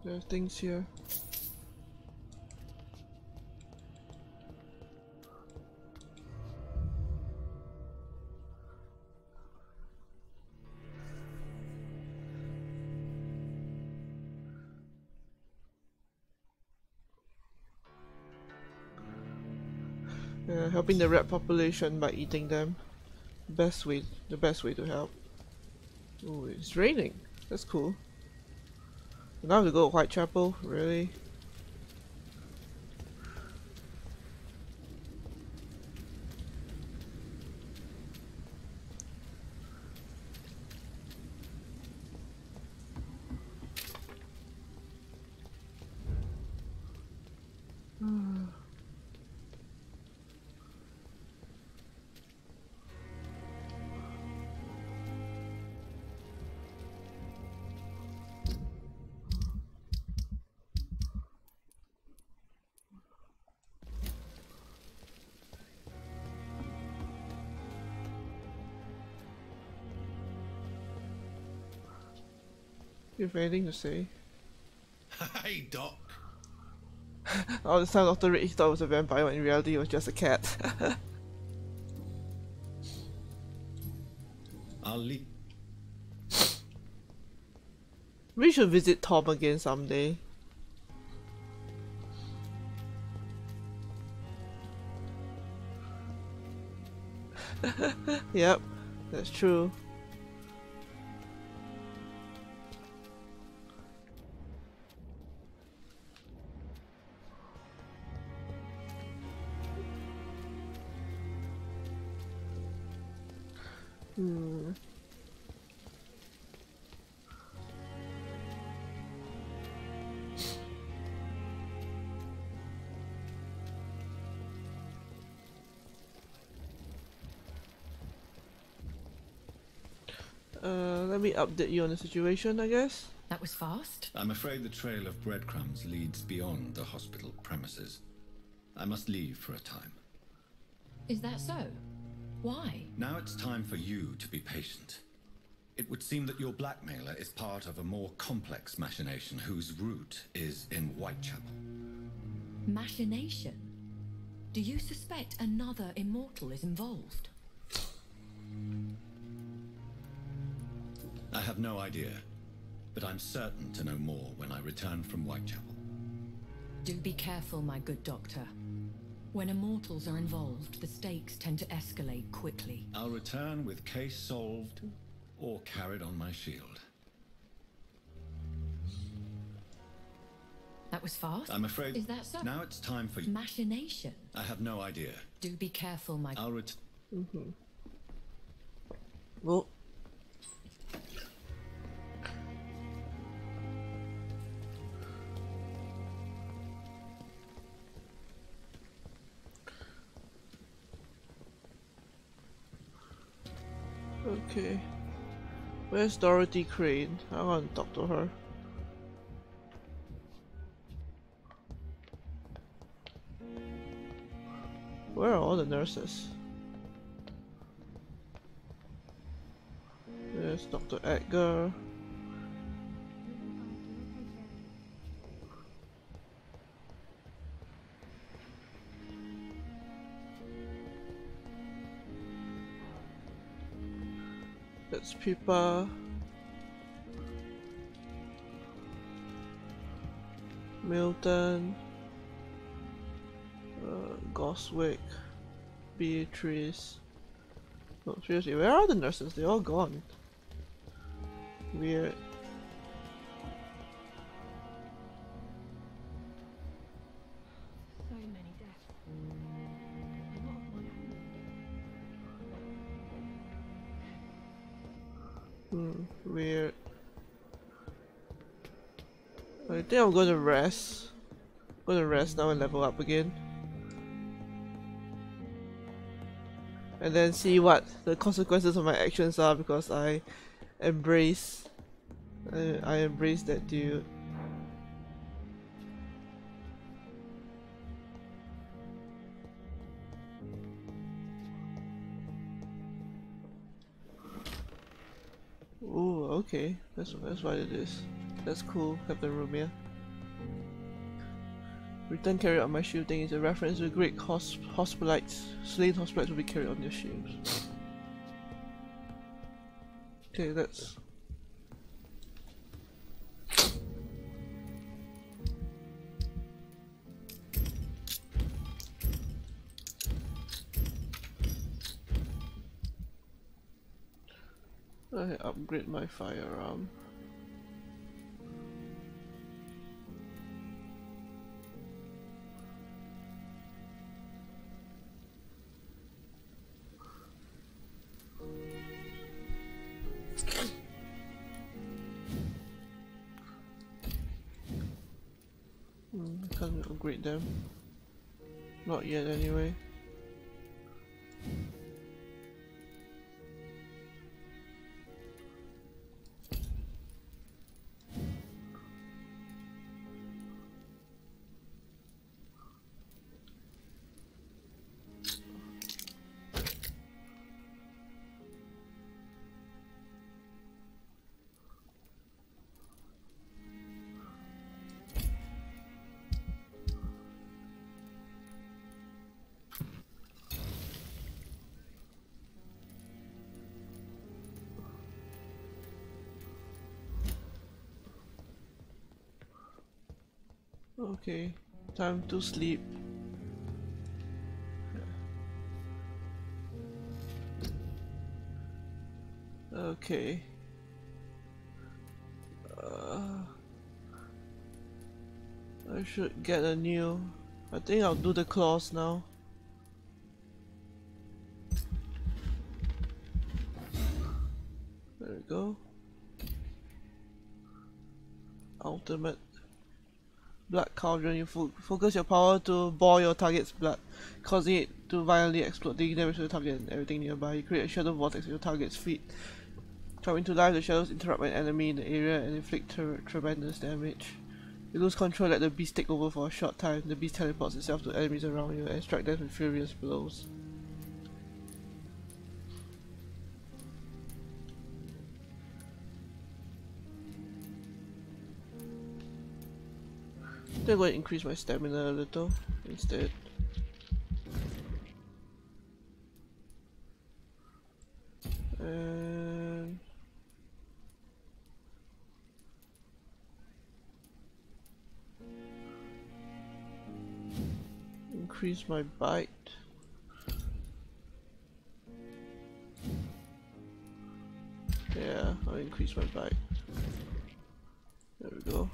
There are things here. Helping the rat population by eating them. The best way to help. Oh, it's raining. That's cool. Now I have to go to Whitechapel, really? You have anything to say? Hey, Doc. All this time Dr. Reid thought it was a vampire when in reality it was just a cat. I'll leave. We should visit Tom again someday. Yep, that's true. Let me update you on the situation, I guess. That was fast. I'm afraid the trail of breadcrumbs leads beyond the hospital premises. I must leave for a time. Is that so? Why? Now it's time for you to be patient. It would seem that your blackmailer is part of a more complex machination whose root is in Whitechapel. Machination? Do you suspect another immortal is involved? I have no idea, but I'm certain to know more when I return from Whitechapel. Do be careful, my good doctor. When immortals are involved, the stakes tend to escalate quickly. I'll return with case solved or carried on my shield. That was fast. I'm afraid. Is that so? Now it's time for machination. I have no idea. Do be careful, my. I'll return. Well. Okay. Where's Dorothy Crane? I want to talk to her. Where are all the nurses? There's Dr. Edgar. That's Pippa. Milton. Goswick. Beatrice. Oh, seriously, where are the nurses? They're all gone. Weird. So many deaths. Weird. I think I'm gonna rest. I'm gonna rest now and level up again. And then see what the consequences of my actions are, because I embrace that dude. Ooh, okay. That's what it is. That's cool. Have the room here. Return carried on my shielding is a reference to the Greek hospites. Slain hospites will be carried on their shields. Okay, that's... I upgrade my firearm. Can't upgrade them. Not yet anyway. Okay, time to sleep. Okay. I should get a new... I think I'll do the claws now. There we go. Ultimate. Blood cauldron. You focus your power to boil your target's blood, causing it to violently explode, taking damage to the target and everything nearby. You create a shadow vortex at your target's feet. Coming to life, the shadows interrupt an enemy in the area and inflict tremendous damage. You lose control, let the beast take over for a short time. The beast teleports itself to enemies around you and strike them with furious blows. I'm going to increase my stamina a little instead. And increase my bite. Yeah, I'll increase my bite. There we go.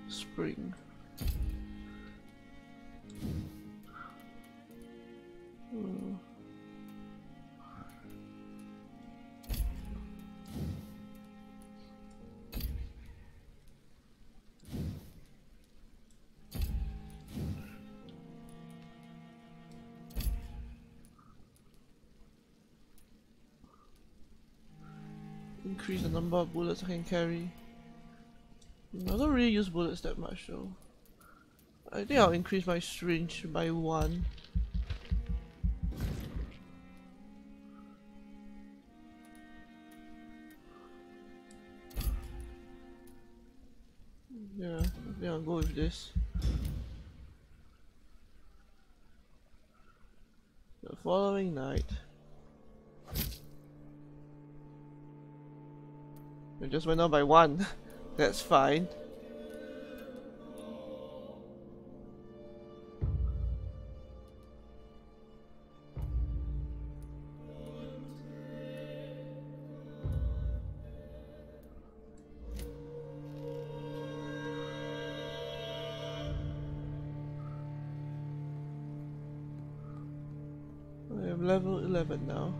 Spring. Increase the number of bullets I can carry. I don't really use bullets that much though. I think I'll increase my syringe by 1. Yeah, I think I'll go with this. The following night. It just went up by 1. That's fine. I am level 11 now.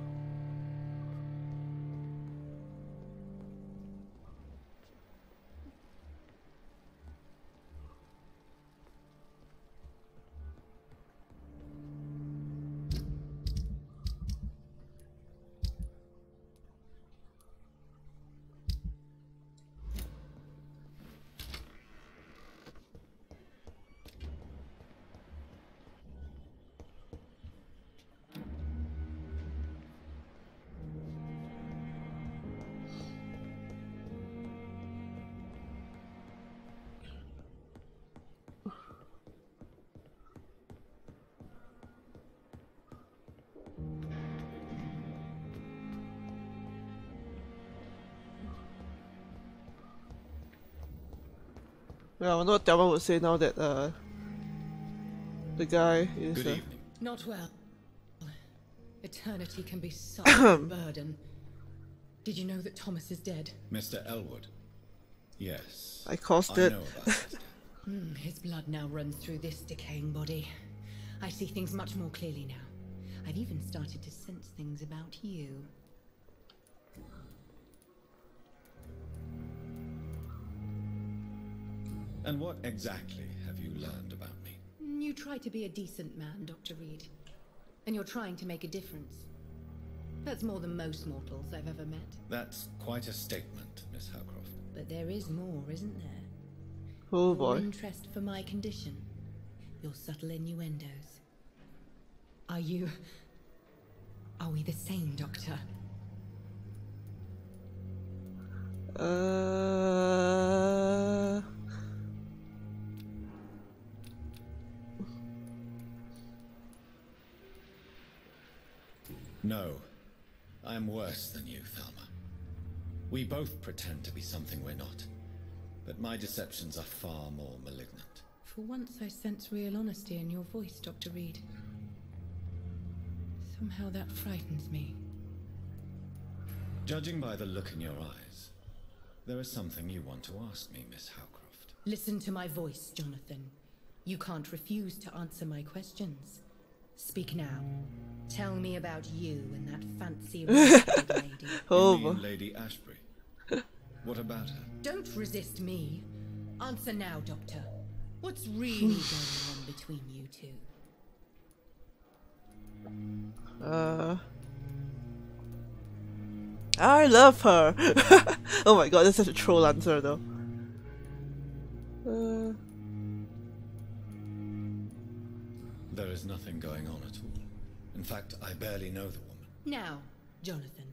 Yeah, I wonder what Delma would say now that the guy is. Good evening. Not well. Eternity can be such a burden. Did you know that Thomas is dead? Mr. Elwood? Yes. I caused it. I know about Mr. His blood now runs through this decaying body. I see things much more clearly now. I've even started to sense things about you. And what exactly have you learned about me? You try to be a decent man, Dr. Reid. And you're trying to make a difference. That's more than most mortals I've ever met. That's quite a statement, Miss Howcroft. But there is more, isn't there? Oh boy. Your interest for my condition. Your subtle innuendos. Are we the same, Doctor? No. I'm worse than you, Thelma. We both pretend to be something we're not. But my deceptions are far more malignant. For once I sense real honesty in your voice, Dr. Reid. Somehow that frightens me. Judging by the look in your eyes, there is something you want to ask me, Miss Howcroft. Listen to my voice, Jonathan. You can't refuse to answer my questions. Speak now. Tell me about you and that fancy lady. You mean Lady Ashbury? What about her? Don't resist me. Answer now, Doctor. What's really going on between you two? I love her. Oh my god, that's such a troll answer though. There is nothing going on at all. In fact, I barely know the woman. Now, Jonathan.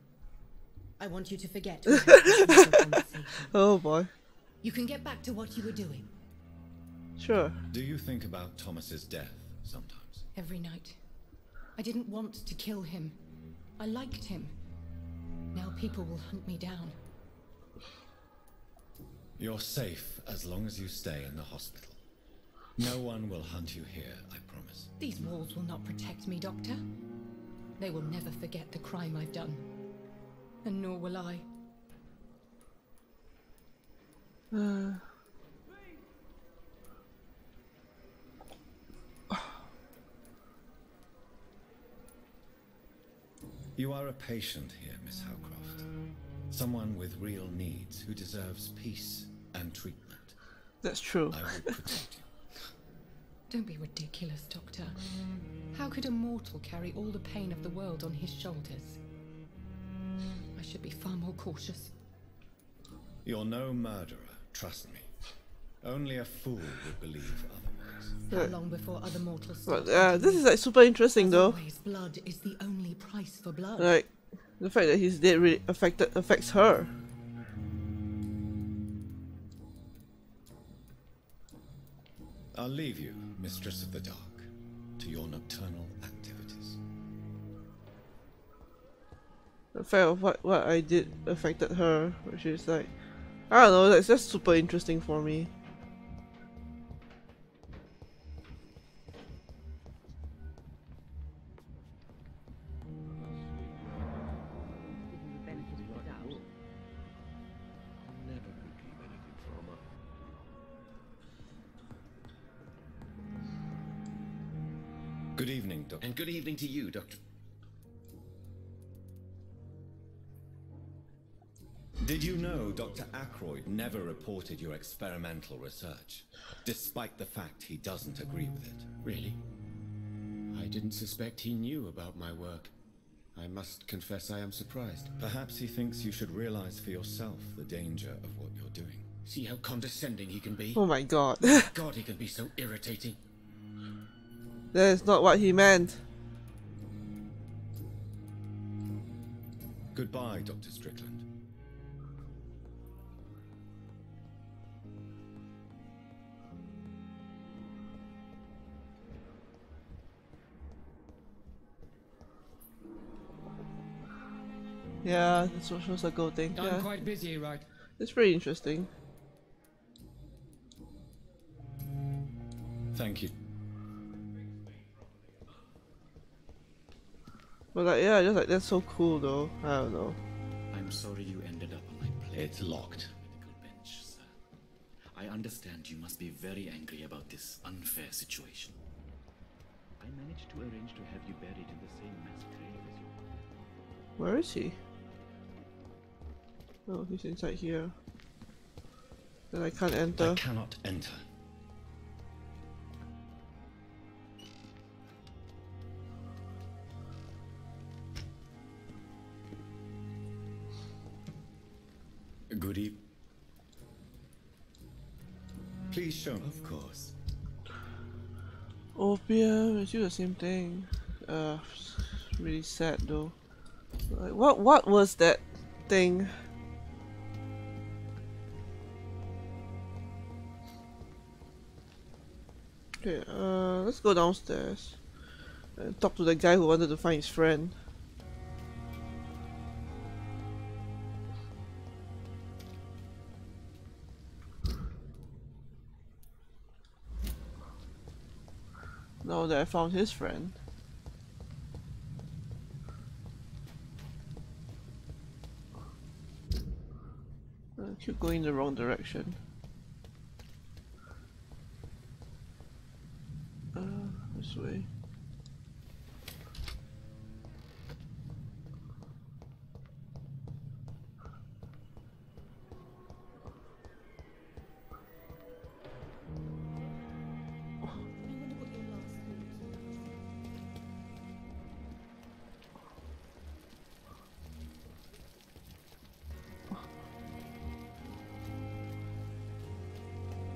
I want you to forget we had this conversation. Oh boy. You can get back to what you were doing. Sure. Do you think about Thomas's death sometimes? Every night. I didn't want to kill him. I liked him. Now people will hunt me down. You're safe as long as you stay in the hospital. No one will hunt you here, I promise. These walls will not protect me, Doctor. They will never forget the crime I've done. And nor will I. You are a patient here, Miss Howcroft. Someone with real needs who deserves peace and treatment. That's true. I will protect you. Don't be ridiculous, Doctor. How could a mortal carry all the pain of the world on his shoulders? I should be far more cautious. You're no murderer, trust me. Only a fool would believe otherwise. How long before other mortals But start this is like super interesting though. always, blood is the only price for blood. Like the fact that he's dead really affects her. I'll leave you, Mistress of the Dark, to your nocturnal activities. The fact of what I did affected her, which is like, I don't know, that's just super interesting for me. Good evening, Doctor. And good evening to you, Doctor. Did you know Dr. Ackroyd never reported your experimental research, despite the fact he doesn't agree with it? Really? I didn't suspect he knew about my work. I must confess I am surprised. Perhaps he thinks you should realize for yourself the danger of what you're doing. See how condescending he can be? Oh my god. God, he can be so irritating. That is not what he meant. Goodbye, Dr. Strickland. Yeah, the social circle thing. I'm Yeah. quite busy, right? It's pretty interesting. Thank you. But like, yeah, just like that's so cool though. I don't know. I'm sorry you ended up on my plate. It's locked. Medical bench, sir. I understand you must be very angry about this unfair situation. I managed to arrange to have you buried in the same mass grave as you. Where is he? Oh, he's inside here. Then I can't enter. I cannot enter. Good evening. Please show me. Of course. Opium, it's the same thing. Really sad though. Like, what was that thing? Okay, let's go downstairs and talk to the guy who wanted to find his friend. Now that I found his friend. I keep going the wrong direction. This way.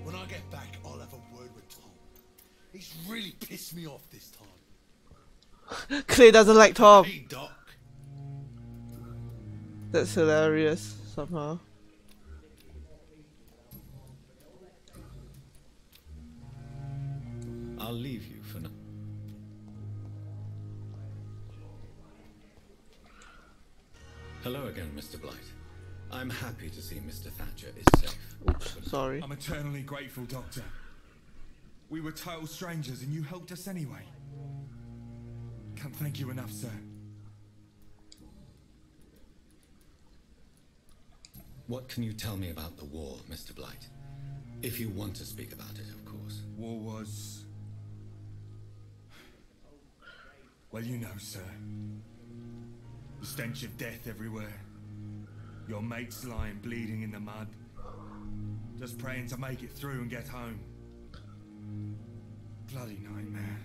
When I get back, I'll have a word with Tom. He's really pissed me off this time. Clay doesn't like Tom. Hey, Doc. That's hilarious somehow. I'll leave you for now. Hello again, Mr. Blight. I'm happy to see Mr. Thatcher is safe. Oops, sorry. I'm eternally grateful, Doctor. We were total strangers and you helped us anyway. Can't thank you enough, sir. What can you tell me about the war, Mr. Blight? If you want to speak about it, of course. War was... well, you know, sir. The stench of death everywhere. Your mates lying bleeding in the mud. Just praying to make it through and get home. Bloody nightmare.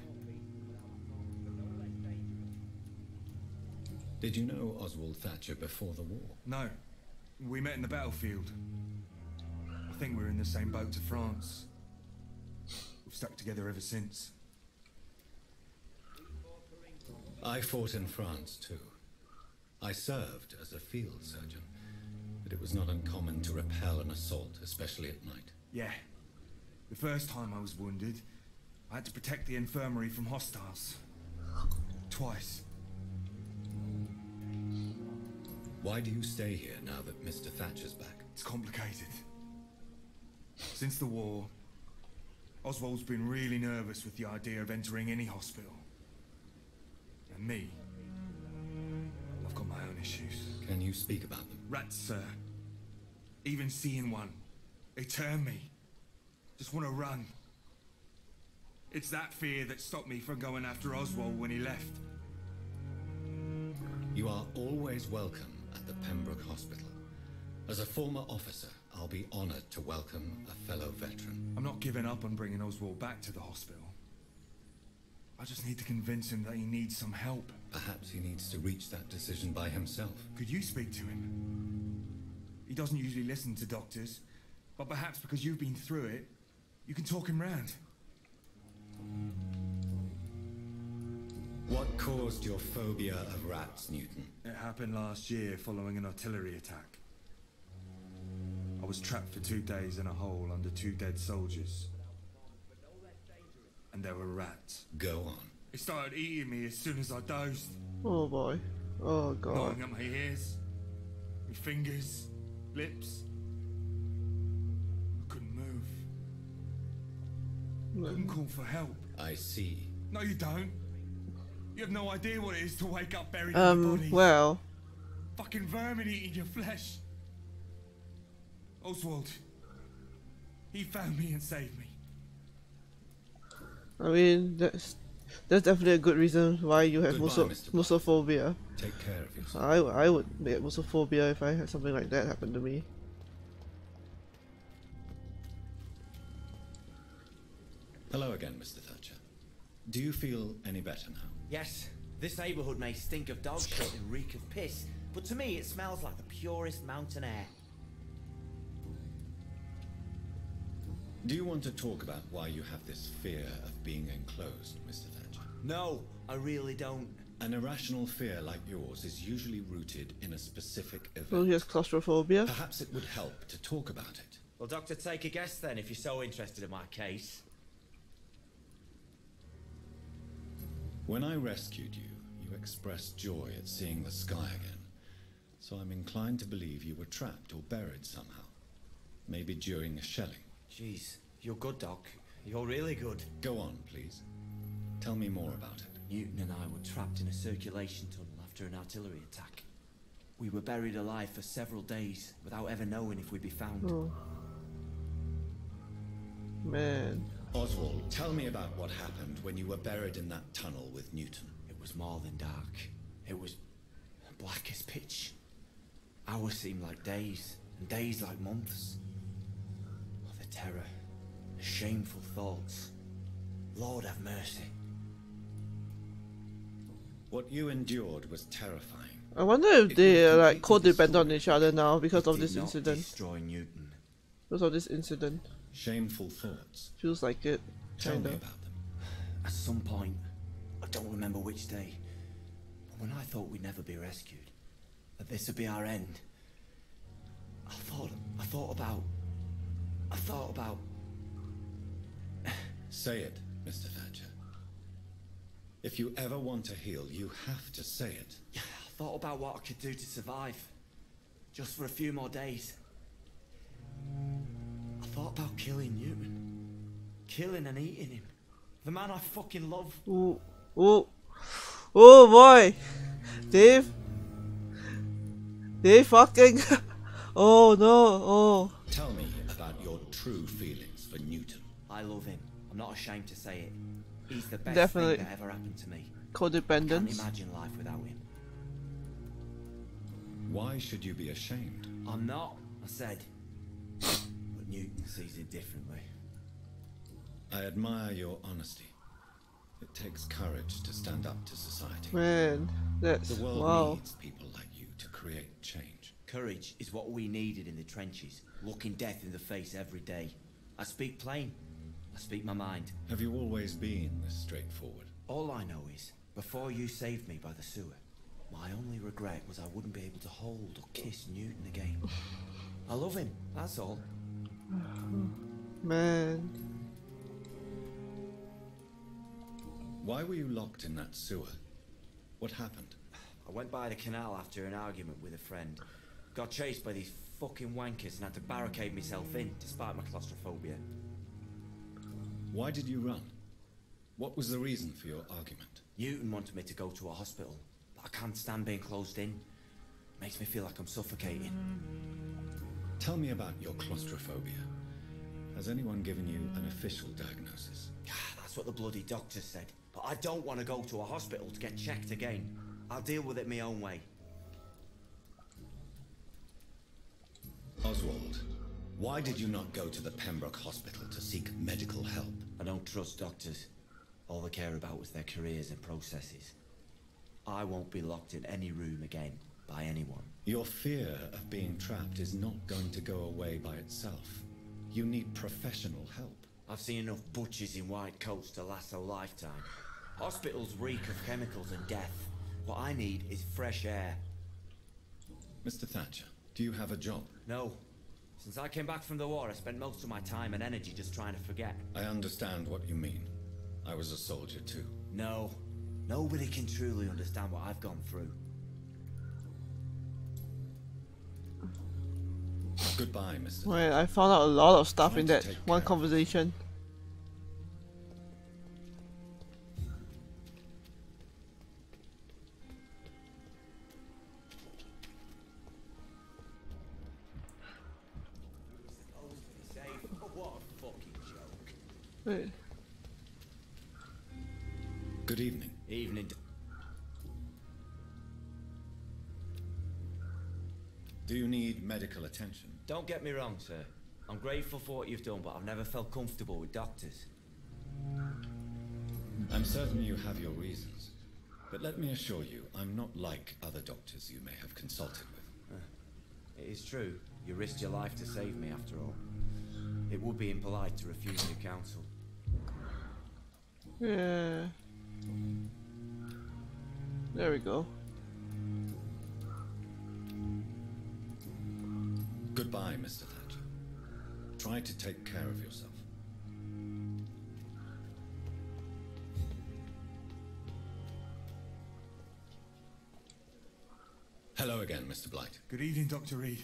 Did you know Oswald Thatcher before the war? No. We met in the battlefield. I think we're in the same boat to France. We've stuck together ever since. I fought in France too. I served as a field surgeon, but it was not uncommon to repel an assault, especially at night. Yeah. The first time I was wounded, I had to protect the infirmary from hostiles. Twice. Why do you stay here now that Mr. Thatcher's back? It's complicated. Since the war, Oswald's been really nervous with the idea of entering any hospital. And me, I've got my own issues. Can you speak about them? Rats, sir. Even seeing one, they turn me. Just want to run. It's that fear that stopped me from going after Oswald when he left. You are always welcome at the Pembroke Hospital. As a former officer, I'll be honored to welcome a fellow veteran. I'm not giving up on bringing Oswald back to the hospital. I just need to convince him that he needs some help. Perhaps he needs to reach that decision by himself. Could you speak to him? He doesn't usually listen to doctors, but perhaps because you've been through it, you can talk him round. What caused your phobia of rats, Newton? It happened last year following an artillery attack. I was trapped for 2 days in a hole under 2 dead soldiers. And there were rats. Go on. It started eating me as soon as I dozed. Oh boy. Oh god. Gnawing at my ears, my fingers, lips. I couldn't move. Couldn't call for help. I see. No, you don't. You have no idea what it is to wake up buried in your body. Well. Fucking vermin eating your flesh. Oswald. He found me and saved me. I mean, that's definitely a good reason why you have musophobia. Take care of yourself. I would get musophobia if I had something like that happen to me. Hello again, Mr. Thatcher. Do you feel any better now? Yes, this neighbourhood may stink of dog shit and reek of piss, but to me it smells like the purest mountain air. Do you want to talk about why you have this fear of being enclosed, Mr. Thatcher? No, I really don't. An irrational fear like yours is usually rooted in a specific event. Well, he has claustrophobia. Perhaps it would help to talk about it. Well, Doctor, take a guess then if you're so interested in my case. When I rescued you, you expressed joy at seeing the sky again. So I'm inclined to believe you were trapped or buried somehow. Maybe during a shelling. Jeez, you're good, Doc. You're really good. Go on, please. Tell me more about it. Newton and I were trapped in a circulation tunnel after an artillery attack. We were buried alive for several days without ever knowing if we'd be found. Oh. Man. Oswald, tell me about what happened when you were buried in that tunnel with Newton. It was more than dark. It was black as pitch. Hours seemed like days, and days like months. Oh, the terror, the shameful thoughts. Lord have mercy. What you endured was terrifying. I wonder if they are like codependent on each other now because of this incident. Destroy Newton. Because of this incident. Shameful thoughts. Feels like it. Tell me Kinda. about them. At some point, I don't remember which day, but when I thought we'd never be rescued, that this would be our end, I thought about... Say it, Mr. Thatcher. If you ever want to heal, you have to say it. I thought about what I could do to survive, just for a few more days. I thought about killing Newton. Killing and eating him. The man I fucking love. Ooh. Ooh. Oh boy. Dave fucking. Oh no. Oh. Tell me about your true feelings for Newton. I love him. I'm not ashamed to say it. He's the best Definitely. thing that ever happened to me. Codependence. I can't imagine life without him. Why should you be ashamed? I'm not, I said. But Newton sees it differently. I admire your honesty. It takes courage to stand up to society. Man, that's the world wow. needs people like you to create change. Courage is what we needed in the trenches, looking death in the face every day. I speak plain. I speak my mind. Have you always been this straightforward? All I know is, before you saved me by the sewer, my only regret was I wouldn't be able to hold or kiss Newton again. I love him, that's all. Man. Why were you locked in that sewer? What happened? I went by the canal after an argument with a friend. Got chased by these fucking wankers and had to barricade myself in, despite my claustrophobia. Why did you run? What was the reason for your argument? Newton wanted me to go to a hospital, but I can't stand being closed in. Makes me feel like I'm suffocating. Tell me about your claustrophobia. Has anyone given you an official diagnosis? That's what the bloody doctor said. But I don't want to go to a hospital to get checked again. I'll deal with it my own way. Oswald, why did you not go to the Pembroke Hospital to seek medical help? I don't trust doctors. All they care about was their careers and processes. I won't be locked in any room again by anyone. Your fear of being trapped is not going to go away by itself. You need professional help. I've seen enough butchers in white coats to last a lifetime. Hospitals reek of chemicals and death. What I need is fresh air. Mr. Thatcher, do you have a job? No. Since I came back from the war, I spent most of my time and energy just trying to forget. I understand what you mean. I was a soldier too. No. Nobody can truly understand what I've gone through. Goodbye, Mr. Wait, I found out a lot of stuff in that one conversation. Wait. Good evening. Evening. Do you need medical attention? Don't get me wrong, sir. I'm grateful for what you've done, but I've never felt comfortable with doctors. I'm certain you have your reasons. But let me assure you, I'm not like other doctors you may have consulted with. It is true. You risked your life to save me, after all. It would be impolite to refuse your counsel. Yeah. There we go. Goodbye, Mr. Thatcher. Try to take care of yourself. Hello again, Mr. Blight. Good evening, Dr. Reid.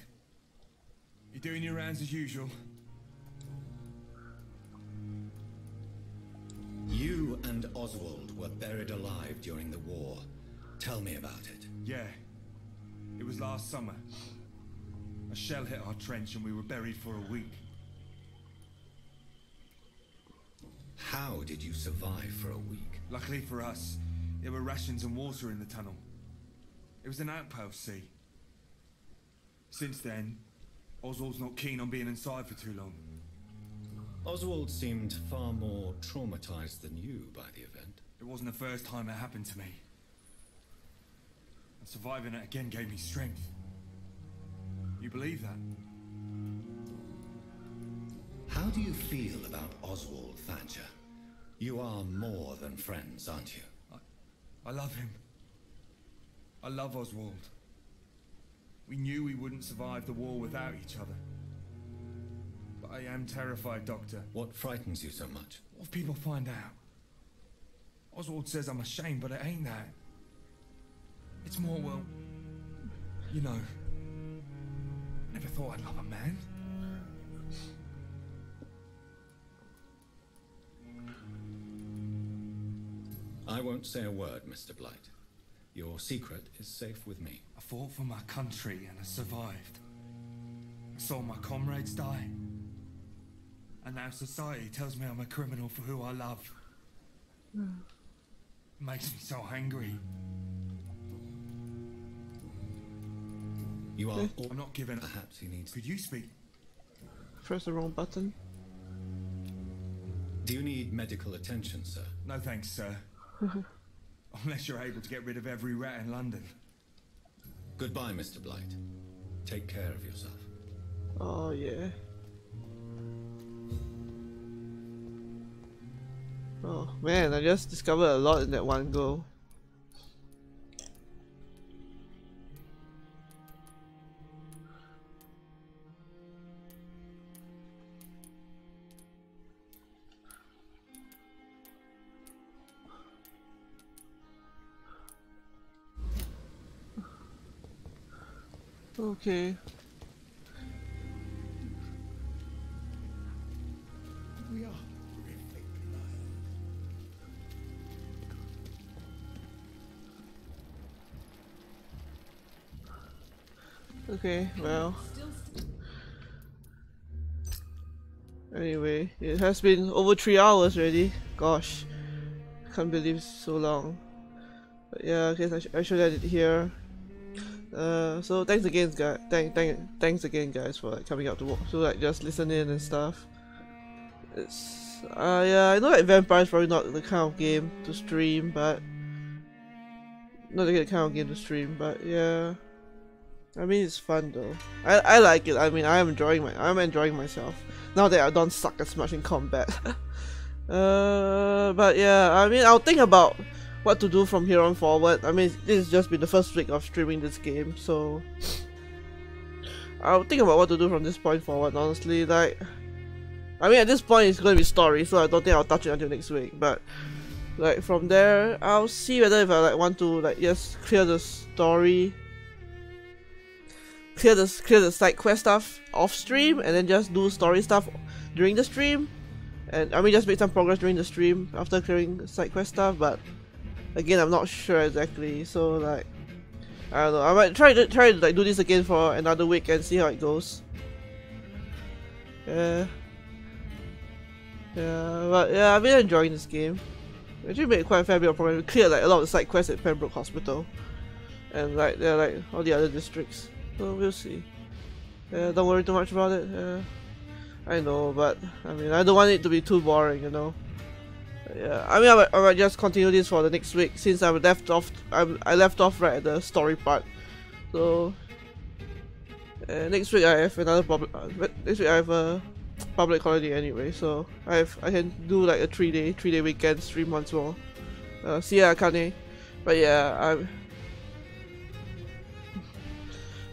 You doing your rounds as usual? You and Oswald were buried alive during the war. Tell me about it. Yeah. It was last summer. A shell hit our trench and we were buried for a week. How did you survive for a week? Luckily for us, there were rations and water in the tunnel. It was an outpost, see. Since then, Oswald's not keen on being inside for too long. Oswald seemed far more traumatized than you by the event. It wasn't the first time it happened to me. And surviving it again gave me strength. You believe that? How do you feel about Oswald Thatcher? You are more than friends, aren't you? I love him. I love Oswald. We knew we wouldn't survive the war without each other. But I am terrified, Doctor. What frightens you so much? What if people find out? Oswald says I'm ashamed, but it ain't that. It's more, well, you know, I never thought I'd love a man. I won't say a word, Mr. Blight. Your secret is safe with me. I fought for my country and I survived. I saw my comrades die. And now society tells me I'm a criminal for who I love. It makes me so angry. You are... I'm not giving... Perhaps he needs... Could you speak? Press the wrong button. Do you need medical attention, sir? No thanks, sir. Unless you're able to get rid of every rat in London. Goodbye, Mr. Blight. Take care of yourself. Oh, yeah. Oh, man, I just discovered a lot in that one go. Okay. We are horrific liars. Okay, well. Anyway, it has been over 3 hours already. Gosh, can't believe it's so long. But yeah, I guess I should end it here. So thanks again, guys. Thanks again, guys, for like coming out to work. So like just listen in and stuff. It's yeah, I know like Vampyr is probably not the kind of game to stream, but not the kind of game to stream. But yeah, I mean it's fun though. I like it. I mean I'm enjoying myself now that I don't suck as much in combat. But yeah, I mean I'll think about what to do from here on forward. I mean, this has just been the first week of streaming this game, so I'll think about what to do from this point forward, honestly. Like, I mean, at this point it's going to be story, so I don't think I'll touch it until next week, but like from there, I'll see whether if I like want to like just clear the story, clear the side quest stuff off stream, and then just do story stuff during the stream, and I mean just make some progress during the stream after clearing side quest stuff, but again, I'm not sure exactly, so like, I don't know. I might try to like do this again for another week and see how it goes. Yeah. Yeah, but yeah, I've been enjoying this game. We actually made quite a fair bit of progress. We cleared like a lot of the side quests at Pembroke Hospital, and like there are like all the other districts. So we'll see. Yeah, don't worry too much about it. Yeah, I know, but I mean, I don't want it to be too boring, you know. Yeah, I mean, I might just continue this for the next week since I left off right at the story part. So next week I have another next week I have a public holiday anyway, so I can do like a 3-day weekend stream once more. See ya, Kane. But yeah,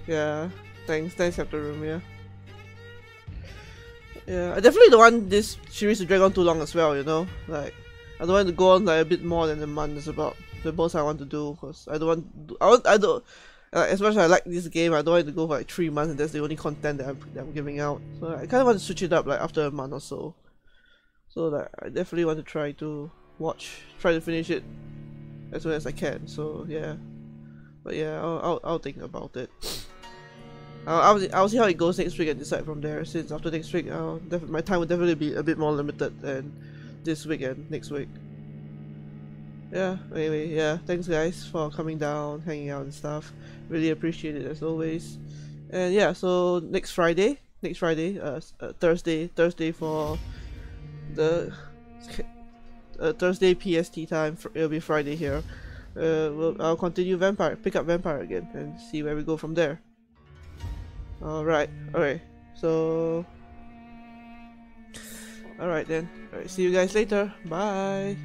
yeah, thanks Captain Room. Yeah, I definitely don't want this series to drag on too long as well, you know. Like, I don't want to go on like a bit more than a month. Is about the most I want to do, because I don't want. I don't. As much as I like this game, I don't want it to go for like 3 months and that's the only content that I'm giving out. So I kind of want to switch it up like after a month or so. So like, I definitely want to try to finish it as soon as I can. So yeah, but yeah, I'll think about it. I'll see how it goes next week and decide from there. Since after next week, my time will definitely be a bit more limited than this week and next week. Yeah, anyway, yeah, thanks guys for coming down, hanging out and stuff. Really appreciate it as always. And yeah, so next Friday, Thursday for the Thursday PST time. It'll be Friday here. I'll continue pick up Vampyr again and see where we go from there. Alright, so alright then. Alright, see you guys later. Bye.